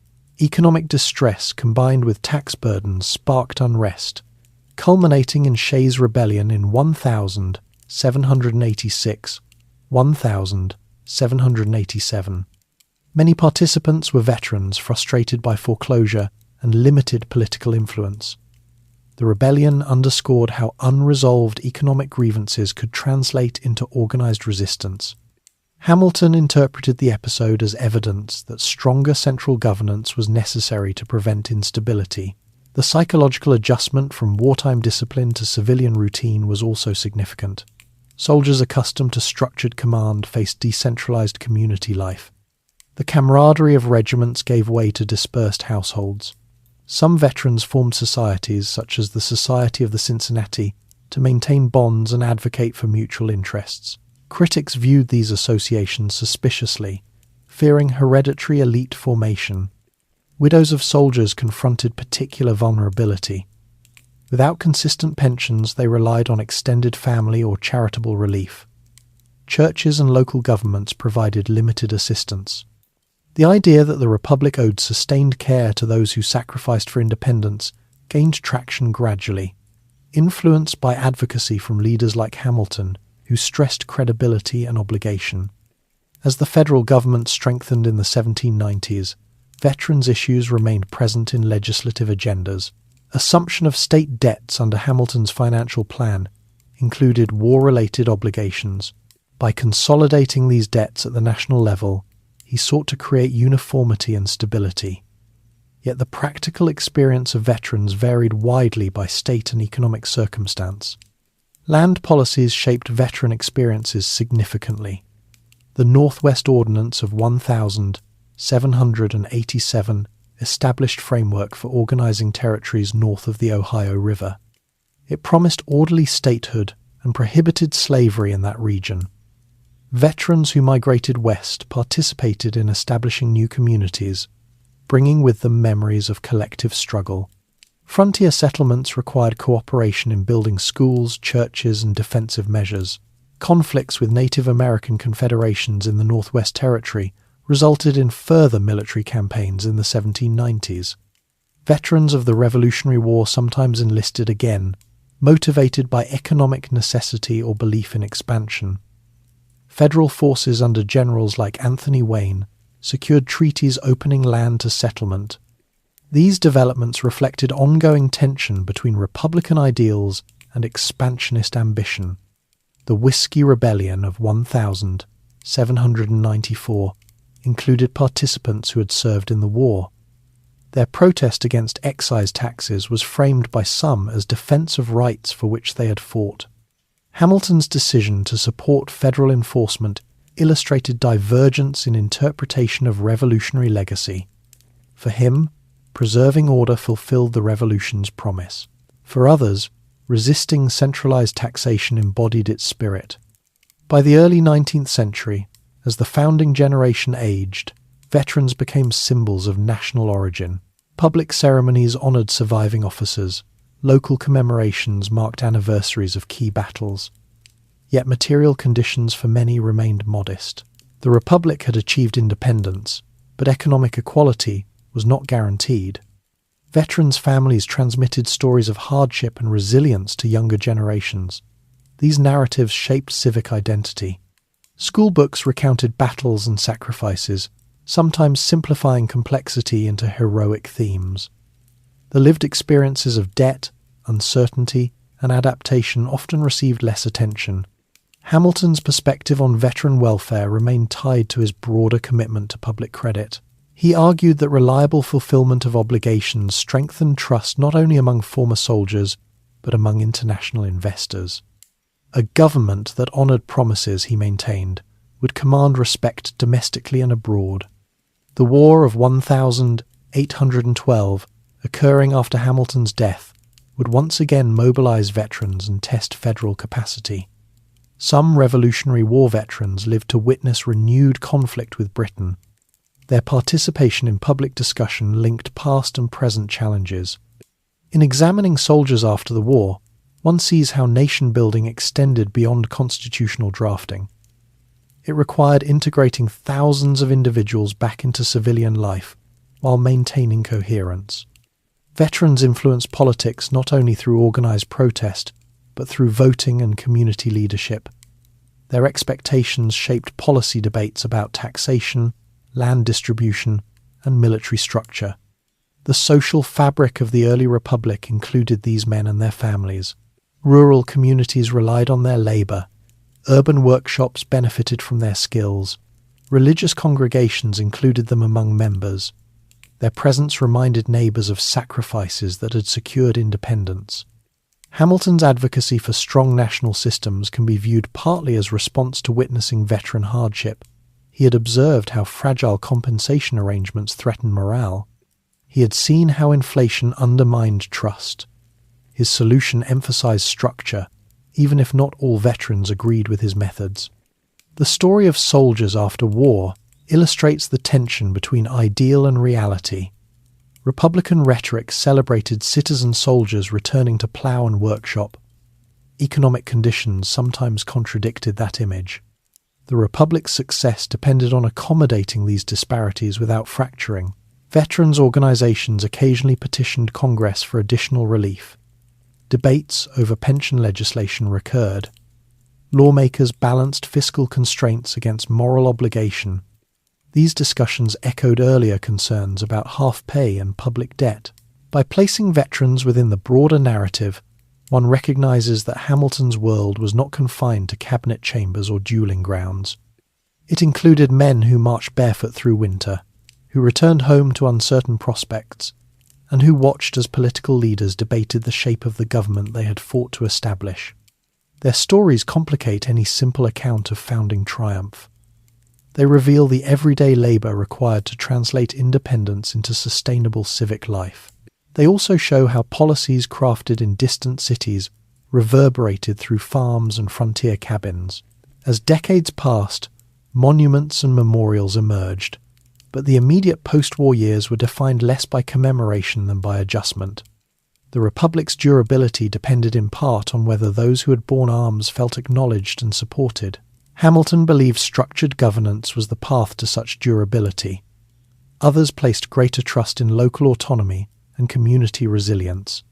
economic distress combined with tax burdens sparked unrest, culminating in Shays' Rebellion in 1787. Many participants were veterans frustrated by foreclosure and limited political influence. The rebellion underscored how unresolved economic grievances could translate into organised resistance. Hamilton interpreted the episode as evidence that stronger central governance was necessary to prevent instability. The psychological adjustment from wartime discipline to civilian routine was also significant. Soldiers accustomed to structured command faced decentralized community life. The camaraderie of regiments gave way to dispersed households. Some veterans formed societies, such as the Society of the Cincinnati, to maintain bonds and advocate for mutual interests. Critics viewed these associations suspiciously, fearing hereditary elite formation. Widows of soldiers confronted particular vulnerability. Without consistent pensions, they relied on extended family or charitable relief. Churches and local governments provided limited assistance. The idea that the Republic owed sustained care to those who sacrificed for independence gained traction gradually, influenced by advocacy from leaders like Hamilton, who stressed credibility and obligation. As the federal government strengthened in the 1790s, veterans' issues remained present in legislative agendas. Assumption of state debts under Hamilton's financial plan included war-related obligations. By consolidating these debts at the national level, he sought to create uniformity and stability. Yet the practical experience of veterans varied widely by state and economic circumstance. Land policies shaped veteran experiences significantly. The Northwest Ordinance of 1787 established framework for organizing territories north of the Ohio River. It promised orderly statehood and prohibited slavery in that region. Veterans who migrated west participated in establishing new communities, bringing with them memories of collective struggle. Frontier settlements required cooperation in building schools, churches, and defensive measures. Conflicts with Native American confederations in the Northwest Territory resulted in further military campaigns in the 1790s. Veterans of the Revolutionary War sometimes enlisted again, motivated by economic necessity or belief in expansion. Federal forces under generals like Anthony Wayne secured treaties opening land to settlement. These developments reflected ongoing tension between Republican ideals and expansionist ambition. The Whiskey Rebellion of 1794 included participants who had served in the war. Their protest against excise taxes was framed by some as defense of rights for which they had fought. Hamilton's decision to support federal enforcement illustrated divergence in interpretation of revolutionary legacy. For him, preserving order fulfilled the Revolution's promise. For others, resisting centralized taxation embodied its spirit. By the early 19th century, as the founding generation aged, veterans became symbols of national origin. Public ceremonies honored surviving officers. Local commemorations marked anniversaries of key battles. Yet material conditions for many remained modest. The Republic had achieved independence, but economic equality was not guaranteed. Veterans' families transmitted stories of hardship and resilience to younger generations. These narratives shaped civic identity. School books recounted battles and sacrifices, sometimes simplifying complexity into heroic themes. The lived experiences of debt, uncertainty, and adaptation often received less attention. Hamilton's perspective on veteran welfare remained tied to his broader commitment to public credit. He argued that reliable fulfillment of obligations strengthened trust not only among former soldiers, but among international investors. A government that honoured promises, he maintained, would command respect domestically and abroad. The War of 1812, occurring after Hamilton's death, would once again mobilise veterans and test federal capacity. Some Revolutionary War veterans lived to witness renewed conflict with Britain. Their participation in public discussion linked past and present challenges. In examining soldiers after the war, one sees how nation-building extended beyond constitutional drafting. It required integrating thousands of individuals back into civilian life while maintaining coherence. Veterans influenced politics not only through organised protest, but through voting and community leadership. Their expectations shaped policy debates about taxation, land distribution, and military structure. The social fabric of the early republic included these men and their families. Rural communities relied on their labour. Urban workshops benefited from their skills. Religious congregations included them among members. Their presence reminded neighbours of sacrifices that had secured independence. Hamilton's advocacy for strong national systems can be viewed partly as response to witnessing veteran hardship. He had observed how fragile compensation arrangements threatened morale. He had seen how inflation undermined trust. His solution emphasized structure, even if not all veterans agreed with his methods. The story of soldiers after war illustrates the tension between ideal and reality. Republican rhetoric celebrated citizen soldiers returning to plough and workshop. Economic conditions sometimes contradicted that image. The Republic's success depended on accommodating these disparities without fracturing. Veterans' organizations occasionally petitioned Congress for additional relief. Debates over pension legislation recurred. Lawmakers balanced fiscal constraints against moral obligation. These discussions echoed earlier concerns about half pay and public debt. By placing veterans within the broader narrative, one recognizes that Hamilton's world was not confined to cabinet chambers or dueling grounds. It included men who marched barefoot through winter, who returned home to uncertain prospects, and who watched as political leaders debated the shape of the government they had fought to establish. Their stories complicate any simple account of founding triumph. They reveal the everyday labour required to translate independence into sustainable civic life. They also show how policies crafted in distant cities reverberated through farms and frontier cabins. As decades passed, monuments and memorials emerged, but the immediate post-war years were defined less by commemoration than by adjustment. The Republic's durability depended in part on whether those who had borne arms felt acknowledged and supported. Hamilton believed structured governance was the path to such durability. Others placed greater trust in local autonomy and community resilience.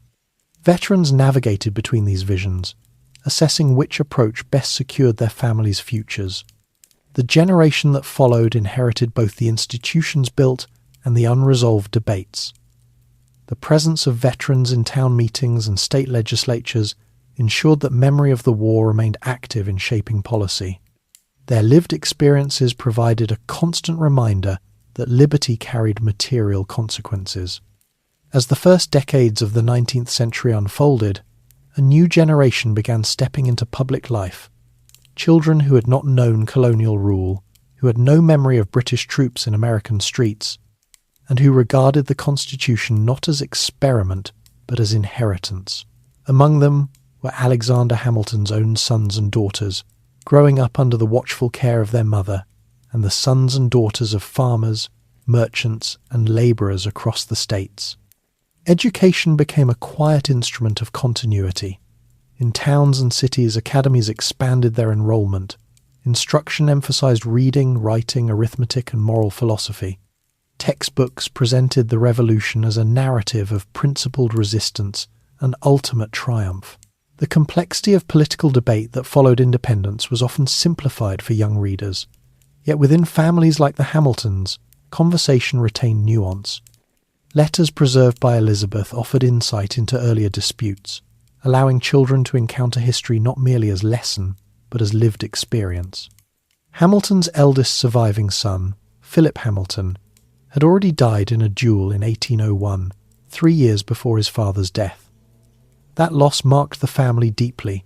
Veterans navigated between these visions, assessing which approach best secured their families' futures. The generation that followed inherited both the institutions built and the unresolved debates. The presence of veterans in town meetings and state legislatures ensured that memory of the war remained active in shaping policy. Their lived experiences provided a constant reminder that liberty carried material consequences. As the first decades of the 19th century unfolded, a new generation began stepping into public life. Children who had not known colonial rule, who had no memory of British troops in American streets, and who regarded the Constitution not as experiment but as inheritance. Among them were Alexander Hamilton's own sons and daughters, growing up under the watchful care of their mother, and the sons and daughters of farmers, merchants, and labourers across the states. Education became a quiet instrument of continuity. In towns and cities, academies expanded their enrolment. Instruction emphasized reading, writing, arithmetic, and moral philosophy. Textbooks presented the revolution as a narrative of principled resistance and ultimate triumph. The complexity of political debate that followed independence was often simplified for young readers. Yet within families like the Hamiltons, conversation retained nuance. Letters preserved by Elizabeth offered insight into earlier disputes, allowing children to encounter history not merely as lesson, but as lived experience. Hamilton's eldest surviving son, Philip Hamilton, had already died in a duel in 1801, 3 years before his father's death. That loss marked the family deeply.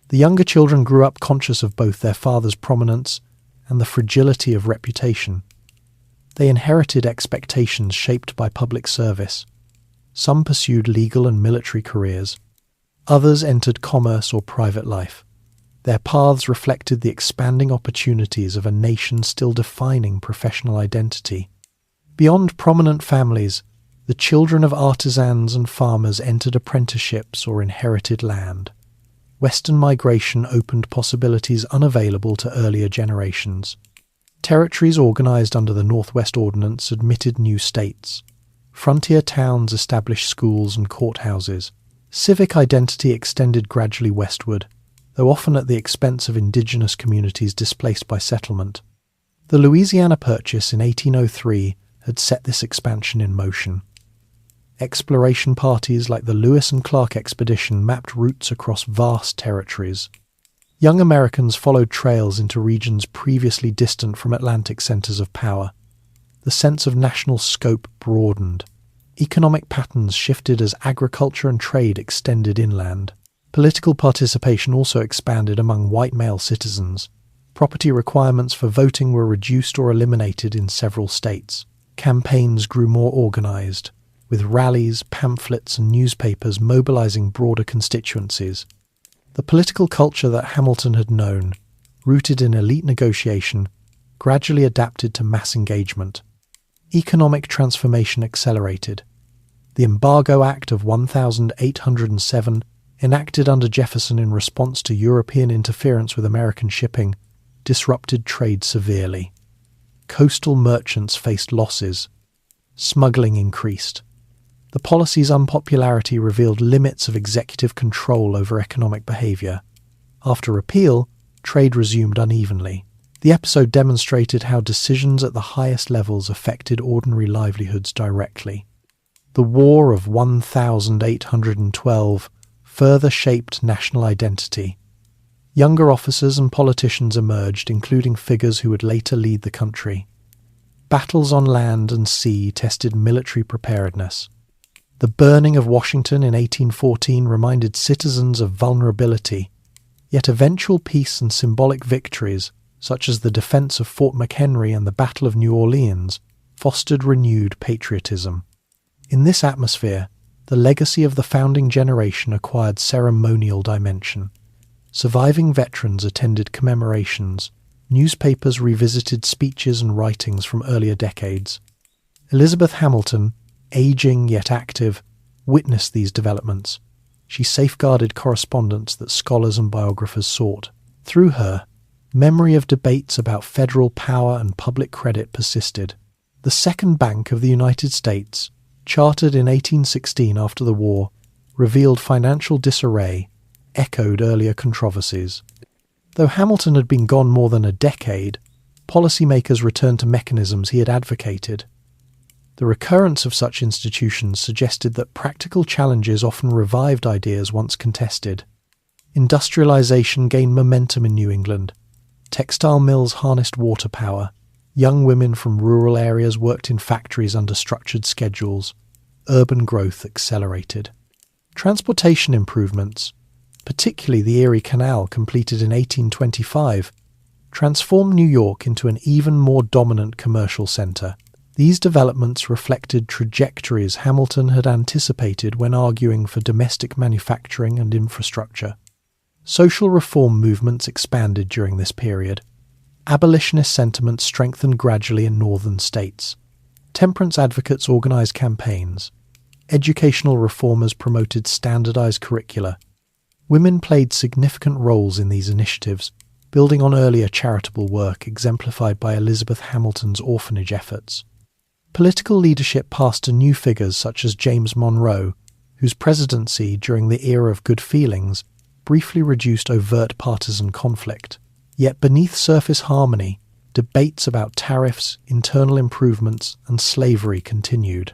The younger children grew up conscious of both their father's prominence and the fragility of reputation. They inherited expectations shaped by public service. Some pursued legal and military careers. Others entered commerce or private life. Their paths reflected the expanding opportunities of a nation still defining professional identity. Beyond prominent families, the children of artisans and farmers entered apprenticeships or inherited land. Western migration opened possibilities unavailable to earlier generations. Territories organized under the Northwest Ordinance admitted new states. Frontier towns established schools and courthouses. Civic identity extended gradually westward, though often at the expense of indigenous communities displaced by settlement. The Louisiana Purchase in 1803 had set this expansion in motion. Exploration parties like the Lewis and Clark expedition mapped routes across vast territories. Young Americans followed trails into regions previously distant from Atlantic centers of power. The sense of national scope broadened. Economic patterns shifted as agriculture and trade extended inland. Political participation also expanded among white male citizens. Property requirements for voting were reduced or eliminated in several states. Campaigns grew more organized, with rallies, pamphlets, and newspapers mobilizing broader constituencies. The political culture that Hamilton had known, rooted in elite negotiation, gradually adapted to mass engagement. Economic transformation accelerated. The Embargo Act of 1807, enacted under Jefferson in response to European interference with American shipping, disrupted trade severely. Coastal merchants faced losses. Smuggling increased. The policy's unpopularity revealed limits of executive control over economic behaviour. After repeal, trade resumed unevenly. The episode demonstrated how decisions at the highest levels affected ordinary livelihoods directly. The War of 1812 further shaped national identity. Younger officers and politicians emerged, including figures who would later lead the country. Battles on land and sea tested military preparedness. The burning of Washington in 1814 reminded citizens of vulnerability, yet eventual peace and symbolic victories, such as the defense of Fort McHenry and the Battle of New Orleans, fostered renewed patriotism. In this atmosphere, the legacy of the founding generation acquired ceremonial dimension. Surviving veterans attended commemorations. Newspapers revisited speeches and writings from earlier decades. Elizabeth Hamilton, aging yet active, witnessed these developments. She safeguarded correspondence that scholars and biographers sought. Through her, memory of debates about federal power and public credit persisted. The Second Bank of the United States, chartered in 1816 after the war, revealed financial disarray, echoed earlier controversies. Though Hamilton had been gone more than a decade, policymakers returned to mechanisms he had advocated. The recurrence of such institutions suggested that practical challenges often revived ideas once contested. Industrialization gained momentum in New England. Textile mills harnessed water power. Young women from rural areas worked in factories under structured schedules. Urban growth accelerated. Transportation improvements, particularly the Erie Canal completed in 1825, transformed New York into an even more dominant commercial center. These developments reflected trajectories Hamilton had anticipated when arguing for domestic manufacturing and infrastructure. Social reform movements expanded during this period. Abolitionist sentiment strengthened gradually in northern states. Temperance advocates organized campaigns. Educational reformers promoted standardized curricula. Women played significant roles in these initiatives, building on earlier charitable work exemplified by Elizabeth Hamilton's orphanage efforts. Political leadership passed to new figures such as James Monroe, whose presidency during the era of good feelings briefly reduced overt partisan conflict. Yet beneath surface harmony, debates about tariffs, internal improvements, and slavery continued.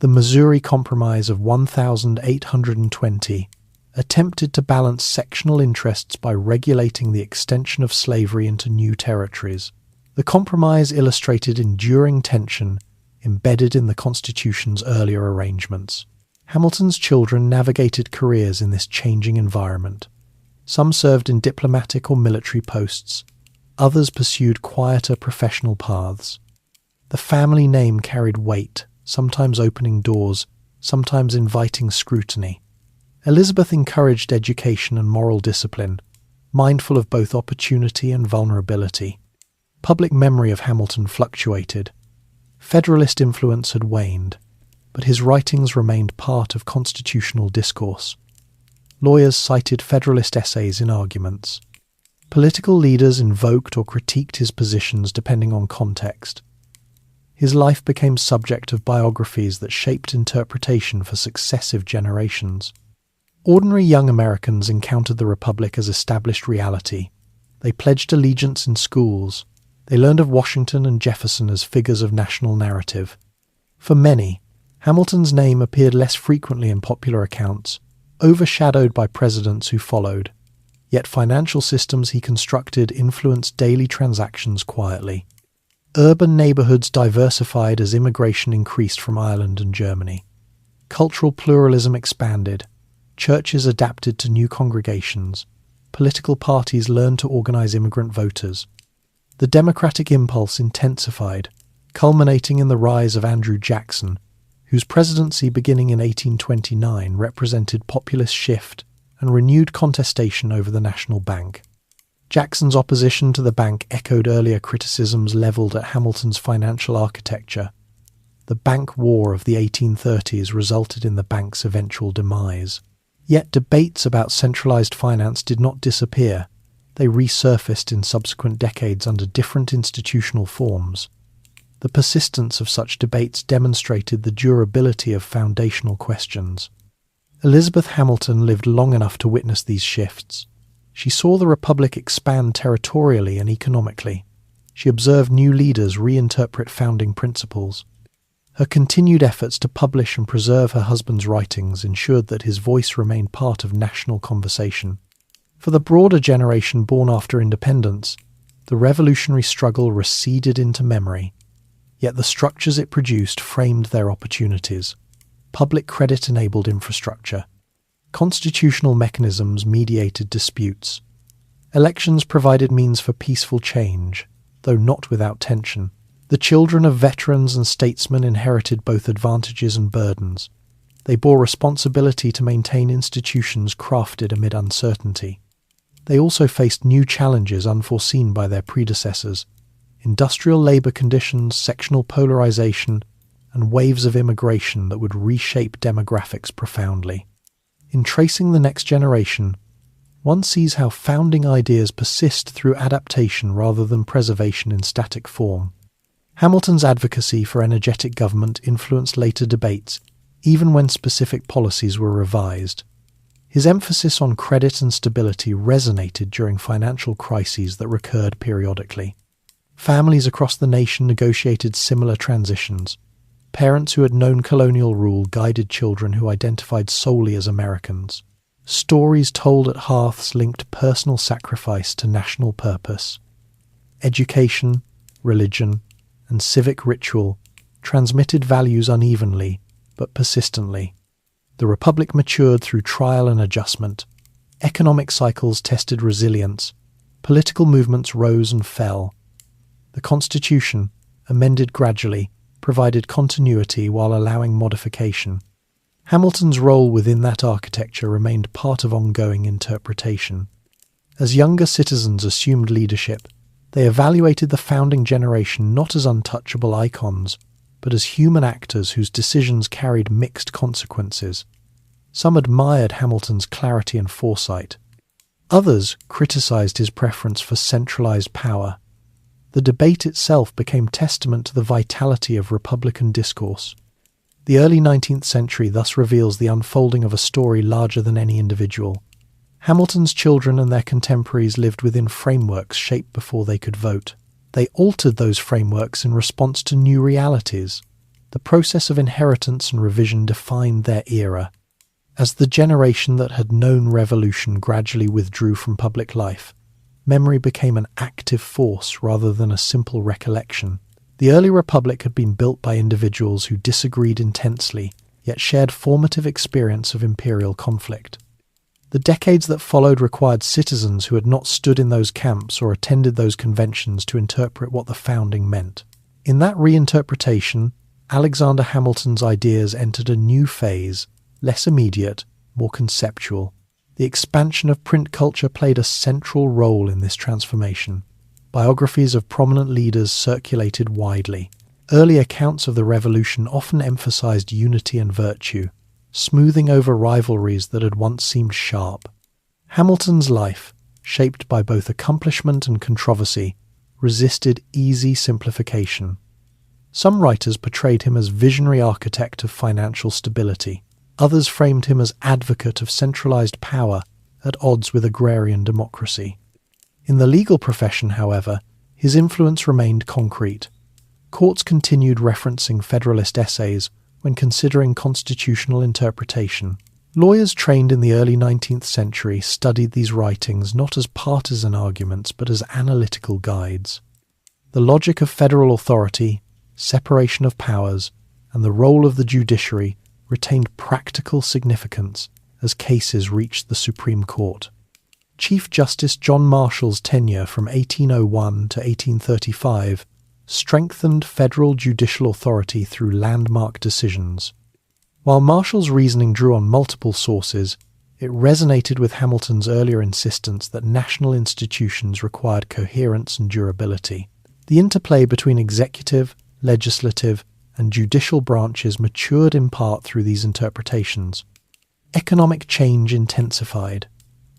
The Missouri Compromise of 1820 attempted to balance sectional interests by regulating the extension of slavery into new territories. The compromise illustrated enduring tension embedded in the Constitution's earlier arrangements. Hamilton's children navigated careers in this changing environment. Some served in diplomatic or military posts. Others pursued quieter professional paths. The family name carried weight, sometimes opening doors, sometimes inviting scrutiny. Elizabeth encouraged education and moral discipline, mindful of both opportunity and vulnerability. Public memory of Hamilton fluctuated. Federalist influence had waned, but his writings remained part of constitutional discourse. Lawyers cited Federalist essays in arguments. Political leaders invoked or critiqued his positions depending on context. His life became subject of biographies that shaped interpretation for successive generations. Ordinary young Americans encountered the Republic as established reality. They pledged allegiance in schools. They learned of Washington and Jefferson as figures of national narrative. For many, Hamilton's name appeared less frequently in popular accounts, overshadowed by presidents who followed. Yet financial systems he constructed influenced daily transactions quietly. Urban neighborhoods diversified as immigration increased from Ireland and Germany. Cultural pluralism expanded. Churches adapted to new congregations. Political parties learned to organize immigrant voters. The democratic impulse intensified, culminating in the rise of Andrew Jackson, whose presidency beginning in 1829 represented populist shift and renewed contestation over the national bank. Jackson's opposition to the bank echoed earlier criticisms levelled at Hamilton's financial architecture. The bank war of the 1830s resulted in the bank's eventual demise. Yet debates about centralized finance did not disappear. They resurfaced in subsequent decades under different institutional forms. The persistence of such debates demonstrated the durability of foundational questions. Elizabeth Hamilton lived long enough to witness these shifts. She saw the Republic expand territorially and economically. She observed new leaders reinterpret founding principles. Her continued efforts to publish and preserve her husband's writings ensured that his voice remained part of national conversation. For the broader generation born after independence, the revolutionary struggle receded into memory. Yet the structures it produced framed their opportunities. Public credit-enabled infrastructure. Constitutional mechanisms mediated disputes. Elections provided means for peaceful change, though not without tension. The children of veterans and statesmen inherited both advantages and burdens. They bore responsibility to maintain institutions crafted amid uncertainty. They also faced new challenges unforeseen by their predecessors: industrial labour conditions, sectional polarisation, and waves of immigration that would reshape demographics profoundly. In tracing the next generation, one sees how founding ideas persist through adaptation rather than preservation in static form. Hamilton's advocacy for energetic government influenced later debates, even when specific policies were revised. His emphasis on credit and stability resonated during financial crises that recurred periodically. Families across the nation negotiated similar transitions. Parents who had known colonial rule guided children who identified solely as Americans. Stories told at hearths linked personal sacrifice to national purpose. Education, religion, and civic ritual transmitted values unevenly but persistently. The Republic matured through trial and adjustment. Economic cycles tested resilience. Political movements rose and fell. The Constitution, amended gradually, provided continuity while allowing modification. Hamilton's role within that architecture remained part of ongoing interpretation. As younger citizens assumed leadership, they evaluated the founding generation not as untouchable icons, but as human actors whose decisions carried mixed consequences. Some admired Hamilton's clarity and foresight. Others criticized his preference for centralized power. The debate itself became testament to the vitality of Republican discourse. The early 19th century thus reveals the unfolding of a story larger than any individual. Hamilton's children and their contemporaries lived within frameworks shaped before they could vote. They altered those frameworks in response to new realities. The process of inheritance and revision defined their era. As the generation that had known revolution gradually withdrew from public life, memory became an active force rather than a simple recollection. The early republic had been built by individuals who disagreed intensely, yet shared formative experience of imperial conflict. The decades that followed required citizens who had not stood in those camps or attended those conventions to interpret what the founding meant. In that reinterpretation, Alexander Hamilton's ideas entered a new phase, less immediate, more conceptual. The expansion of print culture played a central role in this transformation. Biographies of prominent leaders circulated widely. Early accounts of the revolution often emphasized unity and virtue, smoothing over rivalries that had once seemed sharp. Hamilton's life, shaped by both accomplishment and controversy, resisted easy simplification. Some writers portrayed him as visionary architect of financial stability. Others framed him as advocate of centralized power at odds with agrarian democracy. In the legal profession, however, his influence remained concrete. Courts continued referencing Federalist essays when considering constitutional interpretation. Lawyers trained in the early 19th century studied these writings not as partisan arguments but as analytical guides. The logic of federal authority, separation of powers, and the role of the judiciary retained practical significance as cases reached the Supreme Court. Chief Justice John Marshall's tenure from 1801 to 1835 strengthened federal judicial authority through landmark decisions. While Marshall's reasoning drew on multiple sources, it resonated with Hamilton's earlier insistence that national institutions required coherence and durability. The interplay between executive, legislative, and judicial branches matured in part through these interpretations. Economic change intensified.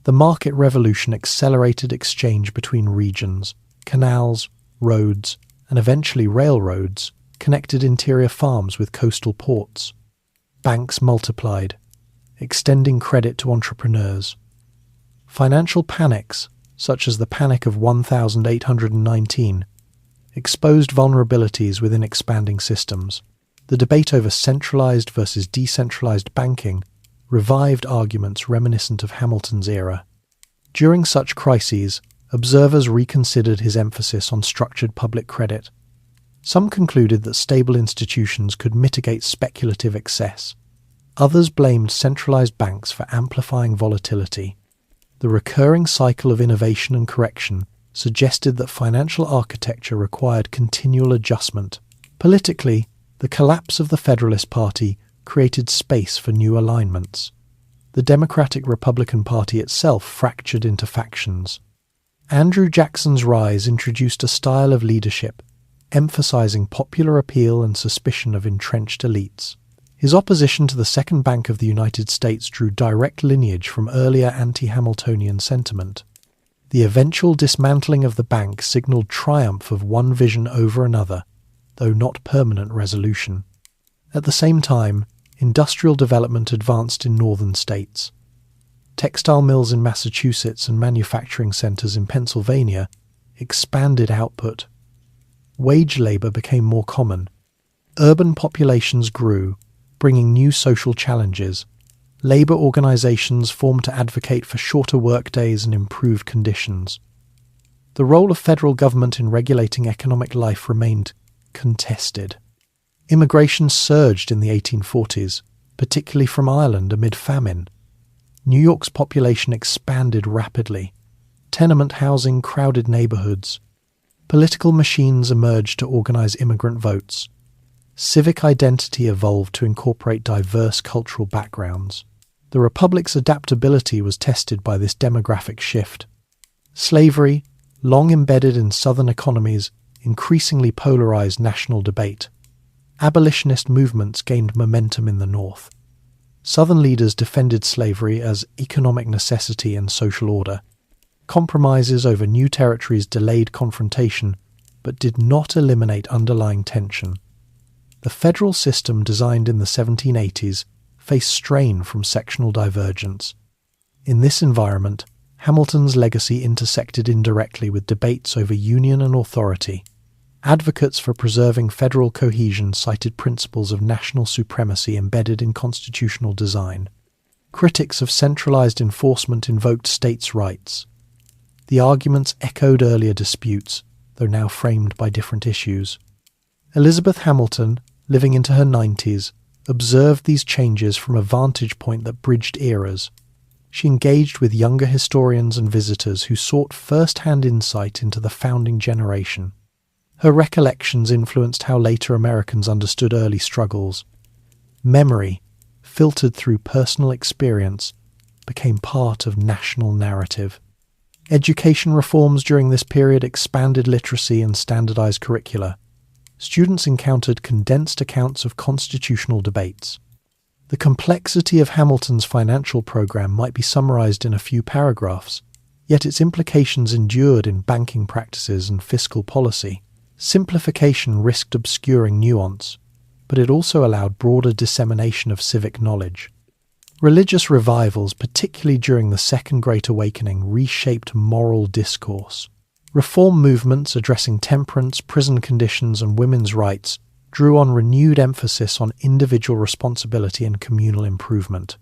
The market revolution accelerated exchange between regions. Canals, roads, and eventually railroads connected interior farms with coastal ports. Banks multiplied, extending credit to entrepreneurs. Financial panics, such as the Panic of 1819, exposed vulnerabilities within expanding systems. The debate over centralized versus decentralized banking revived arguments reminiscent of Hamilton's era. During such crises, observers reconsidered his emphasis on structured public credit. Some concluded that stable institutions could mitigate speculative excess. Others blamed centralized banks for amplifying volatility. The recurring cycle of innovation and correction suggested that financial architecture required continual adjustment. Politically, the collapse of the Federalist Party created space for new alignments. The Democratic-Republican Party itself fractured into factions. Andrew Jackson's rise introduced a style of leadership, emphasizing popular appeal and suspicion of entrenched elites. His opposition to the Second Bank of the United States drew direct lineage from earlier anti-Hamiltonian sentiment. The eventual dismantling of the bank signaled triumph of one vision over another. though not permanent resolution. At the same time, industrial development advanced in northern states. Textile mills in Massachusetts and manufacturing centers in Pennsylvania expanded output. Wage labor became more common. Urban populations grew, bringing new social challenges. Labor organizations formed to advocate for shorter workdays and improved conditions. The role of federal government in regulating economic life remained contested. Immigration surged in the 1840s, particularly from Ireland amid famine. New York's population expanded rapidly. Tenement housing crowded neighborhoods. Political machines emerged to organize immigrant votes. Civic identity evolved to incorporate diverse cultural backgrounds. The Republic's adaptability was tested by this demographic shift. Slavery, long embedded in Southern economies, increasingly polarized national debate. Abolitionist movements gained momentum in the North. Southern leaders defended slavery as economic necessity and social order. Compromises over new territories delayed confrontation, but did not eliminate underlying tension. The federal system designed in the 1780s faced strain from sectional divergence. In this environment, Hamilton's legacy intersected indirectly with debates over union and authority. Advocates for preserving federal cohesion cited principles of national supremacy embedded in constitutional design. Critics of centralized enforcement invoked states' rights. The arguments echoed earlier disputes, though now framed by different issues. Elizabeth Hamilton, living into her 90s, observed these changes from a vantage point that bridged eras. She engaged with younger historians and visitors who sought first-hand insight into the founding generation. Her recollections influenced how later Americans understood early struggles. Memory, filtered through personal experience, became part of national narrative. Education reforms during this period expanded literacy and standardized curricula. Students encountered condensed accounts of constitutional debates. The complexity of Hamilton's financial program might be summarized in a few paragraphs, yet its implications endured in banking practices and fiscal policy. Simplification risked obscuring nuance, but it also allowed broader dissemination of civic knowledge. Religious revivals, particularly during the Second Great Awakening, reshaped moral discourse. Reform movements addressing temperance, prison conditions, and women's rights drew on renewed emphasis on individual responsibility and communal improvement.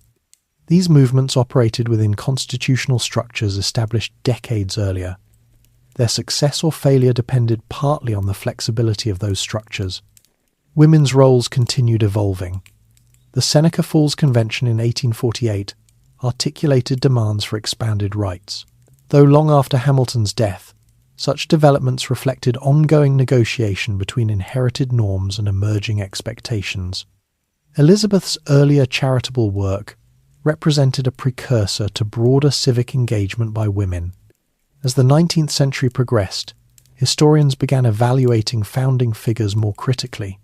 These movements operated within constitutional structures established decades earlier. Their success or failure depended partly on the flexibility of those structures. Women's roles continued evolving. The Seneca Falls Convention in 1848 articulated demands for expanded rights. Though long after Hamilton's death, such developments reflected ongoing negotiation between inherited norms and emerging expectations. Elizabeth's earlier charitable work represented a precursor to broader civic engagement by women. As the 19th century progressed, historians began evaluating founding figures more critically.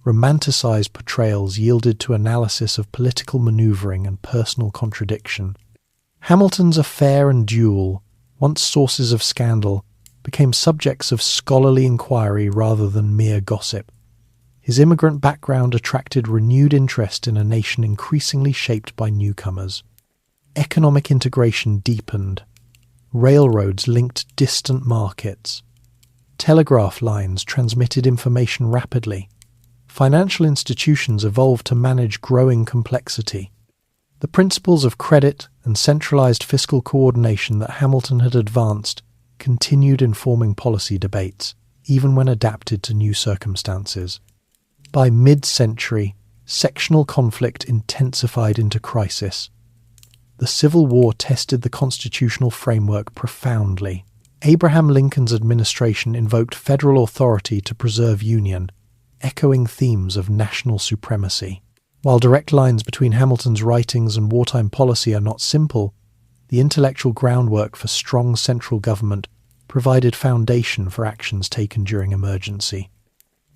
Romanticized portrayals yielded to analysis of political maneuvering and personal contradiction. Hamilton's affair and duel, once sources of scandal, became subjects of scholarly inquiry rather than mere gossip. His immigrant background attracted renewed interest in a nation increasingly shaped by newcomers. Economic integration deepened. Railroads linked distant markets. Telegraph lines transmitted information rapidly. Financial institutions evolved to manage growing complexity. The principles of credit and centralized fiscal coordination that Hamilton had advanced continued informing policy debates, even when adapted to new circumstances. By mid-century, sectional conflict intensified into crisis. The Civil War tested the constitutional framework profoundly. Abraham Lincoln's administration invoked federal authority to preserve union, echoing themes of national supremacy. While direct lines between Hamilton's writings and wartime policy are not simple, the intellectual groundwork for strong central government provided foundation for actions taken during emergency.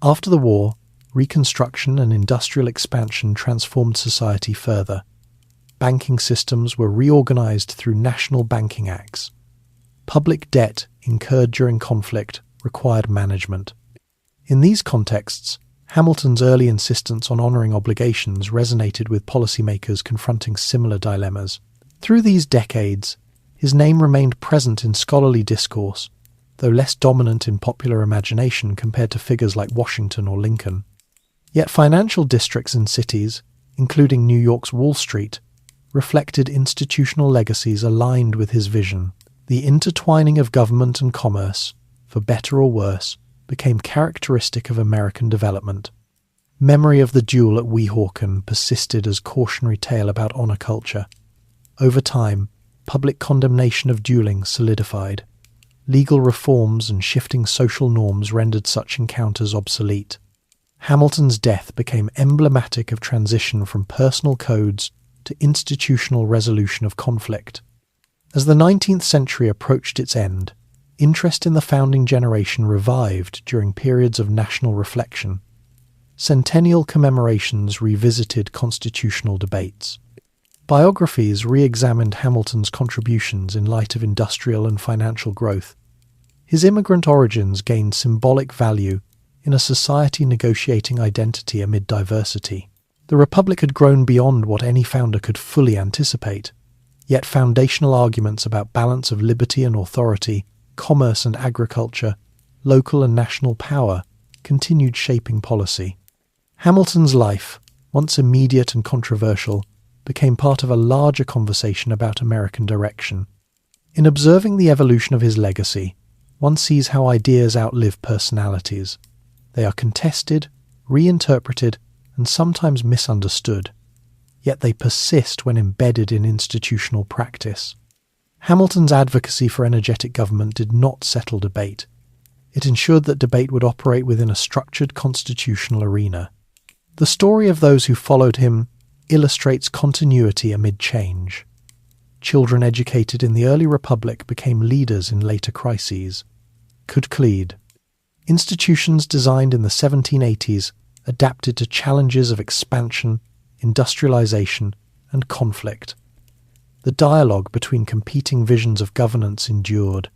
After the war, Reconstruction and industrial expansion transformed society further. Banking systems were reorganized through national banking acts. Public debt incurred during conflict required management. In these contexts, Hamilton's early insistence on honouring obligations resonated with policymakers confronting similar dilemmas. Through these decades, his name remained present in scholarly discourse, though less dominant in popular imagination compared to figures like Washington or Lincoln. Yet financial districts in cities, including New York's Wall Street, reflected institutional legacies aligned with his vision. The intertwining of government and commerce, for better or worse, became characteristic of American development. Memory of the duel at Weehawken persisted as cautionary tale about honour culture. Over time, public condemnation of dueling solidified. Legal reforms and shifting social norms rendered such encounters obsolete. Hamilton's death became emblematic of transition from personal codes to institutional resolution of conflict. As the 19th century approached its end, interest in the founding generation revived during periods of national reflection. Centennial commemorations revisited constitutional debates. Biographies re-examined Hamilton's contributions in light of industrial and financial growth. His immigrant origins gained symbolic value in a society negotiating identity amid diversity. The Republic had grown beyond what any founder could fully anticipate, yet foundational arguments about balance of liberty and authority, commerce and agriculture, local and national power, continued shaping policy. Hamilton's life, once immediate and controversial, became part of a larger conversation about American direction. In observing the evolution of his legacy, one sees how ideas outlive personalities. They are contested, reinterpreted, and sometimes misunderstood, yet they persist when embedded in institutional practice. Hamilton's advocacy for energetic government did not settle debate. It ensured that debate would operate within a structured constitutional arena. The story of those who followed him illustrates continuity amid change. Children educated in the early Republic became leaders in later crises. Cleed. Institutions designed in the 1780s adapted to challenges of expansion, industrialization, and conflict. The dialogue between competing visions of governance endured.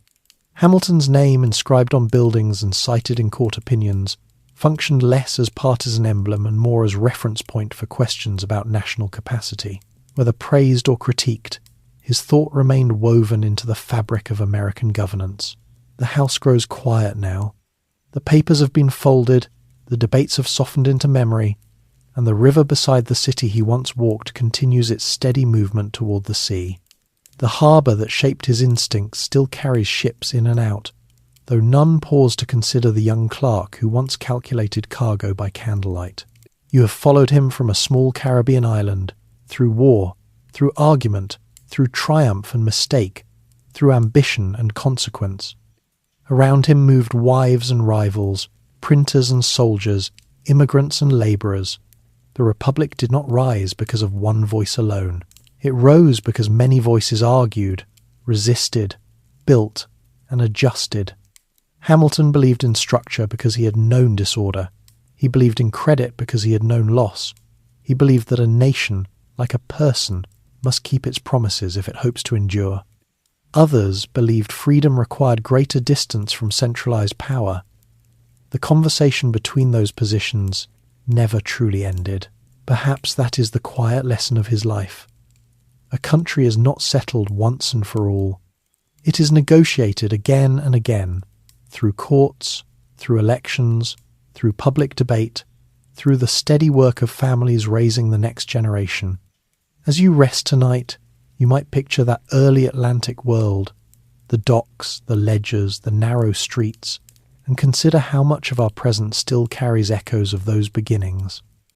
Hamilton's name inscribed on buildings and cited in court opinions functioned less as partisan emblem and more as reference point for questions about national capacity. Whether praised or critiqued, his thought remained woven into the fabric of American governance. The House grows quiet now. The papers have been folded, the debates have softened into memory, and the river beside the city he once walked continues its steady movement toward the sea. The harbour that shaped his instincts still carries ships in and out, though none pause to consider the young clerk who once calculated cargo by candlelight. You have followed him from a small Caribbean island, through war, through argument, through triumph and mistake, through ambition and consequence. Around him moved wives and rivals, printers and soldiers, immigrants and labourers. The Republic did not rise because of one voice alone. It rose because many voices argued, resisted, built, and adjusted. Hamilton believed in structure because he had known disorder. He believed in credit because he had known loss. He believed that a nation, like a person, must keep its promises if it hopes to endure. Others believed freedom required greater distance from centralized power. The conversation between those positions never truly ended. Perhaps that is the quiet lesson of his life. A country is not settled once and for all. It is negotiated again and again, through courts, through elections, through public debate, through the steady work of families raising the next generation. As you rest tonight, you might picture that early Atlantic world, the docks, the ledgers, the narrow streets, and consider how much of our present still carries echoes of those beginnings.